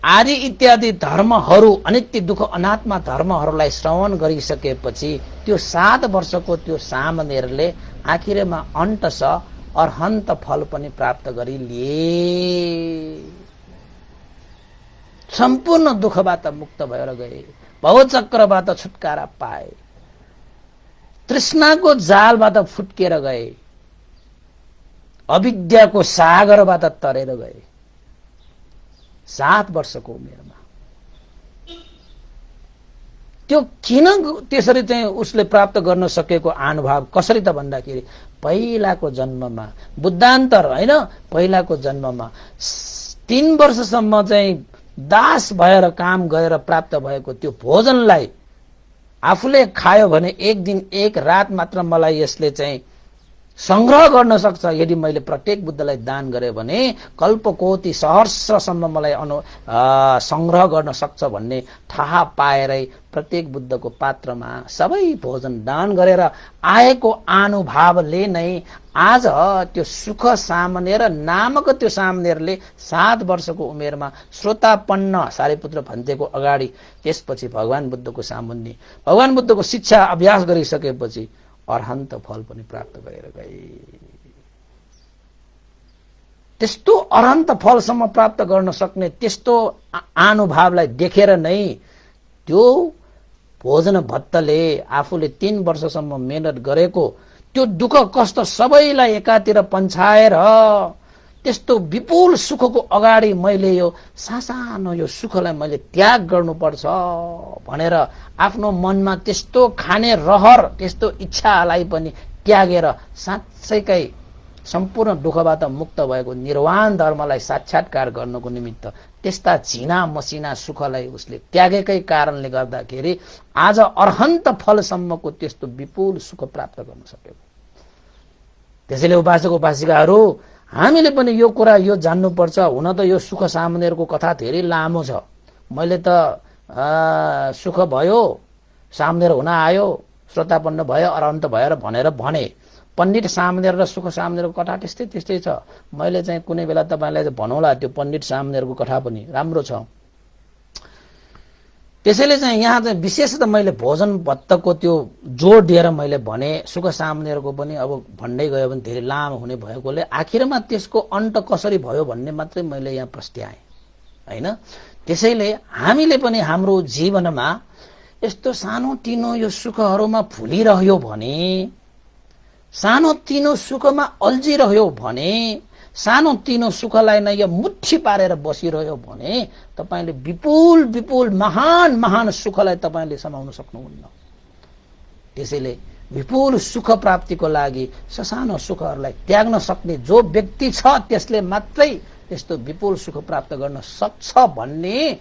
आदि इत्यादि धर्महरू अनित्य दुःख अनात्मा धर्महरूलाई श्रवण गरिसकेपछि त्यो 7 वर्षको त्यो सामनेरले आखिरमा अन्तस अर्हन्त फल पनि प्राप्त गरी लिए। सम्पूर्ण दुःखबाट मुक्त भएर गए, भवचक्रबाट छुटकारा पाए, तृष्णाको जालबाट फुट्केर गए, अविद्याको सागरबाट तरेर गए 7 वर्षको उमेरमा। त्यो किन त्यसरी चाहिँ उसले प्राप्त गर्न सकेको अनुभव कसरी त भन्दाखेरि पहिलाको जन्ममा बुद्धान्तर हैन, पहिलाको जन्ममा 3 वर्षसम्म चाहिँ दास भएर काम गरेर प्राप्त भएको त्यो भोजनलाई आफूले खायो भने एक दिन एक रात मात्र मलाई यसले चाहिँ संग्रह गर्न सक्छ। यदि मैले प्रत्येक बुद्धलाई दान गरे भने कल्पकोटि सहस्रसम्म मलाई संग्रह गर्न सक्छ भन्ने थाहा पाएरै प्रत्येक बुद्धको पात्रमा सबै भोजन दान गरेर आएको अनुभवले नै आज त्यो सुख सामनेर नामक त्यो सामनेरले 7 वर्षको उमेरमा श्रोतापन्न सारीपुत्र भन्तेको अगाडि त्यसपछि भगवान बुद्धको सामुन्ने भगवान बुद्धको शिक्षा अभ्यास गरिसकेपछि अर्हन्त फल पनि प्राप्त गरेर गए। त्यस्तो अर्हन्त फलसम्म प्राप्त गर्न सक्ने त्यस्तो अनुभवलाई देखेर नै त्यो भोजन भत्तले आफूले 3 वर्षसम्म मेहनत गरेको त्यो दुःख कष्ट सबैलाई एकातिर पन्छाएर त्यस्तो विपुल सुखको अगाडि मैले यो सासानो यो सुखलाई मैले त्याग गर्नुपर्छ भनेर आफ्नो मनमा त्यस्तो खाने रहर त्यस्तो इच्छालाई पनि त्यागेर साँच्चैकै सम्पूर्ण दुःखबाट मुक्त भएको निर्वाण धर्मलाई साक्षात्कार गर्नको निमित्त त्यस्ता झिना मसिना सुखलाई उसले त्यागेकै कारणले गर्दाखेरि आज अर्हन्त फलसम्मको त्यस्तो विपुल सुख प्राप्त गर्न सकेको। त्यसैले उपासक उपासिकाहरू हामीले पनि यो कुरा यो जान्नुपर्छ। हुन त यो सुख सामनेरको कथा धेरै लामो छ, मैले त सुख भयो सामनेर हुन आयो श्रोतापन्न भयो अरहन्त भएर भनेर भने। पण्डित सामनेर र सुख सामनेरको कथा त्यस्तै त्यस्तै छ। मैले चाहिँ कुनै बेला तपाईलाई भनौला त्यो पण्डित सामनेरको कथा पनि राम्रो छ। त्यसैले चाहिँ यहाँ चाहिँ विशेष त मैले भोजन भत्तको त्यो जोड दिएर मैले भने सुख सामनेरको पनि अब भन्दै गयो भने धेरै लामो हुने भएकोले आखिरमा त्यसको अन्त कसरी भयो भन्ने मात्रै मैले यहाँ प्रस्ट्याएँ हैन। त्यसैले हामीले पनि हाम्रो जीवनमा यस्तो सानोतिनो यो सुखहरूमा फुलिरह्यो भने, सानोतिनो सुखमा अल्झिरह्यो भने, सानोतिनो सुखलाई नै यो मुट्ठी पारेर बसिरह्यो भने तपाईले विपुल विपुल महान महान सुखलाई तपाईले समाउन सक्नुहुन्न। त्यसैले विपुल सुख प्राप्तिको लागि ससानो सुखहरूलाई त्याग्न सक्ने जो व्यक्ति छ त्यसले मात्रै त्यस्तो विपुल सुख प्राप्त गर्न सक्छ भन्ने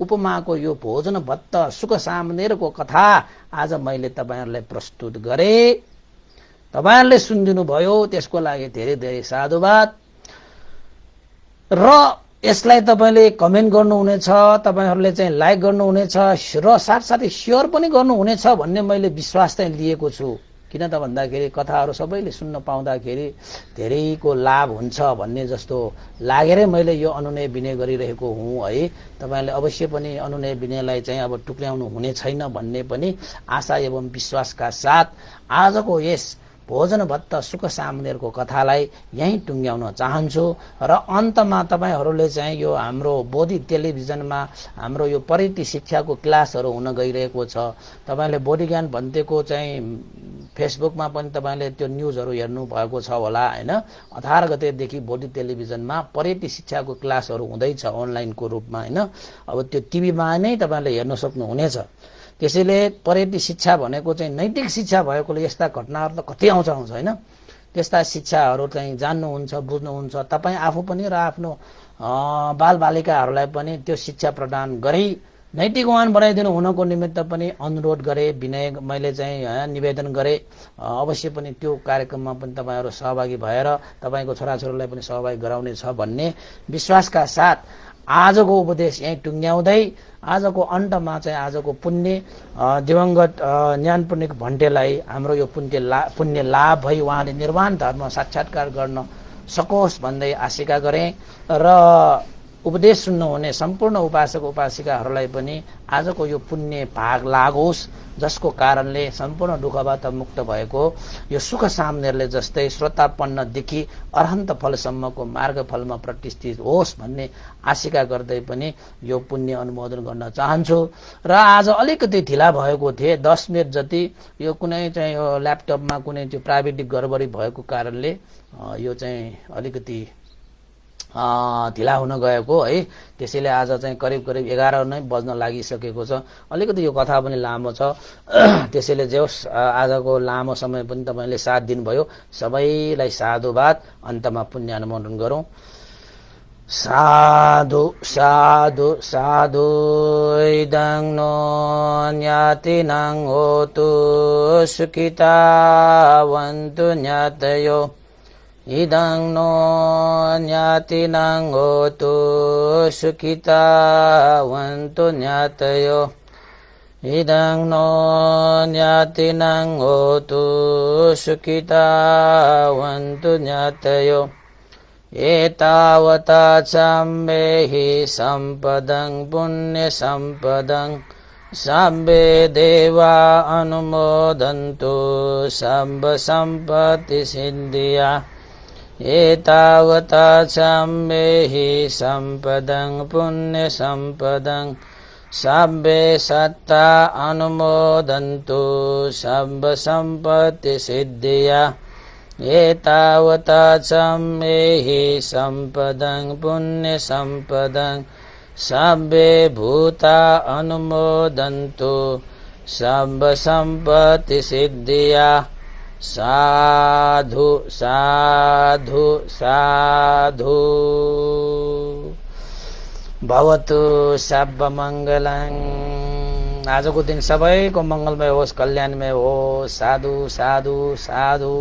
उपमाको यो भोजन भत्त सुख सामनेरको कथा आज मैले तपाईहरुलाई प्रस्तुत गरे। तपाईहरुले सुनिदिनु भयो, त्यसको लागि धेरै धेरै साधुवाद। र यसलाई तपाईले कमेन्ट गर्नुहुनेछ, तपाईहरुले चाहिँ लाइक गर्नुहुनेछ र साथसाथै शेयर पनि गर्नुहुनेछ भन्ने मैले विश्वास चाहिँ लिएको छु। किन त भन्दाखेरि कथाहरू सबैले सुन्न पाउँदाखेरि धेरैको लाभ हुन्छ भन्ने जस्तो लागेरै मैले यो अनुनय विनय गरिरहेको हुँ है। तपाईले अवश्य पनि अनुनय विनयलाई चाहिँ अब टुक्र्याउनु हुने छैन भन्ने पनि आशा एवं विश्वासका साथ आजको यस भोजन भत्त सुख सामनेरको कथालाई यही टुङ्ग्याउन चाहन्छु। र अन्तमा तपाईहरुले चाहिँ यो हाम्रो बोधी टेलिभिजनमा हाम्रो यो परिधि शिक्षाको क्लासहरू हुन गइरहेको छ। तपाईले बोधी ज्ञान भन्तेको चाहिँ फेसबुकमा पनि तपाईले त्यो न्यूजहरू हेर्नु भएको छ होला हैन। 18 गतेदेखि बोधी टेलिभिजनमा परिधि शिक्षाको क्लासहरू हुँदैछ अनलाइनको रूपमा हैन। अब त्यो टिभीमा नै तपाईले हेर्न सक्नुहुनेछ। त्यसैले परिधि शिक्षा भनेको चाहिँ नैतिक शिक्षा भएकोले यस्ता घटनाहरू त कति आउँछ हैन। त्यस्ता शिक्षाहरू चाहिँ जान्नुहुन्छ, बुझ्नुहुन्छ। तपाई आफू पनि र आफ्नो बालबालिकाहरूलाई पनि त्यो शिक्षा प्रदान गरी नैतिकवान बनाइदिनु हुनको निमित्त पनि अनुरोध गरे, विनय मैले चाहिँ निवेदन गरे। अवश्य पनि त्यो कार्यक्रममा पनि तपाईहरु सहभागी भएर तपाईको छोराछोरीलाई पनि सहभागी गराउने छ भन्ने विश्वासका साथ आजको उपदेश यही टुङ्ग्याउँदै आजको अन्तमा चाहिँ आजको पुण्य दिवंगत ज्ञान पुण्यक भन्टेलाई हाम्रो यो पुण्य लाभ भई उहाँले निर्वाण धर्म साक्षात्कार गर्न सकोस् भन्दै आशिका गरे। र उपदेश सुन्नुहुने सम्पूर्ण उपासक उपासिकाहरूलाई पनि आजको यो पुण्य भाग लागोस्, जसको कारणले सम्पूर्ण दुःखबाट मुक्त भएको यो सुख सामनेरले जस्तै श्रोतापन्नदेखि अरहन्त फलसम्मको मार्गफलमा प्रतिष्ठित होस् भन्ने आशिका गर्दै पनि यो पुण्य अनुमोदन गर्न चाहन्छु। र आज अलिकति ढिला भएको थिए, 10 मिनेट जति यो कुनै चाहिँ यो ल्यापटपमा कुनै त्यो प्राविधिक गडबडी भएको कारणले यो चाहिँ अलिकति ढिला हुन गएको है। त्यसैले आज चाहिँ करिब करिब 11 नै बज्न लागिसकेको छ। अलिकति यो कथा पनि लामो छ। त्यसैले जे होस् आजको लामो समय पनि तपाईले साथ दिनुभयो। सबैलाई साधुवाद। अन्तमा पुण्य अनुमोदन गरौँ। साधु साधु साधु इदं नो न्यातिनं होतु सुखितावन्तु न्यातयो इदं नो न्यातिनं होतु सुखितावन्तु न्यातयो इदं नो न्यातिनं होतु सुखितावन्तु न्यातयो एतावता चम्बेहि सम्पदं पुण्यसम्पदं सब्बे देवा अनुमोदन्तु सब्ब सम्पत्ति सिद्धिया एतावता चम्बेहि सम्पदं पुण्यसम्पदं सब्बे सत्ता अनुमोदन्तु सब्ब सम्पत्ति सिद्धिया एतावता चम्बेहि सम्पदं पुण्यसम्पदं सब्बे भूता अनुमोदन्तु सब्ब सम्पत्ति सिद्धिया साधु साधु साधु भवतु सब्ब मङ्गलं। आजको दिन सबैको मङ्गलमय होस्, कल्याणमय होस्। साधु साधु साधु।